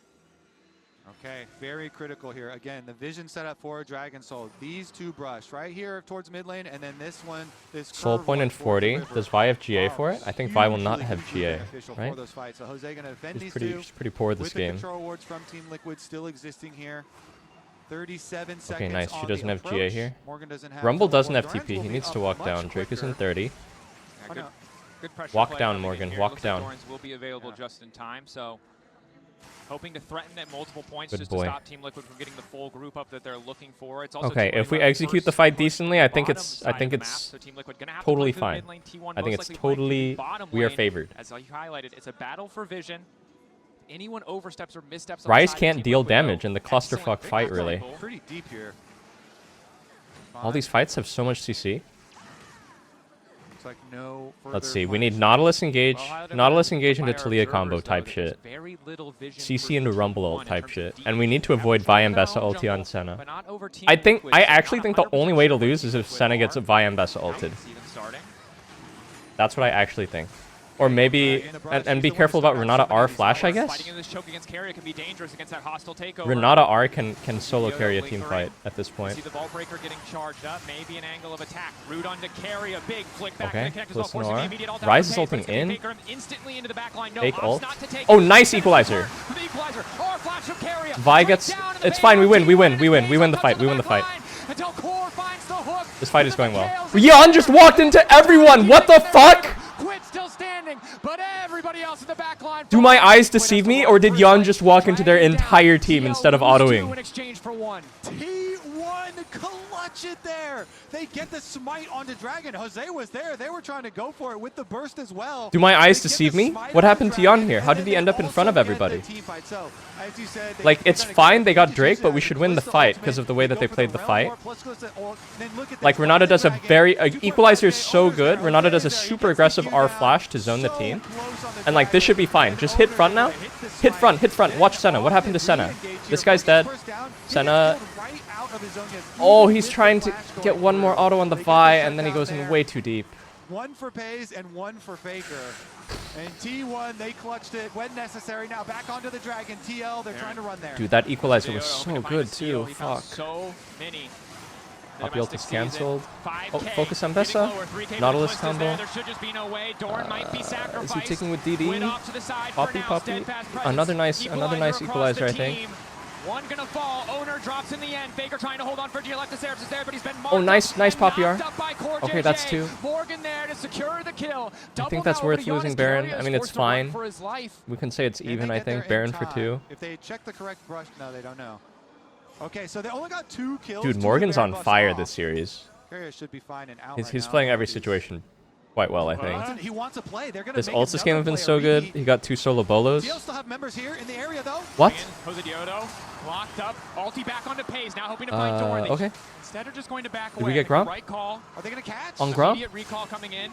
Okay, very critical here. Again, the vision set up for Dragon Soul. These two brush right here towards mid lane, and then this one, this Soul point in 40. Does Vi have GA for it? I think Vi will not have GA, right? So Jose gonna defend He's these pretty poor this with game. The control wards from Team Liquid still existing here. 37 seconds. Okay, nice. She doesn't have approach. GA here. Morgan doesn't have Rumble doesn't have Thorns TP. will He be needs to up walk much down. Drake is in quicker. 30. Good pressure Walk play down, coming in Morgan. here. Walk Looks like down. Thorns will be available just in time, so hoping to threaten at multiple points Good just boy. to stop Team Liquid from getting the full group up that they're looking for. It's also Okay, if we execute the fight decently, I think it's totally fine. I think it's totally we are favored. As you highlighted, it's a battle for vision. Anyone oversteps or missteps. Ryze can't deal damage in the clusterfuck fight, really. Pretty deep here. All these fights have so much CC. Looks like no Let's see. We need Nautilus engage. Nautilus engage into Taliyah combo type shit. CC into Rumble ult type shit. And we need to avoid Vi and Bessa ulti on Senna. I actually think the only way to lose is if Senna gets a Vi and Bessa ulted. That's what I actually think. Or maybe, and be careful about Renata R flash, I guess. Renata R can solo carry a team fight at this point. See the Vault Breaker getting charged up, maybe an angle of attack. Root on to carry a big flick back Okay, to the connect as well, listen forcing the R. immediate ult out Ryze of is the base, but ulting it's gonna in. take her instantly into the back line. No, Fake opts ult. not to take Oh, it. nice Sends equalizer. the equalizer. R flash from Carrier. Vi gets, it's fine, we win the fight, we win the fight. Until Core finds the hook. This fight is going well. Yeon just walked into everyone, what the fuck? Quit still standing, but everybody else in the back line. Do my eyes deceive me, or did Yeon just walk into their entire team instead of autoing? In exchange for one. T1 clutch it there. They get the smite onto Dragon. Jose was there. They were trying to go for it with the burst as well. Do my eyes deceive me? What happened to Yeon here? How did he end up in front of everybody? Like, it's fine they got Drake, but we should win the fight because of the way that they played the fight. Like, Renata does a very... Equalizer is so good. Renata does a super aggressive R flash to zone the team. And, like, this should be fine. Just hit front now. Hit front, hit front. Watch Senna. What happened to Senna? This guy's dead. Senna... Oh, he's trying to get one more auto on the Vi, and then he goes in way too deep. One for Pays and one for Faker. And T1, they clutched it when necessary. Now back onto the Dragon. TL, they're trying to run there. Dude, that equalizer was so good, too. Fuck. So many. Poppy ult is cancelled. Oh, focus on Bessa. Nautilus combo. Is he taking with DD? Poppy. Another nice equalizer, I think. One gonna fall. Owner drops in the end. Faker trying to hold on for dear left. The is there, but he's been marked. Oh, nice Poppy R. Okay, that's two. Morgan there to secure the kill. I think that's worth losing Baron. I mean, it's fine. We can say it's even, I think. Baron for 2. If they check the correct brush, no, they don't know. Okay, so they only got 2 kills. Dude, Morgan's on fire this series. Carrier should be fine and out He's playing every situation quite well, I think. He wants to play. They're gonna This ult this game have been so good. He got 2 solo bolos. Still have members here in the area though. What? Jose Diodo locked up. Ulti back onto Pays. Now hoping to find Dorn. Okay. Instead of just going to back away. Did we get Grump? Right call. Are they gonna catch? On Grump? Immediate recall coming in.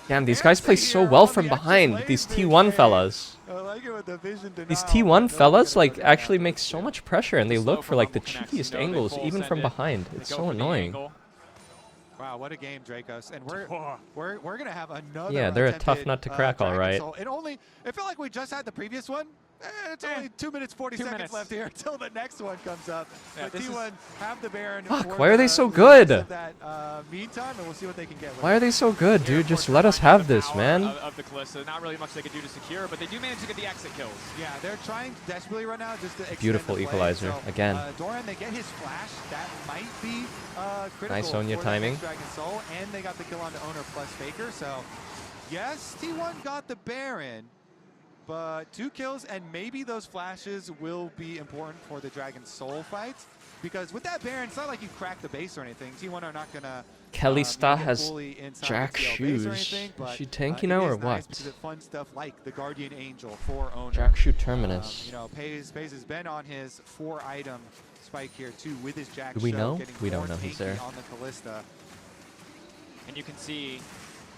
Damn, these guys play so well from behind. These T1 fellas. I like it with the vision denial. These T1 fellas like actually make so much pressure, and they look for like the cheekiest angles even from behind. It's so annoying. Wow, what a game, Dracos. And we're gonna have another. Yeah, they're a tough nut to crack, all right. It felt like we just had the previous one, It's only 2 minutes 40 seconds left here until the next one comes up. Yeah, But T1 have the Baron. Fuck, why are they so good? That, meantime, and we'll see what they can get. Why are they so good, dude? Just let us have this, man. Of the Kalista, not really much they could do to secure, but they do manage to get the exit kills. Yeah, they're trying desperately right now just to extend Beautiful the play. equalizer, So, again. Doran, they get his flash. That might be critical. Nice Sonya for timing. the Dragon Soul, and they got the kill on the owner plus Faker. So, yes, T1 got the Baron. But 2 kills, and maybe those flashes will be important for the Dragon Soul fight. Because with that Baron, it's not like you crack the base or anything. T1 are not going to Kalista has Jack shoes. Anything, Is she tanky now or what? Nice fun stuff like the Guardian Angel for owner. Jack shoe terminus. You know, Pays has been on his 4-item spike here too with his Jack. Do we know? Getting We don't more know he's tanky there. on the Kalista. And you can see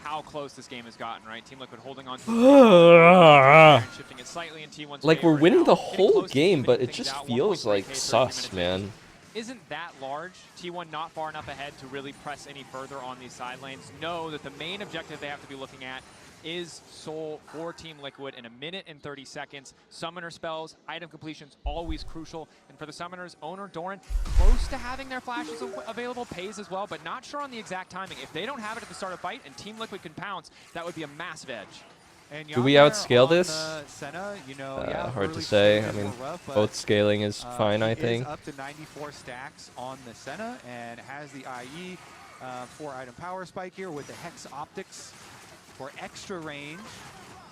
how close this game has gotten, right? Team Liquid holding on to shifting it slightly in T1's Like, we're favor winning now. the Getting whole close to game, evening but it things just out. feels 1 point like break, 30 sus, minutes in. man. Isn't that large. T1 not far enough ahead to really press any further on these side lanes. Know that the main objective they have to be looking at is Soul for Team Liquid in 1 minute and 30 seconds. Summoner spells, item completions, always crucial. And for the Summoners, owner Doran, close to having their flashes available, Pays as well, but not sure on the exact timing. If they don't have it at the start of fight and Team Liquid can pounce, that would be a massive edge. And Do we outscale this? Senna, you know, yeah, Hard to early say. I stages mean, were rough, but, both scaling is fine, I he think. is up to 94 stacks on the Senna and has the IE 4-item power spike here with the Hex Optics for extra range.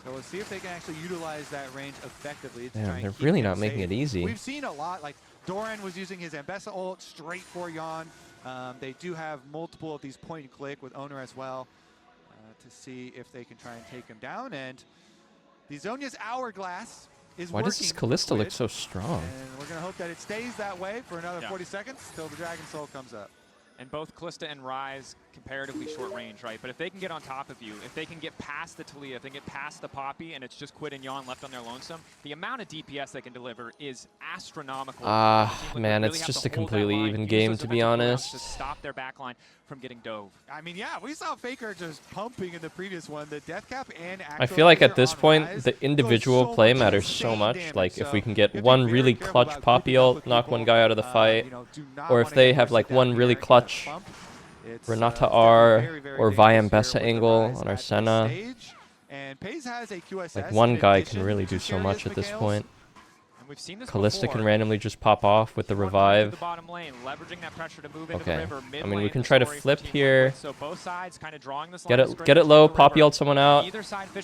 So we'll see if they can actually utilize that range effectively. To try Damn, and they're keep really him not making safe. it easy. We've seen a lot, like Doran was using his Ambessa ult straight for Yon. They do have multiple of these point and click with owner as well to see if they can try and take him down. And the Zhonya's Hourglass is Why does this Kalista look so strong? And we're going to hope that it stays that way for another 40 seconds till the Dragon Soul comes up. And both Kalista and Ryze comparatively short range, right? But if they can get on top of you, if they can get past the Talia, if they can get past the Poppy, and it's just Quid and Yon left on their lonesome, the amount of DPS they can deliver is astronomical. Man, it's just a completely even game, to be honest. To stop their backline from getting dove. I mean, yeah, we saw Faker just pumping in the previous one. The death cap and I feel like at this point, the individual play matters so much. Like, if we can get one really clutch Poppy ult, knock one guy out of the fight, or if they have like one really clutch Renata R or Vi Ambessa angle on our Senna. Like, one guy can really do so much at this point. We've seen this Kalista before. can randomly just pop off with the revive. The bottom lane, leveraging that pressure to move into Okay, the river. I mean, we can try to flip here. So both sides kind of drawing this Get it low, Poppy ult someone out.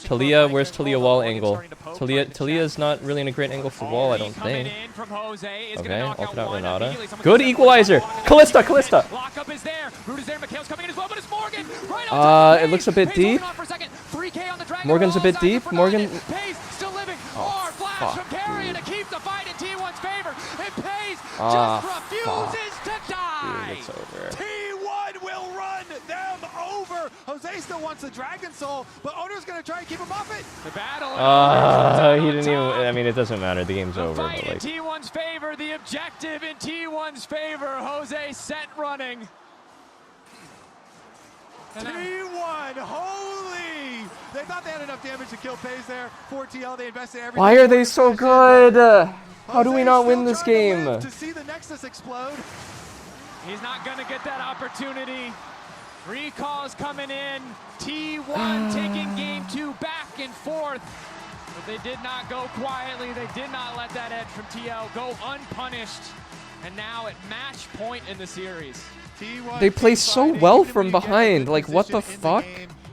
Talia, where's Talia wall angle? Talia is not really in a great angle for wall, I don't think. Okay, ult it out Renata. Good equalizer! Kalista! Lockup is there. Root is there. Mikhail's coming in as well, but it's Morgan. Right on It looks a bit deep. Morgan's a bit deep. Morgan. Still living. Oh, Flash from Carrion to keep the fight in T1's favor. And Pays just refuses to die. Dude, it's over. T1 will run them over. Jose still wants the Dragon Soul, but Owner's going to try and keep him off it. The battle. He didn't even. I mean, it doesn't matter. The game's over. Fight But in like, T1's favor. The objective in T1's favor. Jose set running. T1, holy! They thought they had enough damage to kill Pays there. 4TL, they invested everything. why are they so good? How do we not win this game? To see the Nexus explode. He's not going to get that opportunity. Recalls coming in. T1 taking game 2 back and forth. But they did not go quietly. They did not let that edge from TL go unpunished. And now at match point in the series. They play so well from behind. Like, what the fuck?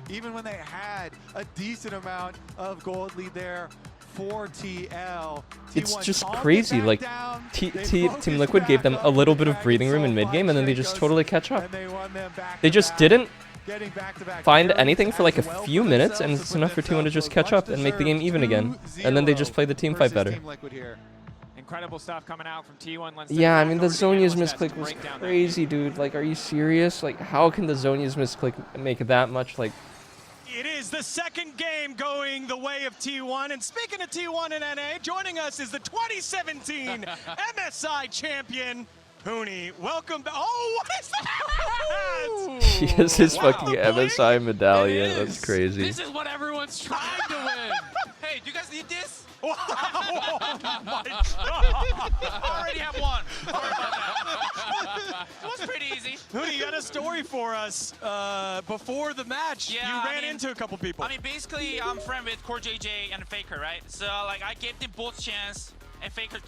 Even when they had a decent amount of gold lead there for TL. It's just crazy. Like, Team Liquid gave them a little bit of breathing room in mid game, and then they just totally catch up. They just didn't find anything for like a few minutes, and it's enough for T1 to just catch up and make the game even again. And then they just play the team fight better. Incredible stuff coming out from T1. Yeah, I mean, the Zhonya's misclick was crazy, dude. Like, are you serious? Like, how can the Zhonya's misclick make that much, like... It is the second game going the way of T1. And speaking of T1 and NA, joining us is the 2017 MSI champion, Huni. Welcome back. Oh, what is that? He has his fucking MSI medallion. That's crazy. This is what everyone's trying to win. Hey, do you guys need this? Oh my god! Already have one. Sorry about that. It was pretty easy. Hootie, you got a story for us before the match. Yeah, you ran into a couple people. I mean, basically, I'm friend with Core JJ and Faker, right? So, like, I gave them both chance. And Faker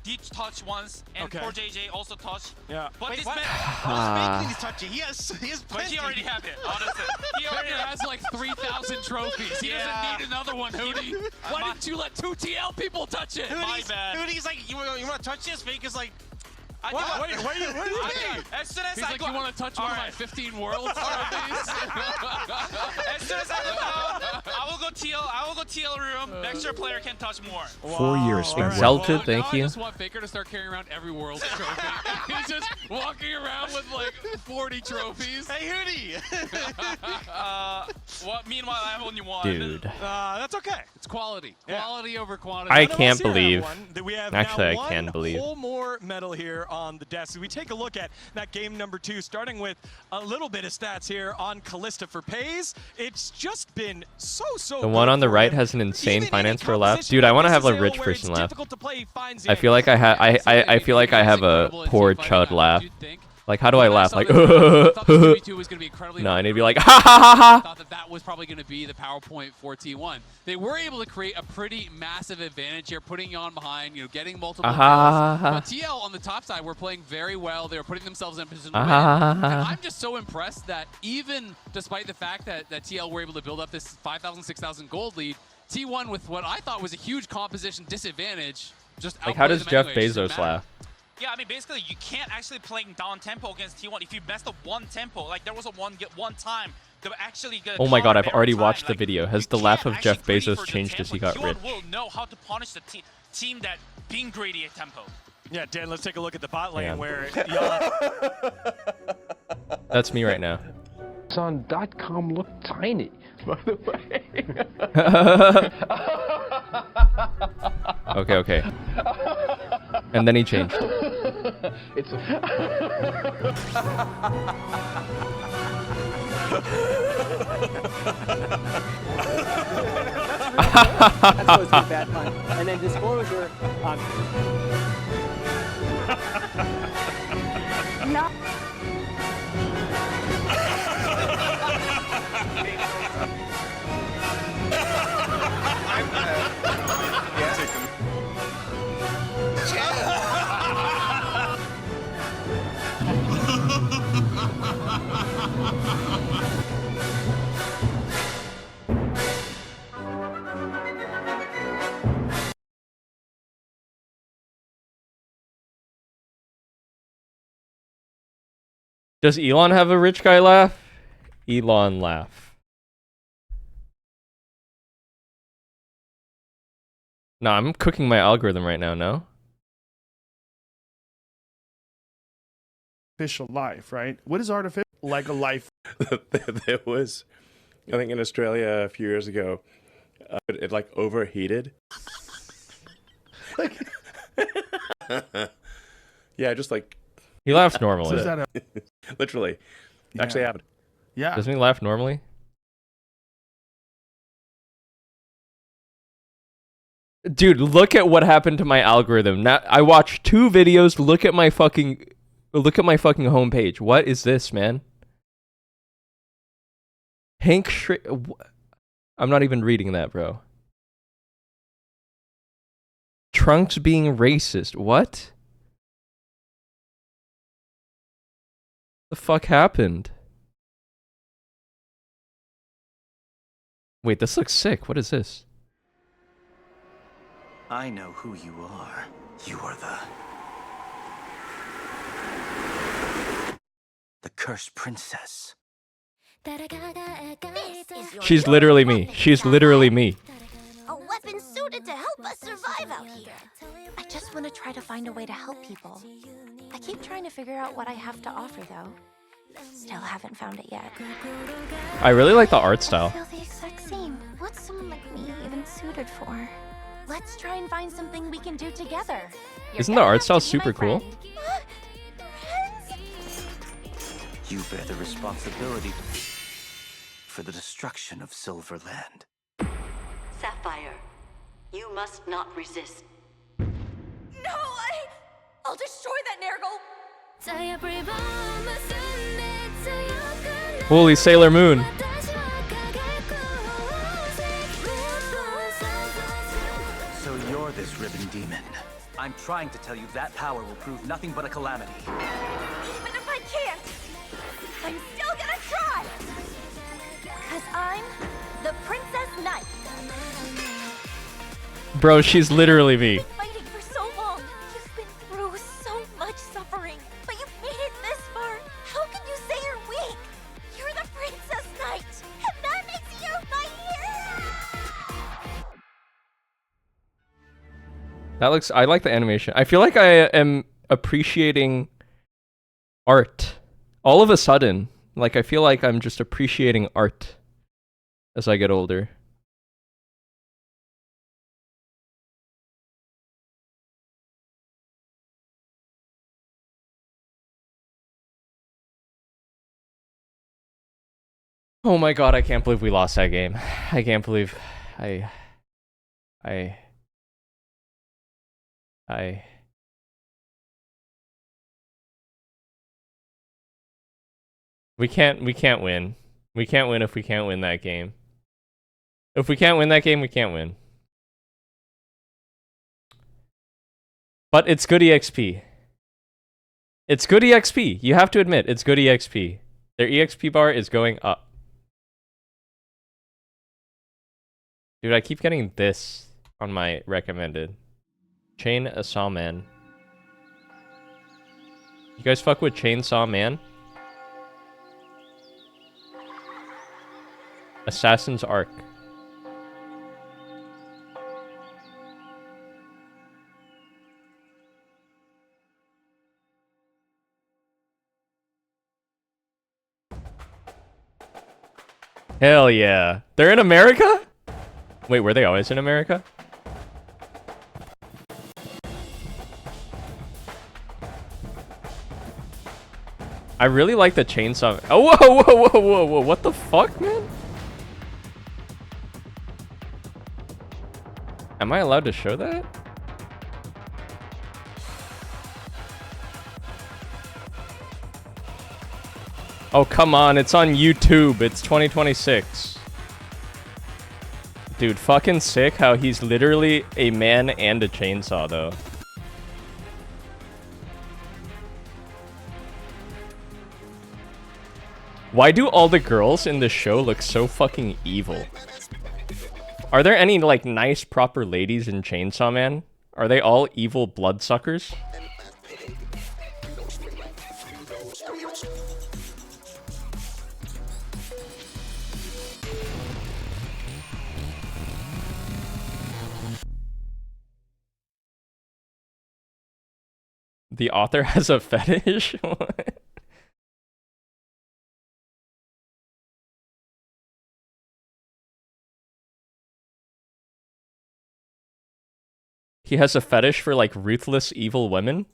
did touch once, and Core JJ also touched. Yeah. But Wait, this what? man, He's touching. He has but he already have it, honestly. He already Faker has like 3,000 trophies. He doesn't need another one, Hootie. Why didn't you let 2 TL people touch it? My bad. He's like, you want to touch this? Faker's like, What do you mean? As soon as He's I like, go, you want to touch one of my 15 worlds? as soon as I go down, I will go TL room. Next year player can touch more. 4 years spent. Exalted, Now thank I you. just want Faker to start carrying around every world trophy. He's just walking around with like 40 trophies. hey, Hootie. What? Meanwhile, I have only one. Dude. That's okay. It's quality. Quality over quantity. I None of us can't here have believe. one. We have Actually, now I can one believe. whole more medal here on the desk. We take a look at that game number 2, starting with a little bit of stats here on Callista for Pays. It's just been so The one on the right has an insane finance for a laugh. Dude, I want to have a rich person laugh. I feel like I feel like I have a poor chud laugh. Like, how do I laugh? Like, no, I need to be like, ha ha ha ha. Thought that was probably going to be the PowerPoint for T1. They were able to create a pretty massive advantage here, putting you on behind, getting multiple kills. But TL on the top side were playing very well. They were putting themselves in a position to win. And I'm just so impressed that even despite the fact that TL were able to build up this 5,000, 6,000 gold lead, T1 with what I thought was a huge composition disadvantage just Like, how does outplayed them Jeff anyway. It just didn't Bezos matter. laugh? Yeah, I mean, basically, you can't actually play down tempo against T1 if you mess up one tempo. Like, there was a one time they were actually gonna Oh my god, I've counter already every watched time. the video. Has you the laugh can't of Jeff actually greedy Bezos for the changed as he tempo. got rich? T1 will know how to punish the team that being greedy at tempo. Yeah, Dan, let's take a look at the bot lane Yeah. where y'all... That's me right now. On .com look tiny, by the way. Okay. And then he changed. It's That's always a bad pun. And then disclosure. No. Does Elon have a rich guy laugh? Elon laugh. No, I'm cooking my algorithm right now, no? Artificial life, right? What is artificial? Like a life. There was, I think in Australia a few years ago, it like overheated. Like, yeah, just like. He laughs normally. Literally. Actually happened. Yeah. Doesn't he laugh normally? Dude, look at what happened to my algorithm. Now I watched 2 videos. Look at my fucking homepage. What is this, man? Hank I'm not even reading that, bro. Trunks being racist. What? The fuck happened? Wait, this looks sick. What is this? I know who you are. You are the cursed princess. She's literally me. She's literally me. A weapon suited to help us survive out here. I just want to try to find a way to help people. I keep trying to figure out what I have to offer, though. Still haven't found it yet. I really like the art style. I feel the exact same. What's someone like me even suited for? Let's try and find something we can do together. Isn't the art style super cool? You bear the responsibility for the destruction of Silverland. Sapphire, You must not resist. No, I'll destroy that Nergal. Holy Sailor Moon. So you're this ribbon demon. I'm trying to tell you that power will prove nothing but a calamity. Even if I can't, I'm still gonna try. Cause I'm the Princess Knight. Bro, she's literally me. Fighting for so long. You've been through so much suffering, but you've made it this far. How can you say you're weak? You're the Princess Knight, and that makes you my hero. That looks, I like the animation. I feel like I am appreciating art. All of a sudden, like I feel like I'm just appreciating art as I get older. Oh my god, I can't believe we lost that game. I can't believe we can't win. We can't win if we can't win that game. If we can't win that game, we can't win. But it's good EXP. It's good EXP. You have to admit, it's good EXP. Their EXP bar is going up. Dude, I keep getting this on my recommended. Chainsaw Man. You guys fuck with Chainsaw Man? Assassin's Arc. Hell yeah. They're in America? Wait, were they always in America? I really like the chainsaw. Oh, whoa, whoa, whoa, whoa, whoa. What the fuck, man? Am I allowed to show that? Oh, come on. It's on YouTube. It's 2026. Dude, fucking sick how he's literally a man and a chainsaw, though. Why do all the girls in the show look so fucking evil? Are there any, like, nice, proper ladies in Chainsaw Man? Are they all evil bloodsuckers? The author has a fetish? What? He has a fetish for, like, ruthless, evil women?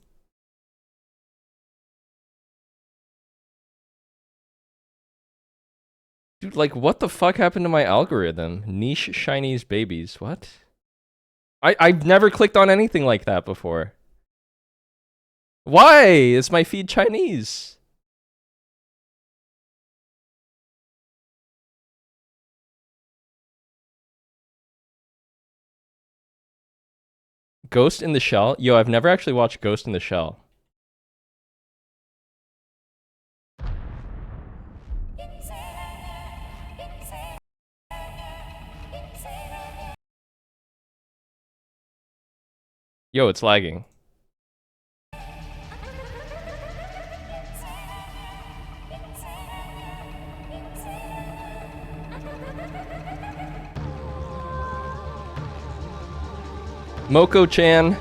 Dude, like, what the fuck happened to my algorithm? Niche Chinese babies. What? I've never clicked on anything like that before. Why is my feed Chinese? Ghost in the Shell? Yo, I've never actually watched Ghost in the Shell. Yo, it's lagging. Moko-chan.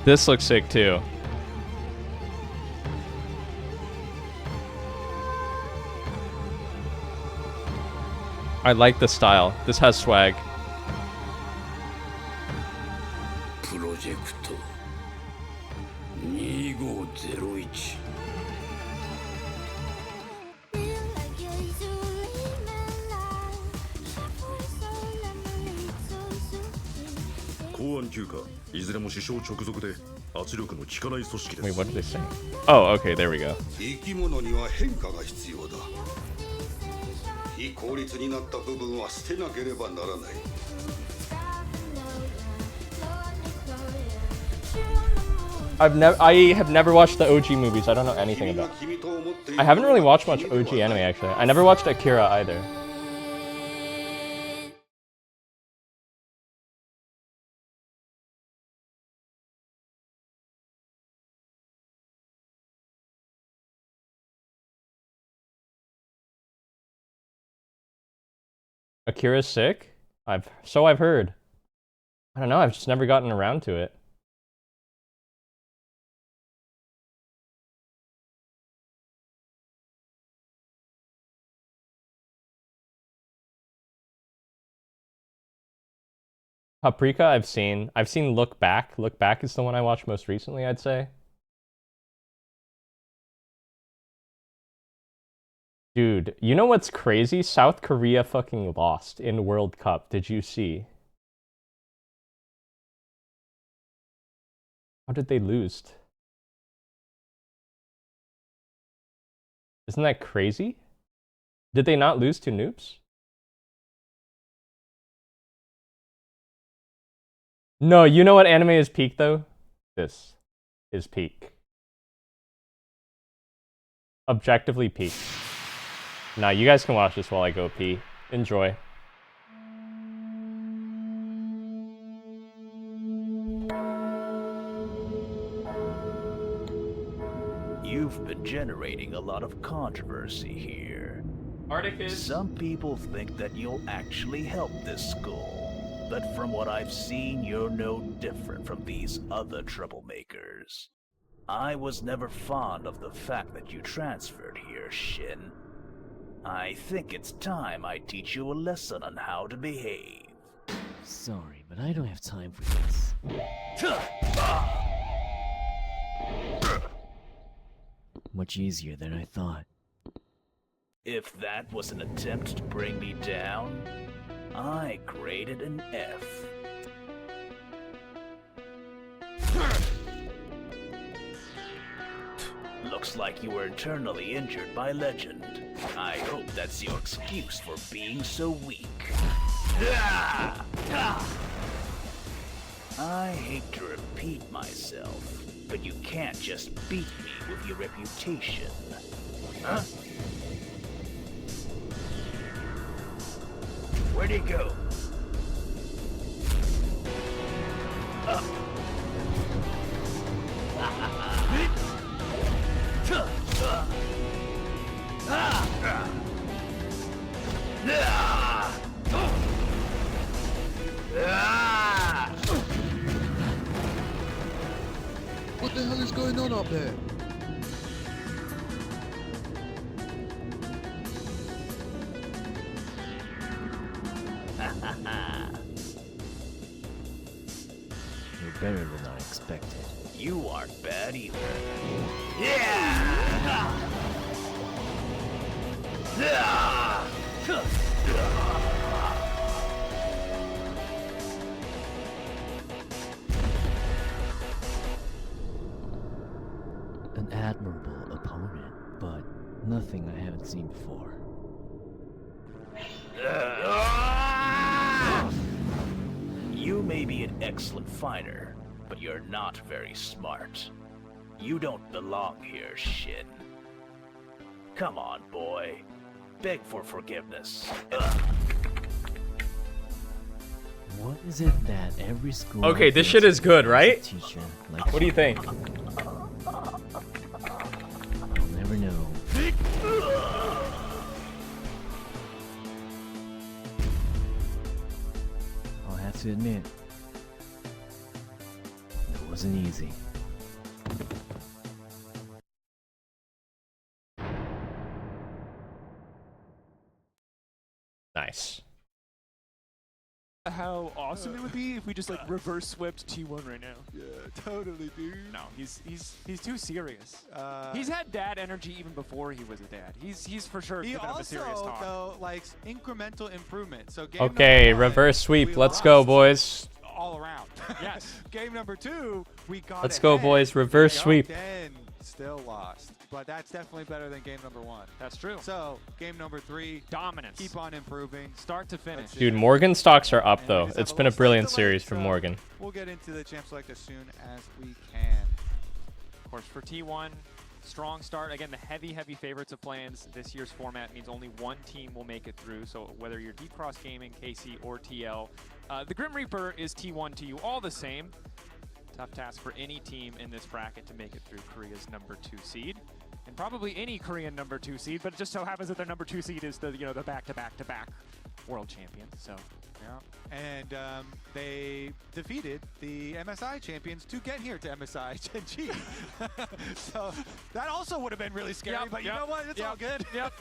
This looks sick too. I like the style. This has swag. Project 2501. Wait, what did they say? Oh, okay, there we go. 生き物には変化が必要だ。非効率になった部分は捨てなければならない。I have never watched the OG movies. I don't know anything about. I haven't really watched much OG anime actually. I never watched Akira either. Akira's sick? I've heard. I don't know, I've just never gotten around to it. Paprika I've seen. I've seen Look Back. Look Back is the one I watched most recently, I'd say. Dude, you know what's crazy? South Korea fucking lost in World Cup. Did you see? How did they lose? Isn't that crazy? Did they not lose to noobs? No, you know what anime is peak though? This is peak. Objectively peak. Nah, you guys can watch this while I go pee. Enjoy. You've been generating a lot of controversy here. Articus. Some people think that you'll actually help this school. But from what I've seen, you're no different from these other troublemakers. I was never fond of the fact that you transferred here, Shin. I think it's time I teach you a lesson on how to behave. Sorry, but I don't have time for this. Much easier than I thought. If that was an attempt to bring me down, I graded an F. Looks like you were internally injured by Legend. I hope that's your excuse for being so weak. I hate to repeat myself, but you can't just beat me with your reputation. Huh? Where'd he go? Up. What the hell is going on up there? You're better than I expected. You aren't bad either. Yeah! An admirable opponent, but nothing I haven't seen before. You may be an excellent fighter, but you're not very smart. You don't belong here, Shin. Come on, boy. Beg for forgiveness. What is it that every school... Okay, this shit is good, right? Teacher, like What do you think? I'll never know. I'll have to admit, it wasn't easy. Nice. How awesome it would be if we just like reverse swept T1 right now. Yeah, totally, dude. No, he's too serious. He's had dad energy even before he was a dad. He's for sure He giving him a serious also, talk. though, likes incremental improvement. So game Okay, number one, reverse sweep. we Let's go, lost boys. All around. Yes. Game number 2, we got Let's go, boys. Reverse sweep. Then still lost. But that's definitely better than game number 1. That's true. So, game number 3, dominance. Keep on improving. Start to finish. Dude, Morgan stocks are up, though. It's been a brilliant series from Morgan. We'll get into the champ select as soon as we can. Of course, for T1, strong start. Again, the heavy favorites of play-ins. This year's format means only one team will make it through. So whether you're Deep Cross Gaming, KC, or TL, the Grim Reaper is T1 to you all the same. Tough task for any team in this bracket to make it through Korea's #2 seed. And probably any Korean #2 seed, but it just so happens that their #2 seed is the the back-to-back-to-back world champion. So yeah, and they defeated the MSI champions to get here to MSI Genji. So that also would have been really scary, but you know what? It's all good. Yep.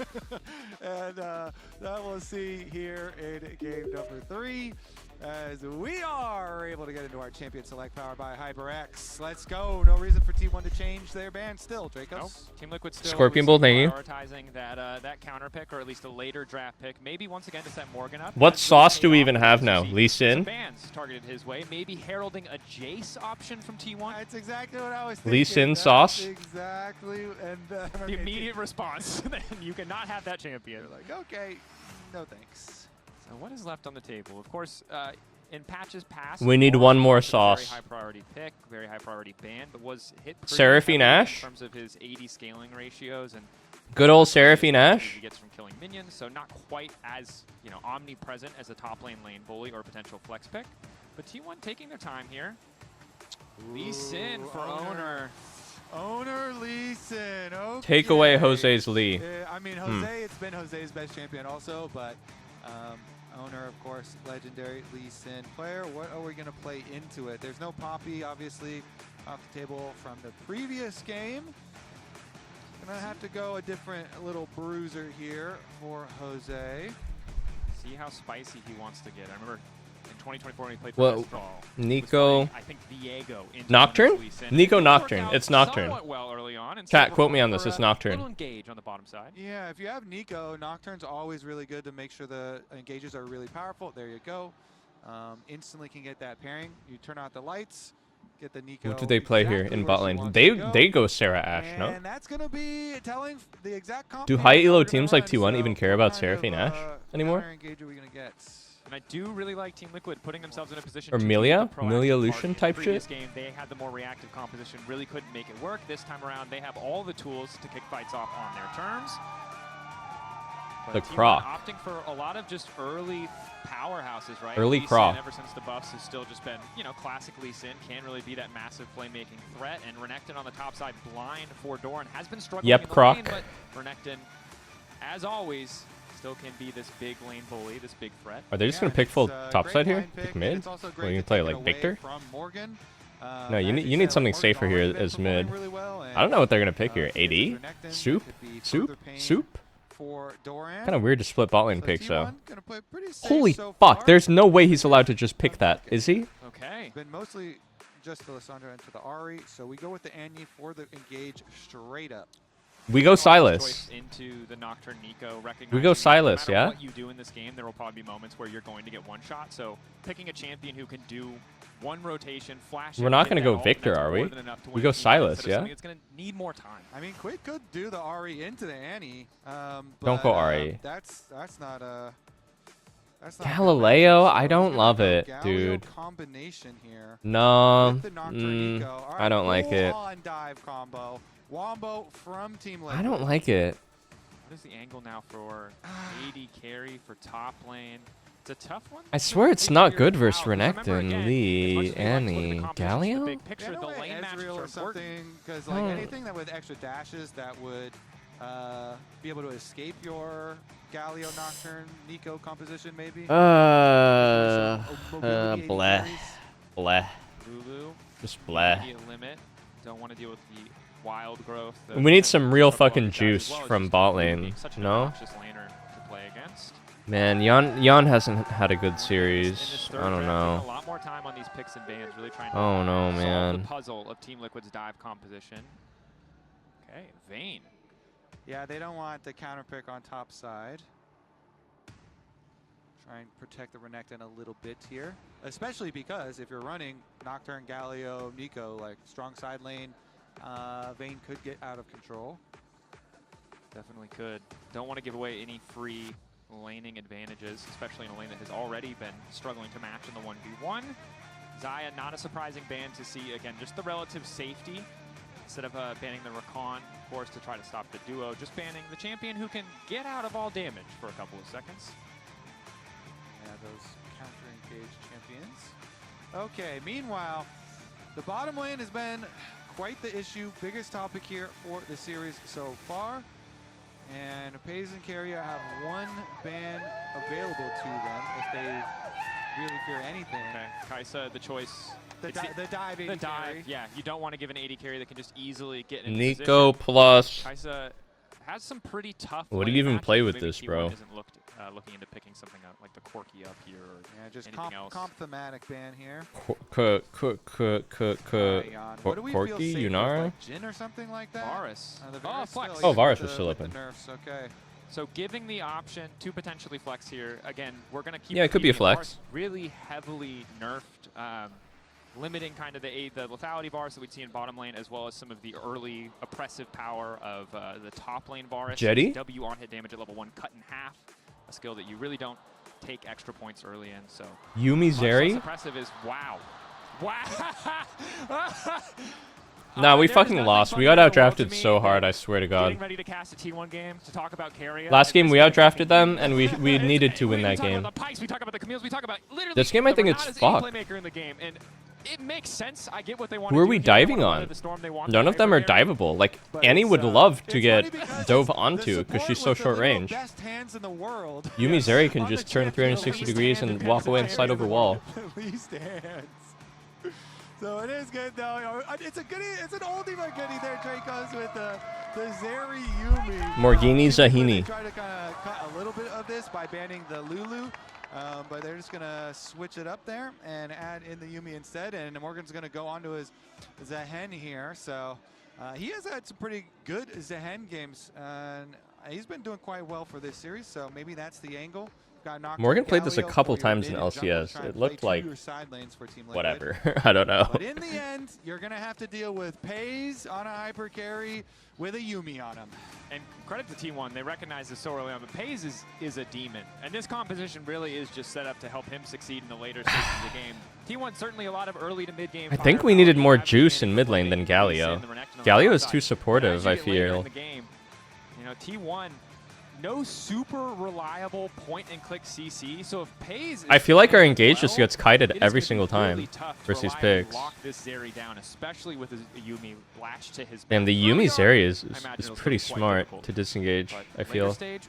And that we'll see here in game number 3. As we are able to get into our champion select powered by HyperX. Let's go. No reason for T1 to change their ban still, Dracos. Nope. Team Liquid still Scorpion Bolt, thank you. prioritizing that counter pick, or at least a later draft pick. Maybe once again to set Morgan up. What sauce do we even have now? Lee Sin? Bans targeted his way. Maybe heralding a Jace option from T1. That's exactly what I was thinking. Lee Sin sauce? Exactly. And the immediate response. You cannot have that champion. You're like, okay, no thanks. So what is left on the table? Of course, in patches past, We need one more sauce. Very high priority pick, very high priority ban, but was hit pretty Seraphine heavily Ash? in terms of his 80 scaling ratios and Good old Seraphine Ash? he gets from killing minions, so not quite as omnipresent as a top lane bully or potential flex pick. But T1 taking their time here. Lee Sin for Owner. Owner Lee Sin. Okay. Take away Jose's Lee. I mean, Jose, it's been Jose's best champion also, but Owner, of course, legendary Lee Sin player. What are we going to play into it? There's no Poppy, obviously, off the table from the previous game. Gonna have to go a different little bruiser here for Jose. See how spicy he wants to get. I remember in 2024 when he played for Well, Westfall, Nico. I think Viego into Nocturne? Lee Sin. Nico It worked Nocturne. out It's Nocturne. somewhat well early on, and Chat, so quote me on this. for It's a Nocturne. little engage on the bottom side. Yeah, if you have Nico, Nocturne's always really good to make sure the engages are really powerful. There you go. Instantly can get that pairing. You turn out the lights, get the Nico. What do they play here in bot lane? They They go Sarah Ash, no? And that's going to be telling the exact Do high elo teams like T1 even care about Seraphine Ash anymore? Engage are we going to get? And I do really like Team Liquid putting themselves in a position Or to Milia? take the proactive Milia part. Lucian In type the previous shit? game, they had the more reactive composition, really couldn't make it work. This time around, they have all the tools to kick fights off on their terms. But The T1 Croc. opting for a lot of just early powerhouses, right? Early Lee Sin, Croc. ever since the buffs, has still just been, classic Lee Sin. Can't really be that massive playmaking threat. And Renekton on the top side, blind for Doran, has been struggling Yep, in the Croc. lane, but Renekton, as always, still can be this big lane bully, this big threat. Are they just going to pick full topside here? Pick mid? What, are you going to play like Victor? No, you need something safer here as mid. I don't know what they're going to pick here. AD? Soup? Soup? Soup? Kind of weird to split bot lane picks, though. Holy fuck, there's no way he's allowed to just pick that, is he? Okay. Been mostly just the Lissandra into the Ari, so we go with the Anyi for the engage straight up. We go Silas. Into the Nocturne Nico, We go Silas, no matter yeah? what you do in this game, there will probably be moments where you're going to get one shot. So picking a champion who can do one rotation, flash. We're not going to go Victor, are we? We go Silas, yeah? It's going to need more time. I mean, Quid could do the Ari into the Annie. Don't go Ari. That's not a. That's not Galileo? I don't love it, dude. Combination here. No, Right, I don't like it. full-on dive combo. Wombo from Team Liquid. I don't like it. What is the angle now for AD carry for top lane? It's a tough one. I swear it's not good versus Renekton, Lee, Annie, Galio? Big picture, the lane matches are or something, because like anything that with extra dashes that would be able to escape your Galio Nocturne Nico composition, maybe. Bleh, bleh, Lulu. just bleh. Immediate limit. Don't want to deal with the wild growth. We need some real fucking juice from bot lane, no? Obnoxious laner to play against. Man, Jan hasn't had a good series. I don't A know. lot more time on these picks and bans, really trying to Oh no, solve man. the puzzle of Team Liquid's dive composition. Okay, Vayne. Yeah, they don't want the counter pick on top side. Try and protect the Renekton a little bit here, especially because if you're running Nocturne, Galio, Nico, like strong side lane, Vayne could get out of control. Definitely could. Don't want to give away any free laning advantages, especially in a lane that has already been struggling to match in the 1v1. Xayah, not a surprising ban to see. Again, just the relative safety. Instead of banning the Rakan, forced to try to stop the duo, just banning the champion who can get out of all damage for a couple of seconds. Yeah, those counter-engaged champions. Okay, meanwhile, the bottom lane has been quite the issue. Biggest topic here for the series so far. And FaZe and Keria have one ban available to them if they really fear anything. Okay, Kai'Sa, the choice. The dive AD The dive, carry. yeah. You don't want to give an AD carry that can just easily get in Nico position. plus. Kai'Sa has some pretty tough. What do you even matchups. play with Maybe this, T1 bro? Isn't looking into picking something up like the Corki up here or Yeah, just anything else. comp thematic ban here. Corki, Yunara? Like Jhin or something like that? Varus. Oh, flex. Oh, Varus was still open. Nerfs, okay. So giving the option to potentially flex here. Again, we're going to keep. Yeah, it could be a repeating flex. Varus really heavily nerfed, limiting kind of the lethality Varus that we'd see in bottom lane, as well as some of the early oppressive power of the top lane Varus. Jetty? W on hit damage at level 1 cut in half, a skill that you really don't take extra points early in. So Yuumi much less Zeri? oppressive is wow. Nah, we fucking lost. We got outdrafted so hard, I swear to God. Getting ready to cast a T1 game to talk about Keria. Last game we outdrafted them, and we needed to win that We game. talk about the Pikes, we talk about the Camille's, we talk about literally This game I think it's fucked. playmaker in the game, and it makes sense. I get what they want. Who are we diving on? None of them are diveable. Like, Annie would love to get dove onto because she's so short range. Yuumi Zeri can just turn 360 degrees and walk away and slide over wall. Least hands. So it is good though. It's a goodie. It's an oldie but goodie there. Dracos with the Zeri Yuumi. Morgini Zahini. They try to kind of cut a little bit of this by banning the Lulu, but they're just gonna switch it up there and add in the Yuumi instead. And Morgan's gonna go onto his Zehen here. So he has had some pretty good Zehen games, and he's been doing quite well for this series. So maybe that's the angle. Morgan played this a couple times in LCS. It looked like whatever. I don't know. But in the end, you're going to have to deal with FaZe on a hyper carry with a Yuumi on him. And credit to T1, they recognize this so early on, but FaZe is a demon. And this composition really is just set up to help him succeed in the later stages of the game. T1 certainly a lot of early to mid game. I think we needed more juice in mid lane than Galio. Galio is too supportive, I feel. You know, T1, no super reliable point-and-click CC, so if FaZe I feel like our engage just gets kited every single time versus picks. Lock this Zeri down, especially with his Yuumi latched to his And the Yuumi Zeri is pretty smart to disengage, I feel. Stage,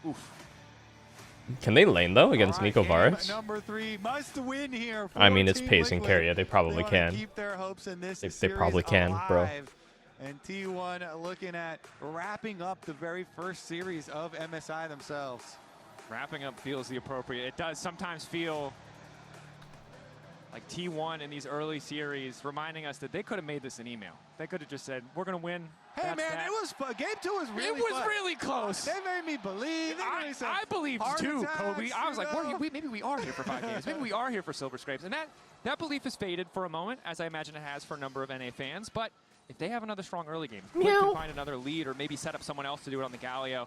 Can they lane though against Nico Varus? Number 3 must win here. I mean, it's FaZe and Keria. They probably can. Keep their hopes in this They probably can, bro. And T1 looking at wrapping up the very first series of MSI themselves. Wrapping up feels the appropriate. It does sometimes feel like T1 in these early series, reminding us that they could have made this an email. They could have just said, "We're gonna win." Hey man, it was fun. Game 2 was really It was fun. really close. They made me believe. I believed too, Kobe. I was like, maybe we are here for 5 games. Maybe we are here for Silver Scrapes. And that belief has faded for a moment, as I imagine it has for a number of NA fans. But if they have another strong early game, could find another lead or maybe set up someone else to do it on the Galio,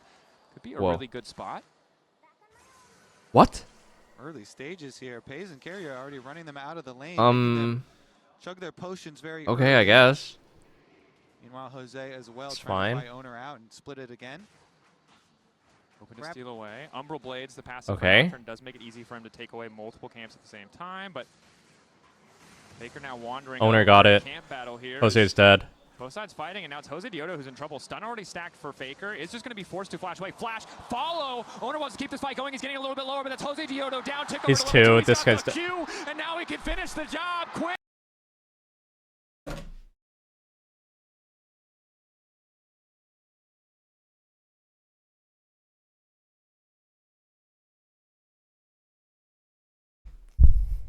could be a really good spot. What? Early stages here. FaZe and Keria are already running them out of the lane. Chug their potions very okay, early. I guess. Meanwhile, Jose as well It's trying fine. to buy owner out and split it again. Open to steal away. Umbral Blades, the passive turn does make it easy for him to take away multiple camps at the same time, but Faker now wandering. Owner got it. Camp battle here. Jose's dead. Both sides fighting, and now it's Jose Diodo who's in trouble. Stun already stacked for Faker. It's just going to be forced to flash away. Flash, follow. Owner wants to keep this fight going. He's getting a little bit lower, but that's Jose Diodo down. Tick He's over to level 2. This guy's Q, and now he can finish the job quick.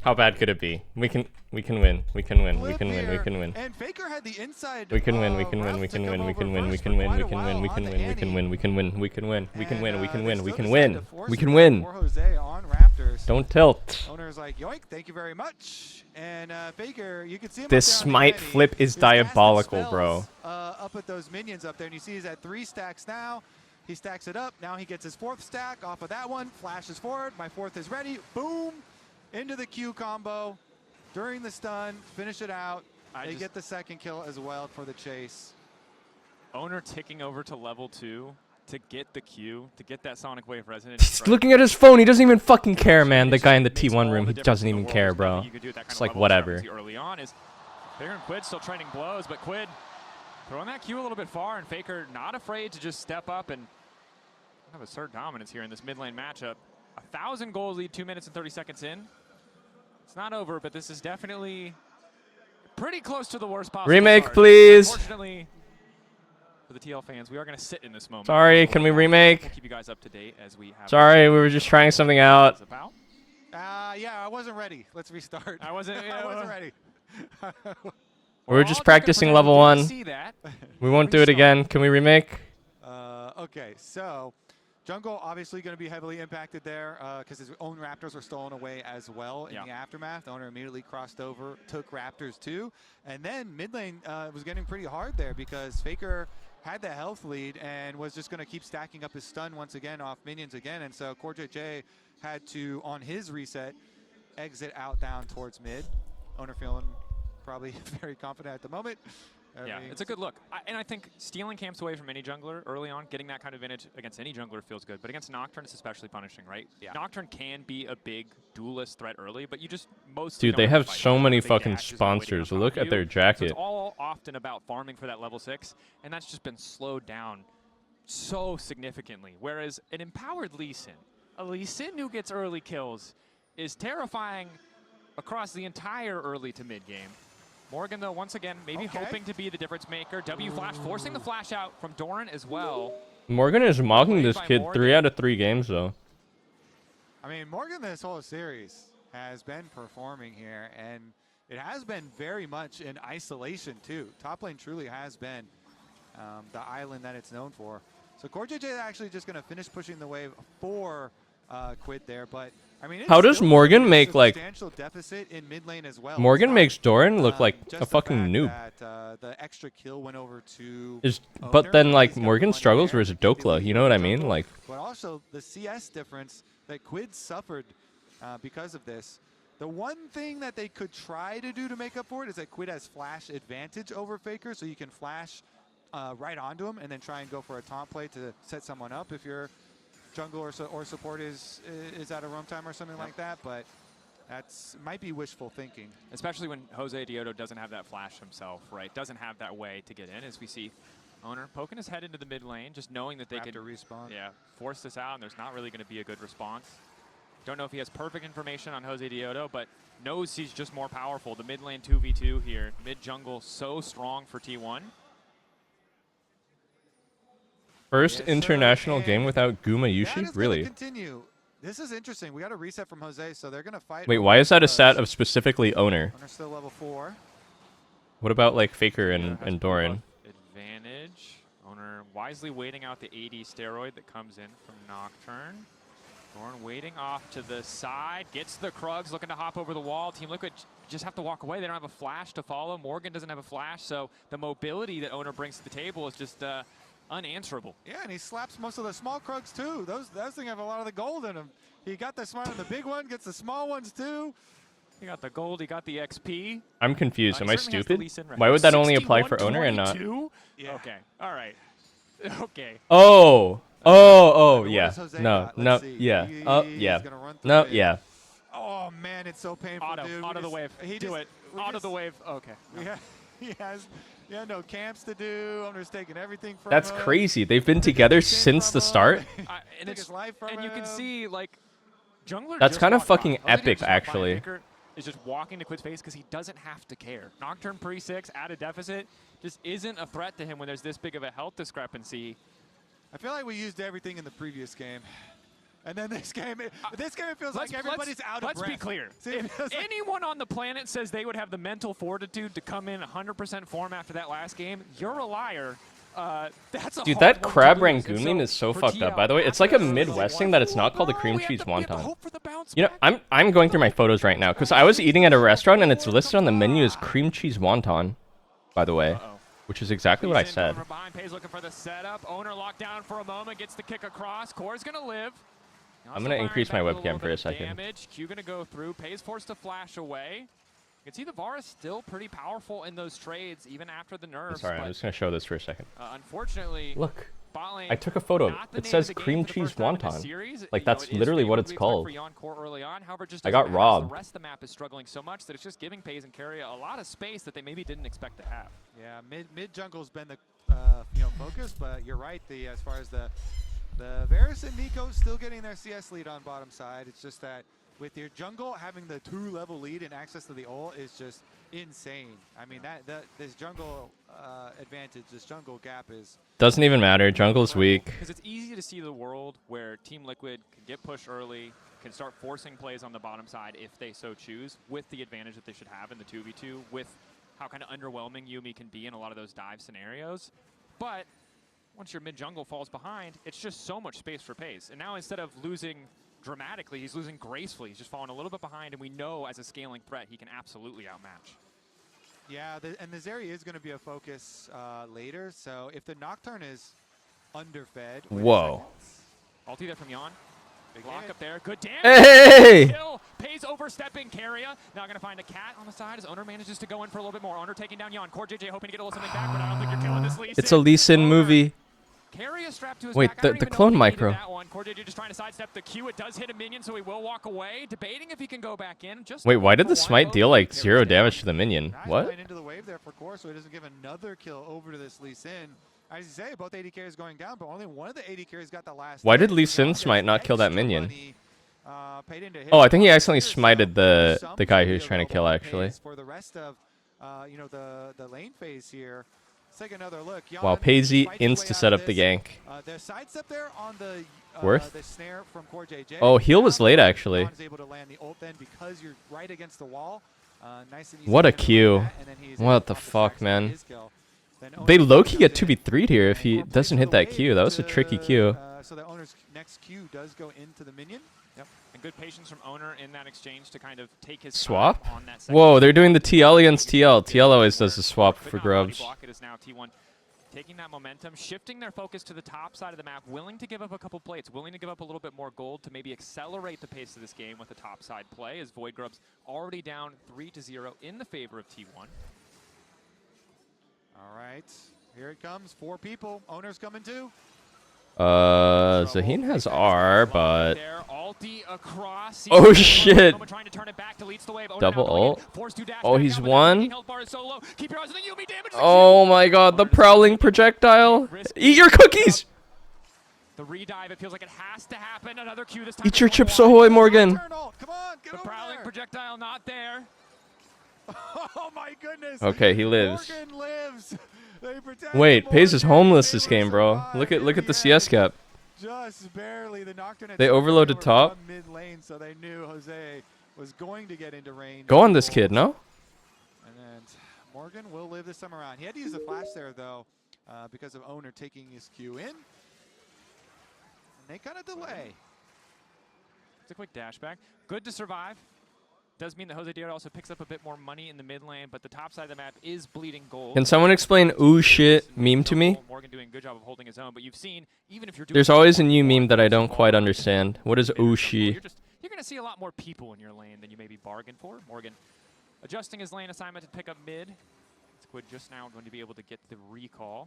How bad could it be? We can win. We can win. We can win. We can win. And Faker had the inside. We can win. We can win. We can win. We can win. We can win. We can win. We can win. We can win. We can win. We can win. We can win. We can win. We can win. We can win. For Jose on Raptors. first. Don't tilt. Owner's like, yoink, thank you very much. And Faker, you can see him This up there on the smite Yeti. flip is His diabolical, casting bro. spells, up at those minions up there, and you see he's at 3 stacks now. He stacks it up. Now he gets his 4th stack off of that one. Flashes forward. My 4th is ready. Boom. Into the Q combo. During the stun. Finish it out. They get the 2nd kill as well for the chase. Owner ticking over to level 2 to get the Q, to get that Sonic Wave resonant. He's looking at his phone. He doesn't even fucking care, man. The guy in the T1 room, he doesn't even care, bro. It's like, whatever. Early on is Faker and Quid still trading blows, but Quid throwing that Q a little bit far, and Faker not afraid to just step up and have assert dominance here in this mid lane matchup. 1,000 goals lead, 2 minutes and 30 seconds in. It's not over, but this is definitely pretty close to the worst possible Remake, start. please. Unfortunately, for the TL fans, we are going to sit in this moment. Sorry, can we remake? We'll keep you guys up to date as we have. Sorry, we were just trying something out. Yeah, I wasn't ready. Let's restart. I wasn't ready. We were just practicing level 1. We won't do it again. Can we remake? Okay, so Jungle obviously going to be heavily impacted there because his own Raptors were stolen away as well in the aftermath. The owner immediately crossed over, took Raptors too. And then mid lane was getting pretty hard there because Faker had the health lead and was just going to keep stacking up his stun once again off minions again. And so CoreJJ had to, on his reset, exit out down towards mid. Owner feeling probably very confident at the moment. Yeah, it's a good look. And I think stealing camps away from any jungler early on, getting that kind of advantage against any jungler feels good. But against Nocturne, it's especially punishing, right? Yeah. Nocturne can be a big duelist threat early, but you just mostly Dude, they have so many fucking sponsors. Look at their So jacket. it's all often about farming for that level 6, and that's just been slowed down so significantly. Whereas an empowered Lee Sin, a Lee Sin who gets early kills, is terrifying across the entire early to mid game. Morgan, though, once again, maybe hoping to be the difference maker. W flash, forcing the flash out from Doran as well. Morgan is mocking this kid 3 out of 3 games, though. I mean, Morgan this whole series has been performing here, and it has been very much in isolation, too. Top lane truly has been the island that it's known for. So CoreJJ is actually just going to finish pushing the wave for Quid there, but I mean, how does Morgan make like deficit in mid lane as well? Morgan makes Doran look like a fucking noob. That, the extra kill went over to but then like Morgan struggles versus Dokla, you know what I mean? Like, but also the CS difference that Quid suffered because of this. The one thing that they could try to do to make up for it is that Quid has flash advantage over Faker, so you can flash right onto him and then try and go for a taunt play to set someone up if you're jungle or support is out of roam time or something like that, but that's might be wishful thinking. Especially when Jose Diodo doesn't have that flash himself, right? Doesn't have that way to get in, as we see Owner poking his head into the mid lane, just knowing that they could respawn. Yeah, force this out, and there's not really going to be a good response. Don't know if he has perfect information on Jose Diodo, but knows he's just more powerful. The mid lane 2v2 here, mid jungle so strong for T1. first international game without Guma Yushi? Really? Continue. This is interesting. We got a reset from Jose, so they're going to fight. Wait, why is that a stat of specifically Owner? Owner's still level 4. What about like Faker and Doran? Advantage. Owner wisely waiting out the AD steroid that comes in from Nocturne. Doran waiting off to the side, gets the Krugs, looking to hop over the wall. Team Liquid just have to walk away. They don't have a flash to follow. Morgan doesn't have a flash, so the mobility that Owner brings to the table is just unanswerable. Yeah, and he slaps most of the small Krugs too. Those things have a lot of the gold in them. He got the smart of the big one, gets the small ones too. He got the gold, he got the XP. I'm confused. Am I stupid? Why would that only apply for Owner and not? Yeah. Okay, all right. Okay. Oh, yeah. No, yeah. Oh, yeah. No, yeah. Oh man, it's so painful, dude. Auto the wave. Do it. Auto the wave. Okay. No. He has no camps to do. Owner's taking everything from That's him. crazy. They've been together since the start. And you can see like jungler. That's just kind of walked by. fucking Jose epic, just walked by, and actually. Faker is just walking to Quid's face because he doesn't have to care. Nocturne pre-6 at a deficit just isn't a threat to him when there's this big of a health discrepancy. I feel like we used everything in the previous game. And then this game, it feels like everybody's out of breath. Let's be clear. If anyone on the planet says they would have the mental fortitude to come in 100% form after that last game, you're a liar. That's a Dude, hard that one to crab lose. And rangoon is so for fucked up. TL, By the way, it's like a after this Midwest one, thing that it's not called a cream cheese we have to wonton. hope for the bounce You know, back. I'm going through my photos right now because I was eating at a restaurant and it's listed on the menu as cream cheese wonton. By the way, which is exactly what I said. From behind, Pays looking for the setup. Owner locked down for a moment, gets the kick across. Core's gonna live. I'm gonna increase my webcam for a second. Damage. Q gonna go through. Pays forced to flash away. You can see the VAR is still pretty powerful in those trades, even after the nerfs. Sorry, I'm just gonna show this for a second. Unfortunately, Look, bot lane, I took a photo. not the It name says of the game cream for the cheese first time in the wonton. series. Like You know, that's it is literally what favorably it's expected called. for Yon Core early on. However, just I doesn't got matter, as robbed. The rest of the map is struggling so much that it's just giving Pays and Carrier a lot of space that they maybe didn't expect to have. Yeah, mid jungle's been the focus, but you're right. As far as the Varus and Nico still getting their CS lead on bottom side. It's just that with your jungle having the 2-level lead and access to the ult is just insane. I mean this jungle advantage, this jungle gap is Doesn't even matter. Jungle's weak. Because it's easy to see the world where Team Liquid can get pushed early, can start forcing plays on the bottom side if they so choose, with the advantage that they should have in the 2v2, with how kind of underwhelming Yuumi can be in a lot of those dive scenarios. But once your mid-jungle falls behind, it's just so much space for Pays. And now instead of losing dramatically, he's losing gracefully. He's just falling a little bit behind, and we know as a scaling threat, he can absolutely outmatch. Yeah, and the Zeri is going to be a focus later. So if the Nocturne is underfed. Whoa. Ulti there from Yon. Big lock up there. Good damage. Hey! Kill. Pays overstepping Carrier. Now going to find a cat on the side as Owner manages to go in for a little bit more. Owner taking down Yon. Core JJ hoping to get a little something back, but I don't think you're killing this Lee Sin. It's a Lee Sin movie. Carrier strapped to his Wait, back. I don't the even know clone if he micro. needed that one. Core JJ just trying to sidestep the Q. It does hit a minion, so he will walk away. Debating if he can go back in. Just Wait, why did the smite deal like 0 damage to the minion? What? Playing into the wave there for Core, so he doesn't give another kill over to this Lee Sin. As you say, both AD carries going down, but only one of the AD carries got the last. Why did Lee Sin smite not kill that minion? Oh, I think he accidentally smited the guy he was trying to kill, actually. For the rest of, the lane phase here. Let's take another look. Wow, Paisy insta set up the gank. The sidestep there on the Worth? the snare from Core JJ. Oh, heal was late, actually. Is able to land the ult then because you're right against the wall. Nice and easy What a to get Q. that, and then he's able What to the pop fuck, stacks on man. his kill. Then They Owner low-key comes get in 2v3'd here if he doesn't hit that Q. That was a tricky Q. So the Owner's next Q does go into the minion. Yep. And good patience from Owner in that exchange to kind of take his Swap? time on that second Whoa, kill. they're doing the TL against TL. TL always does the swap Could for not body grubs. block it. Is now T1 taking that momentum, shifting their focus to the top side of the map, willing to give up a couple plates, willing to give up a little bit more gold to maybe accelerate the pace of this game with a top side play, as Void Grubs already down 3-0 in the favor of T1. All right, here it comes. 4 people. Owner's coming too. Zaheen has R, but... There, ulti across. Oh shit! Trying to turn it back, deletes the wave. Owner Double now going in, ult. forced to dash Oh, back he's out, but one. that health bar is so low. Keep your eyes on the Yuumi damage. Oh my god, the prowling projectile. Eat your cookies! The redive, it feels like it has to happen. Another Q this time. Eat your chips ahoy, Morgan. The prowling projectile not there. Oh my goodness. Okay, he lives. Morgan lives. They protect Wait, Morgan. Pace is homeless this game, bro. Look at the CS cap. Just barely. The Nocturne had They taken overloaded over top. from mid lane, so they knew Jose was going to get into range. Go on this kid, no? And then Morgan will live this time around. He had to use the flash there though, because of Owner taking his Q in. And they kind of delay. It's a quick dash back. Good to survive. Does mean that Jose Diarra also picks up a bit more money in the mid lane, but the top side of the map is bleeding gold. Can someone explain ooh shit meme to me? Morgan doing a good job of holding his own, but you've seen, even if you're doing... There's always a new meme that I don't quite understand. What is ooh she? You're going to see a lot more people in your lane than you maybe bargained for. Morgan adjusting his lane assignment to pick up mid. Squid just now going to be able to get the recall.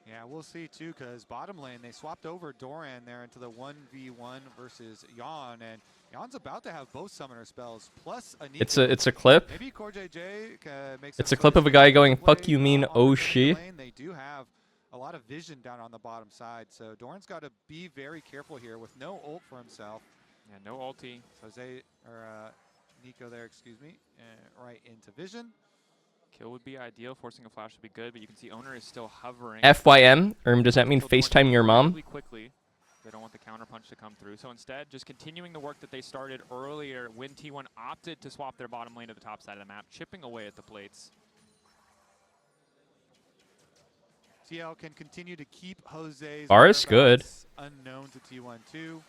Yeah, we'll see too, because bottom lane, they swapped over Doran there into the 1v1 versus Yon, and Yon's about to have both summoner spells, plus a It's a clip. Maybe Core JJ makes It's a clip of a guy going, fuck you mean oh she? They do have a lot of vision down on the bottom side, so Doran's got to be very careful here with no ult for himself. Yeah, no ulti. Jose, or Nico there, excuse me, right into vision. Kill would be ideal. Forcing a flash would be good, but you can see Owner is still hovering. FYM? Does that mean FaceTime your mom? Really quickly. They don't want the counter punch to come through. So instead, just continuing the work that they started earlier when T1 opted to swap their bottom lane to the top side of the map, chipping away at the plates. TL can continue to keep Jose's Varus good. unknown to T1 too.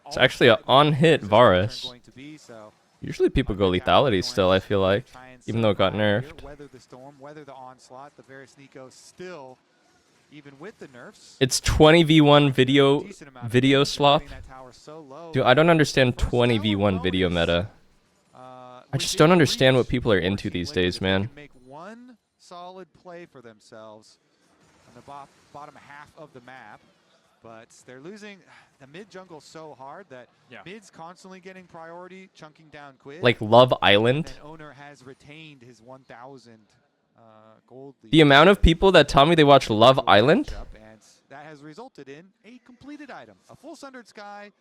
It's actually an on-hit Varus. Going to be, so Usually people go lethality still, I feel like, even though it got nerfed. weather the storm, weather the onslaught. The Varus Nico still, even with the nerfs. It's 20v1 video sloth. Dude, I don't understand 20v1 video meta. I just don't understand what people are into these days, man. Make one solid play for themselves on the bottom half of the map, but they're losing the mid jungle so hard that mid's constantly getting priority, chunking down Quid. Like Love Island. And Owner has retained his 1,000 gold lead. The amount of people that tell me they watch Love Island. And that has resulted in a completed item, a full Sundered Sky,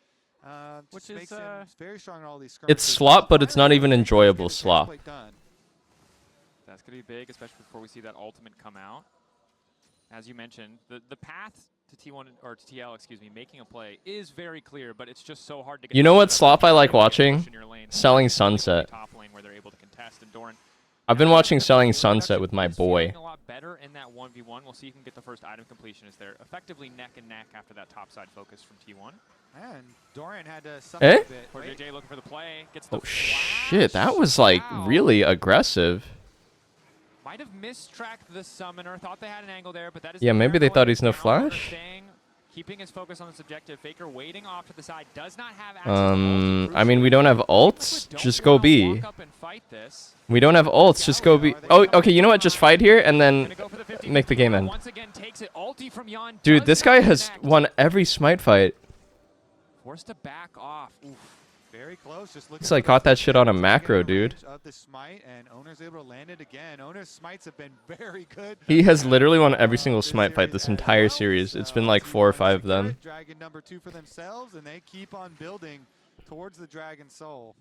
which makes him very strong in all these skirmishes. It's slop, but it's not even enjoyable slop. That's going to be big, especially before we see that ultimate come out. As you mentioned, the path to T1 or to TL, excuse me, making a play is very clear, but it's just so hard to get. You know what slop I like watching? Selling Sunset. Top lane where they're able to contest, and Doran, I've been watching Selling Sunset with my boy. a lot better in that 1v1. We'll see if he can get the first item completion as they're effectively neck and neck after that topside focus from T1. And Dorian had to Eh? a bit. Poor JJ looking for the play. Gets the Oh shit, that was like really aggressive. Might have mistracked the summoner. Thought they had an angle there, but that is Yeah, maybe they thought he's no flash. Keeping his focus on the subjective. Faker waiting off to the side. Does not have access I mean, we don't have ults. Just go B. We don't have ults. Just go B. Oh, okay. You know what? Just fight here and then make the game end. Dude, this guy has won every smite fight. Forced to back off. Oof. Very close. Just It's like caught that shit on a macro, dude. Of the smite, and Owner's able to land it again. Owner's smites have been very good. He has literally won every single smite fight this entire series. It's been like 4 or 5 of them. Dragon number 2 for themselves, and they keep on building towards the Dragon Soul.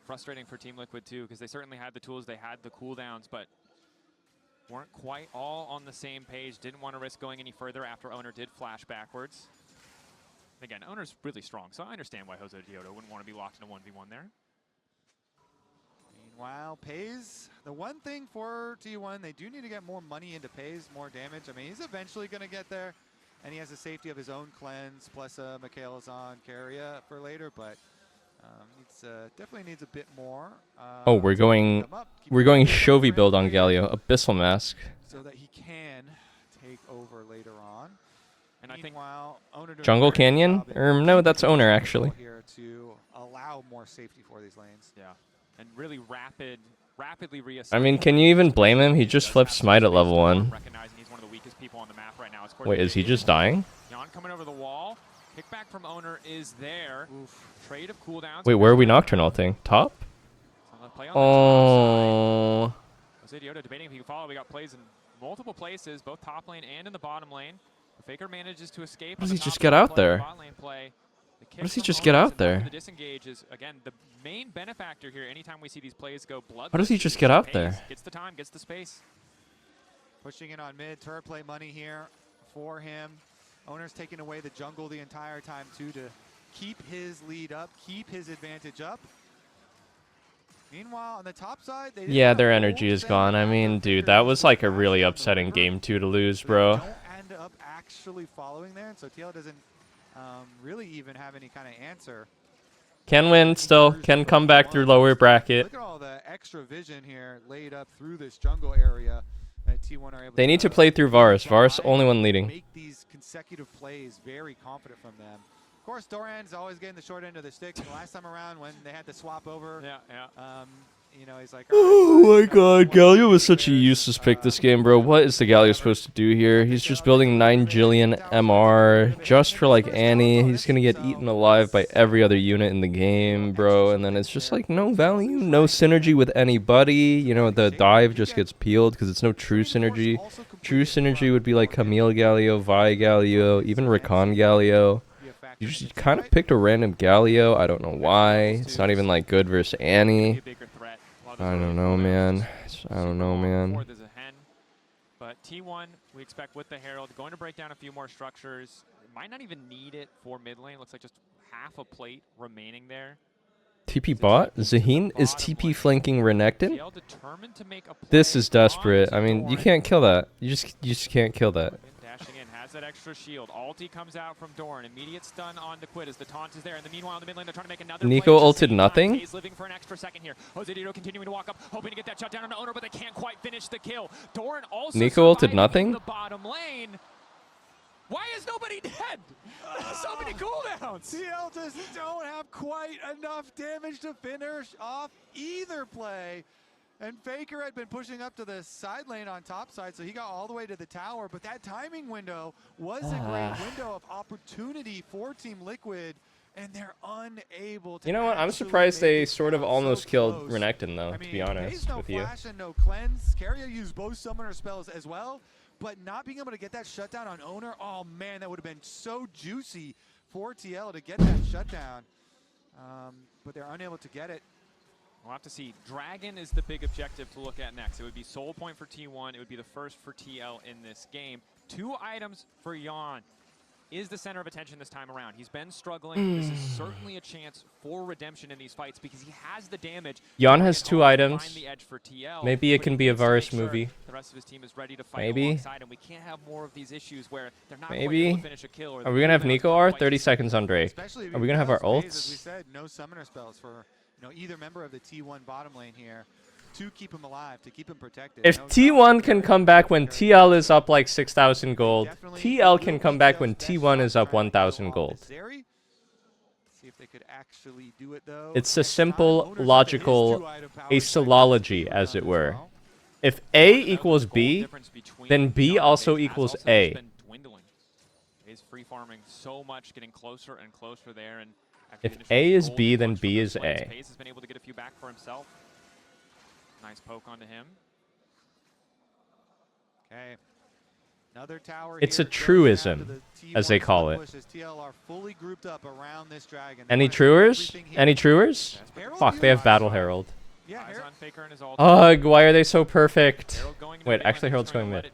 Frustrating for Team Liquid too, because they certainly had the tools, they had the cooldowns, but weren't quite all on the same page. Didn't want to risk going any further after Owner did flash backwards. Again, Owner's really strong, so I understand why Jose Giotto wouldn't want to be locked in a 1v1 there. Meanwhile, Pays, the one thing for T1, they do need to get more money into Pays, more damage. I mean, he's eventually going to get there, and he has the safety of his own cleanse, plus Mikhail's on Carrier for later, but definitely needs a bit more. Oh, we're going Shovi build on Galio, Abyssal Mask. So that he can take over later on. And I think Jungle Canyon? No, that's Owner actually. Here to allow more safety for these lanes. Yeah, and really rapidly reassess. I mean, can you even blame him? He just flipped smite at level 1. Recognizing he's one of the weakest people on the map right now. Wait, is he just dying? Jan coming over the wall. Kickback from Owner is there. Oof. Trade of cooldowns. Wait, where are we Nocturnal thing? Top? Oh. Jose Giotto debating if he can follow. We got plays in multiple places, both top lane and in the bottom lane. Faker manages to escape. What does he just get out there? What does he just get out there? The disengage is, again, the main benefactor here. Anytime we see these plays go blood. What does he just get out there? Gets the time, gets the space. Pushing in on mid. Turret play money here for him. Owner's taking away the jungle the entire time, too, to keep his lead up, keep his advantage up. Meanwhile, on the top side, yeah, their energy is gone. I mean, dude, that was like a really upsetting game 2 to lose, bro. Don't end up actually following there, and so TL doesn't really even have any kind of answer. Can win still. Can come back through lower bracket. Look at all the extra vision here laid up through this jungle area that T1 are able They need to play through Varus. Varus only one leading. Make these consecutive plays very confident from them. Of course, Doran's always getting the short end of the stick. The last time around when they had to swap over, you know, he's like, oh my god, Galio was such a useless pick this game, bro. What is the Galio supposed to do here? He's just building 9 jillion MR just for like Annie. He's gonna get eaten alive by every other unit in the game, bro. And then it's just like no value, no synergy with anybody. You know, the dive just gets peeled because it's no true synergy. True synergy would be like Camille Galio, Vi Galio, even Rakan Galio. You just kind of picked a random Galio. I don't know why. It's not even like good versus Annie. I don't know, man. I don't know, man. But T1, we expect with the Herald, going to break down a few more structures. Might not even need it for mid lane. Looks like just half a plate remaining there. TP bot? Zaheen is TP flanking Renekton? This is desperate. I mean, you can't kill that. You just can't kill that. Dashing in, has that extra shield. Ulti comes out from Doran. Immediate stun on the Quid as the taunt is there. In the meanwhile, in the mid lane, they're trying to make another Nico play. ulted nothing? He's living for an extra second here. Jose Dito continuing to walk up, hoping to get that shut down on the owner, but they can't quite finish the kill. Doran also Nico ulted surviving nothing? in the bottom lane. Why is nobody dead? So many cooldowns. TL just don't have quite enough damage to finish off either play. And Faker had been pushing up to the side lane on top side, so he got all the way to the tower. But that timing window was a great window of opportunity for Team Liquid, and they're unable to. You know what? I'm surprised they sort of almost killed Renekton, though, to be honest no with you. Flash and no cleanse. Keria used both summoner spells as well, but not being able to get that shutdown on owner, oh man, that would have been so juicy for TL to get that shutdown. But they're unable to get it. We'll have to see. Dragon is the big objective to look at next. It would be soul point for T1. It would be the first for TL in this game. 2 items for Jan. Is the center of attention this time around. He's been struggling. This is certainly a chance for redemption in these fights because he has the damage. Jan has 2 items. Find the edge for TL, Maybe it can be a Varus movie. The rest of his team is ready to fight Maybe. alongside him. We can't have more of these issues where they're not quite able Maybe. to finish a kill. Or Are we gonna have Nico R? 30 seconds on Drake. Are we gonna have our ults? As we said, no summoner spells for either member of the T1 bottom lane here to keep him alive, to keep him protected. If T1 can come back when TL is up like 6,000 gold, TL can come back when T1 is up 1,000 gold. See if they could actually do it though. It's a simple, logical asylology, as it were. If A equals B, then B also equals A. He's free farming so much, getting closer and closer there. And if A is B, then B is A. Pace has been able to get a few back for himself. Nice poke onto him. Okay. Another tower. It's a truism, as they call it. Any truers? Any truers? Fuck, they have Battle Herald. Ugh, why are they so perfect? Wait, actually Herald's going mid.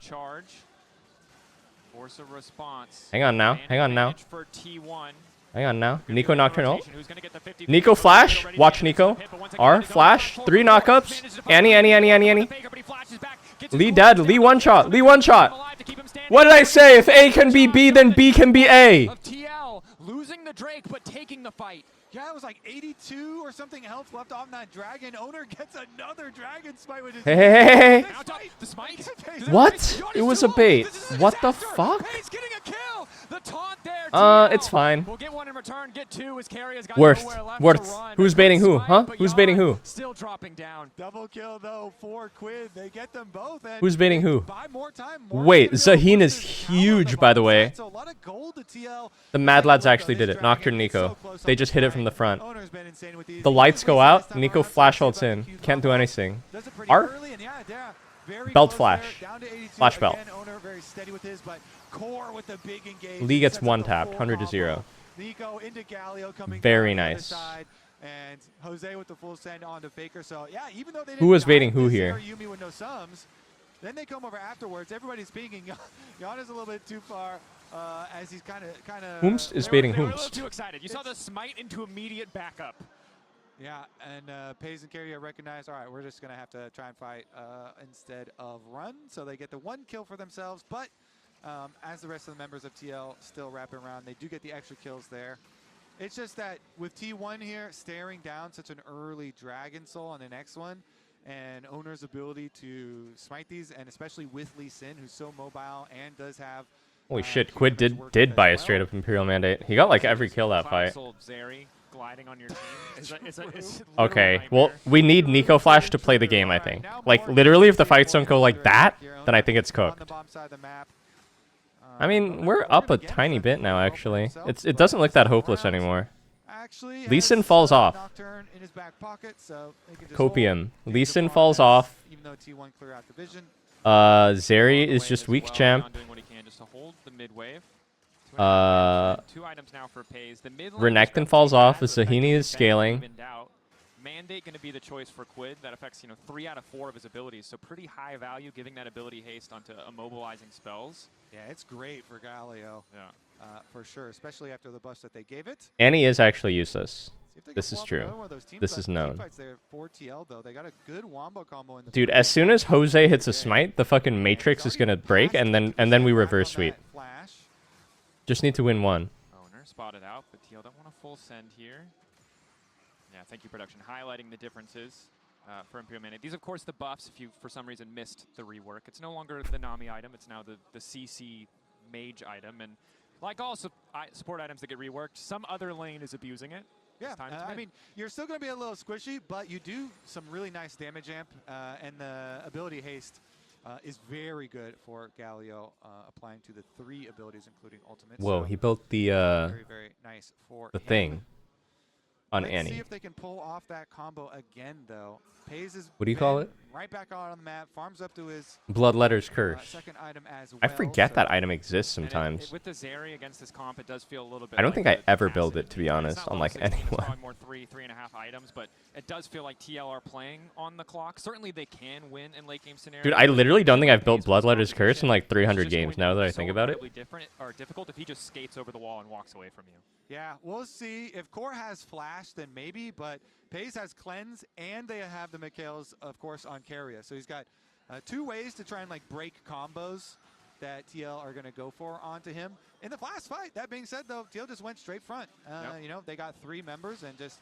Hang on now, hang on now. Hang on now. Nico Nocturnal. Nico Flash. Watch Nico. R. Flash. 3 knockups. Annie. Lee dead. Lee one shot. Lee one shot. What did I say? If A can be B, then B can be A. Of TL losing the Drake, but taking the fight. Yeah, it was like 82 or something health left on that dragon. Owner gets another dragon smite with his. Hey. The smite? What? It was a bait. What the fuck? He's getting a kill. The taunt there. It's fine. We'll get 1 in return. Get 2 as Karia's got Worth. nowhere left Worth. to run. Who's baiting who? Huh? Who's baiting who? Still dropping down. Double kill though for Quid. They get them both. And Who's baiting who? buy more time. Wait, Zaheen is huge, by the way. So a lot of gold to TL. The Mad Lads actually did it. Nocturne Nico. They just hit it from the front. The lights go out. Nico flash ults in. Can't do anything. R? Belt flash. Flash belt. Lee gets 1 tapped. 100 to 0. Very nice. And Jose with the full send onto Faker. So yeah, even though they Who was baiting who here? Yumi with no sums, then they come over afterwards. Everybody's speaking. Jan is a little bit too far. As he's kind of. Whomst is baiting They were a whomst. little too excited. You saw the smite into immediate backup. Yeah, and Pays and Keria recognize, all right, we're just going to have to try and fight instead of run. So they get the 1 kill for themselves. But as the rest of the members of TL still wrapping around, they do get the extra kills there. It's just that with T1 here, staring down such an early Dragon Soul on the next one, and Owner's ability to smite these, and especially with Lee Sin, who's so mobile and does have... Holy shit, Quid did buy a straight up Imperial Mandate. He got like every kill that fight. Gliding on your team is Okay, well, we need Nico Flash to play the game, I think. Like, literally, if the fights don't go like that, then I think it's cooked. I mean, we're up a tiny bit now, actually. It doesn't look that hopeless anymore. Lee Sin falls off. Copium. Lee Sin falls off. Zeri is just weak champ. Renekton falls off as Zahini is scaling. Mandate going to be the choice for Quid. That affects 3 out of 4 of his abilities, so pretty high value, giving that ability haste onto immobilizing spells. Yeah, it's great for Galio. Yeah, for sure, especially after the buff that they gave it. Annie is actually useless. This is true. This is known. For TL, though. They got a good wombo combo in the Dude, as soon as Jose hits a smite, the fucking matrix is gonna break, and then we reverse sweep. Just need to win one. Owner spotted out, but TL don't want a full send here. Yeah, thank you, production, highlighting the differences for Imperial Mandate. These, of course, the buffs. If you, for some reason, missed the rework, it's no longer the Nami item. It's now the CC mage item, and like all support items that get reworked, some other lane is abusing it. Yeah, I mean, you're still going to be a little squishy, but you do some really nice damage amp, and the ability haste is very good for Galio, applying to the 3 abilities, including ultimate. Whoa, so he built the very nice for the him. thing on Let's Annie. see if they can pull off that combo again, though. Pays is What do you call it? Right back out on the map, farms up to his Bloodletter's Curse. second item as well. I forget that item exists sometimes. With the Zeri against this comp, it does feel a little bit. I don't like think I ever build it, to be honest, on like anyone. More 3.5 items, but it does feel like TL are playing on the clock. Certainly, they can win in late game scenarios. Dude, I literally don't think I've built Bloodletter's Curse in like 300 games now that I think about it. Different or difficult if he just skates over the wall and walks away from you. Yeah, we'll see. If Core has Flash, then maybe, but Pays has Cleanse, and they have the Mikhails, of course, on Carrier. So he's got 2 ways to try and like break combos that TL are going to go for onto him. In the last fight, that being said, though, TL just went straight front. You know, they got 3 members and just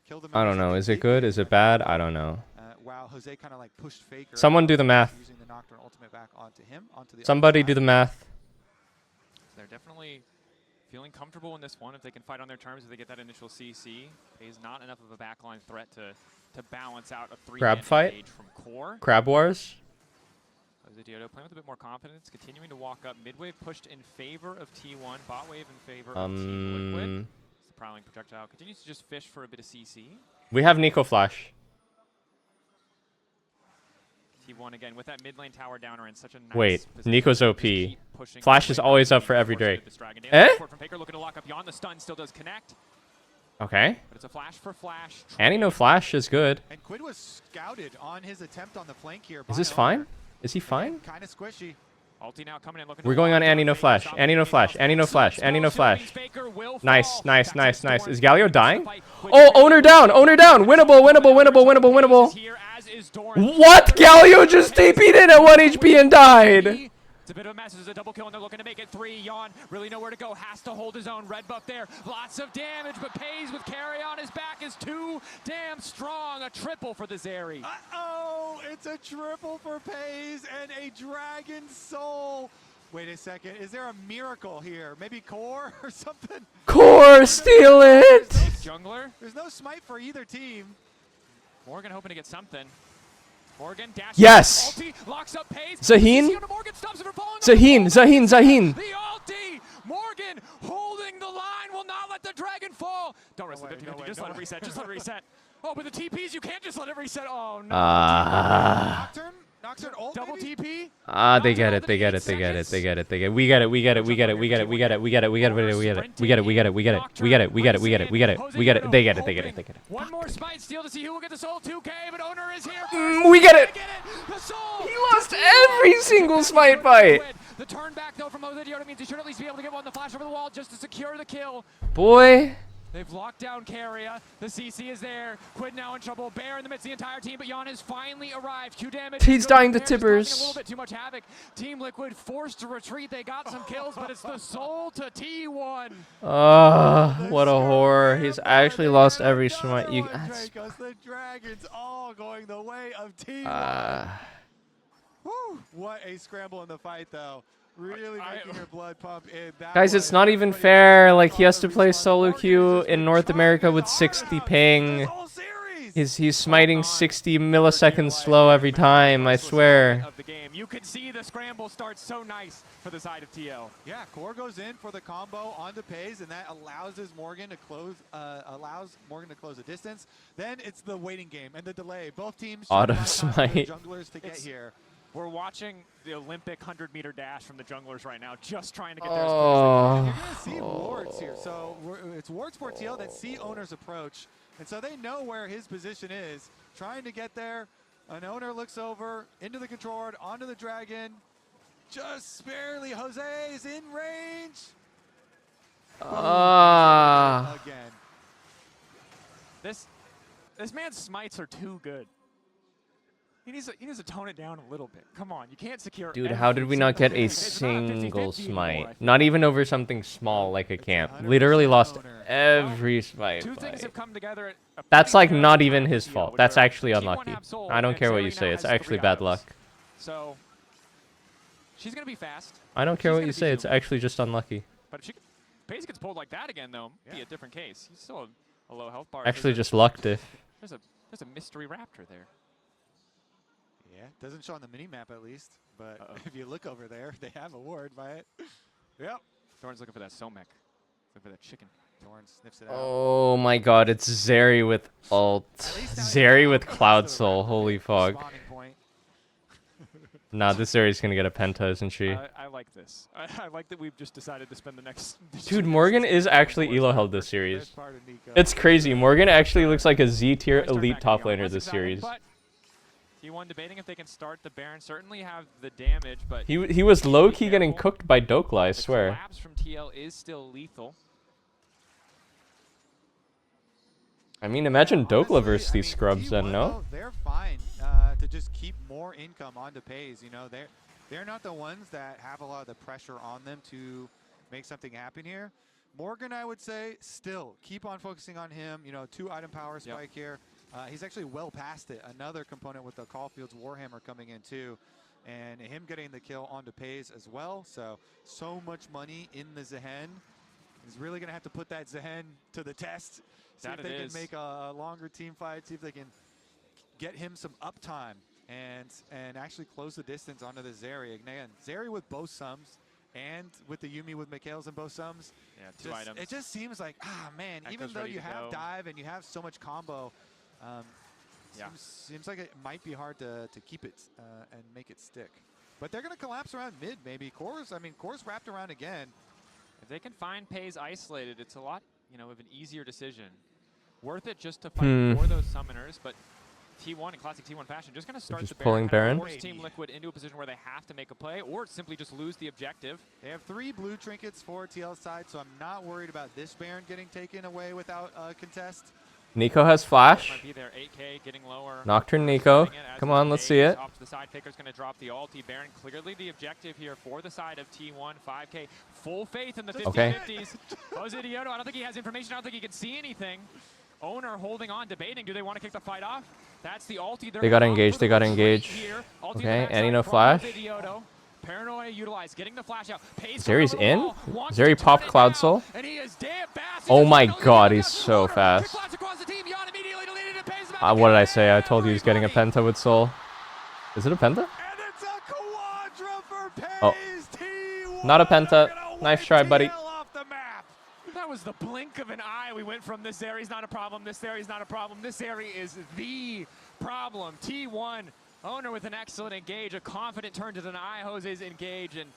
killed them. I don't know. Is it good? Is it bad? I don't know. Wow, Jose kind of like pushed Faker. Someone do the math. Using the Nocturne ultimate back onto him, onto the Somebody do the math. They're definitely feeling comfortable in this one if they can fight on their terms. If they get that initial CC, Pays not enough of a backline threat to balance out a 3-man Crab fight. engage from Core. Crab Wars. Jose Diodo playing with a bit more confidence, continuing to walk up. Mid wave pushed in favor of T1. Bot wave in favor of Team Liquid. The prowling projectile continues to just fish for a bit of CC. We have Nico Flash. T1 again with that mid lane tower downer in such a nice Wait, position. Nico's OP. Flash is always up for every Drake. Eh? From Faker looking to lock up beyond the stun, still does connect. Okay. But it's a flash for Flash. Annie no Flash is good. And Quid was scouted on his attempt on the flank here. Is this fine? Is he fine? Kind of squishy. Ulti now coming in looking. We're going on Annie no Flash. Annie no Flash. Annie no Flash. Annie no Flash. Nice, nice, nice, nice. Is Galio dying? Oh, owner down. Owner down. Winnable, winnable, winnable, winnable, winnable. What? Galio just TP'd in at 1 HP and died. It's a bit of a mess. There's a double kill, and they're looking to make it 3. Yawn really nowhere to go. Has to hold his own. Red buff there. Lots of damage, but Pays with carry on his back is too damn strong. A triple for the Zeri. Uh-oh, it's a triple for Pays and a Dragon Soul. Wait a second. Is there a miracle here? Maybe Core or something? Core, steal it! Jungler. There's no smite for either team. Morgan hoping to get something. Morgan dashes. Yes! Ulti, locks up Pays. Zaheen? Morgan stops him from falling. Zaheen. The ulti! Morgan holding the line, will not let the dragon fall. Don't risk it. Just let it reset. Just let it reset. Oh, but the TPs, you can't just let it reset. Oh, no. Nocturne ult, double TP? They get it. They get it. They get it. They get it. They get it. We get it. We get it. We get it. We get it. We get it. We get it. We get it. We get it. We get it. We get it. We get it. We get it. We get it. We get it. We get it. We get it. They get it. They get it. They get it. One more smite steal to see who will get the soul. 2K, but owner is here. We get it. The soul. He lost every single smite fight. The turn back though from Jose Diodo means he should at least be able to get one. The flash over the wall just to secure the kill. Boy. They've locked down Carrier. The CC is there. Quid now in trouble. Bear in the midst of the entire team, but Yon has finally arrived. Q damage. He's dying to Tibbers. Tibbers. A little bit too much havoc. Team Liquid forced to retreat. They got some kills, but it's the soul to T1. What a horror. He's actually lost every smite. You. The Dragons all going the way of T1. Woo, what a scramble in the fight, though. Really making her blood pump in. Guys, it's not even fair. Like, he has to play solo queue in North America with 60 ping. He's smiting 60 milliseconds slow every time, I swear. You can see the scramble starts so nice for the side of TL. Yeah, Core goes in for the combo onto Pays, and that allows Morgan to close the distance. Then it's the waiting game and the delay. Both teams auto smite. Junglers to get here. We're watching the Olympic 100-meter dash from the junglers right now, just trying to get there. You're going to see wards here. So it's wards for TL that see owner's approach. And so they know where his position is. Trying to get there. An owner looks over into the control ward, onto the dragon. Just barely. Jose is in range. Again. This man's smites are too good. He needs to tone it down a little bit. Come on, you can't secure. Dude, how did we not get a It's not 50-50 single smite? anymore, I think. Not even over something small like a camp. Literally lost every smite. Two things have come together. That's like not even his fault. That's actually unlucky. I don't care what you say. It's actually bad luck. So she's gonna be fast. I don't care what you say. It's actually just unlucky. But if Pace gets pulled like that again, though, be a different case. He's still a low health bar. Actually, just lucked it. There's a mystery raptor there. Yeah, doesn't show on the mini map at least. But if you look over there, they have a ward by it. Yep. Thorn's looking for that Somek. Looking for that chicken. Thorn sniffs it out. Oh my god, it's Zeri with ult. Zeri with Cloud Soul. Holy fuck. Nah, this Zeri's gonna get a penta, isn't she? I like this. I like that we've just decided to spend the next... Dude, Morgan is actually elo held this series. It's crazy. Morgan actually looks like a Z tier elite top laner this series. T1 debating if they can start the Baron. Certainly have the damage, but... He was low-key getting cooked by Dokla, I swear. The collapse from TL is still lethal. I mean, imagine Dokla versus these scrubs then, no? They're fine to just keep more income onto Pays. You know, they're not the ones that have a lot of the pressure on them to make something happen here. Morgan, I would say, still keep on focusing on him. You know, 2 item power spike here. He's actually well past it. Another component with the Caulfield's Warhammer coming in too, and him getting the kill onto Pays as well. So much money in the Zehen. He's really gonna have to put that Zehen to the test. See if they can make a longer team fight. See if they can get him some uptime and actually close the distance onto the Zeri. Again, Zeri with both sums and with the Yuumi with Mikhail's and both sums. Yeah, 2 items. It just seems like, man, even though you have dive and you have so much combo, seems like it might be hard to keep it and make it stick. But they're going to collapse around mid, maybe. Core's wrapped around again. If they can find Pays isolated, it's a lot, of an easier decision. Worth it just to fight for those summoners, but T1 in classic T1 fashion just going to start just the pulling Baron. Force Team Liquid into a position where they have to make a play or simply just lose the objective. They have 3 blue trinkets for TL's side, so I'm not worried about this Baron getting taken away without a contest. Nico has flash. Might be there. 8K getting lower. Nocturne Nico. Come on, let's see it. Off to the side, Faker's going to drop the ulti. Baron clearly the objective here for the side of T1. 5K. Full faith in the 50-50s. Jose Dioto, I don't think he has information. I don't think he can see anything. Owner holding on, debating. Do they want to kick the fight off? That's the ulti. They got engaged. They got engaged. Okay, Annie no flash. Paranoia utilized, getting the flash out. Zeri's in? Zeri popped Cloud Soul? Oh my god, he's so fast. What did I say? I told you he's getting a penta with Soul. Is it a penta? Oh. Not a penta. Nice try, buddy. That was the blink of an eye. We went from this Zeri's not a problem, this Zeri's not a problem, this Zeri is the problem. T1, Owner with an excellent engage, a confident turn to deny Jose's engage, and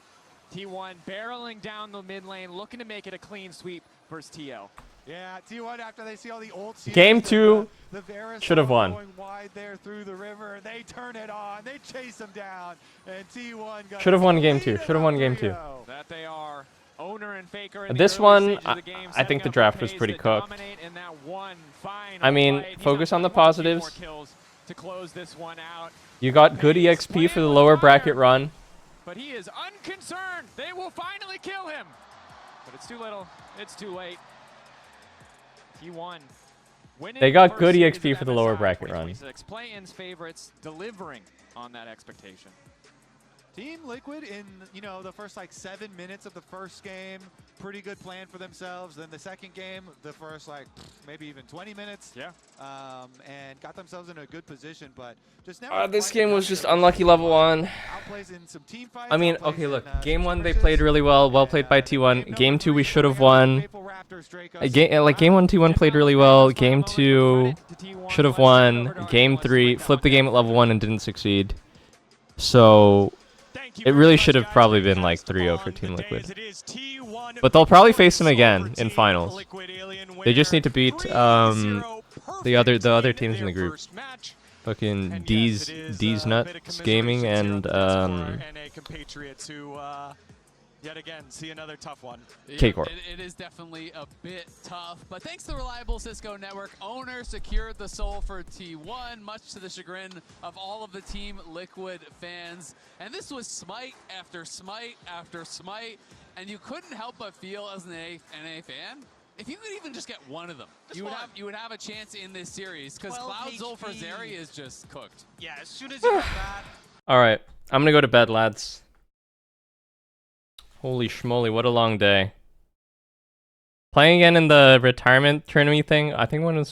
T1 barreling down the mid lane, looking to make it a clean sweep versus TL. Yeah, T1 after they see all the old Game 2 should have won. Going wide there through the river, they turn it on, they chase them down, and T1 got should have won Game 2. Should have won Game 2. That they are. Owner and Faker this one, I think the draft was pretty cooked. I mean, focus on the positives. To close this one out. You got good EXP for the lower bracket run. But he is unconcerned. They will finally kill him. But it's too little. It's too late. T1 winning. They got good EXP for the lower bracket run. Play-ins favorites delivering on that expectation. Team Liquid in, the first 7 minutes of the first game, pretty good plan for themselves. Then the second game, the first maybe even 20 minutes. Yeah. And got themselves in a good position, but just now. This game was just unlucky level 1. Outplays in some team fights, I mean, okay, look. Game 1 they played really well. Well played by T1. Game 2 we should have won. Game 1 T1 played really well. Game 2 should have won. Game 3 flipped the game at level 1 and didn't succeed. So it really should have probably been 3-0 for Team Liquid. But they'll probably face them again in finals. They just need to beat the other teams in the group. Fucking D's Nuts Gaming and Yet again, see another tough one. K-Corp. It is definitely a bit tough, but thanks to the reliable Cisco network, Owner secured the soul for T1, much to the chagrin of all of the Team Liquid fans. And this was smite after smite after smite, and you couldn't help but feel as an NA fan, if you could even just get one of them, you would have a chance in this series, because Cloud Zulfar Zeri is just cooked. Yeah, as soon as you have that. All right, I'm gonna go to bed, lads. Holy schmoly, what a long day. Playing again in the retirement tournament thing, I think one was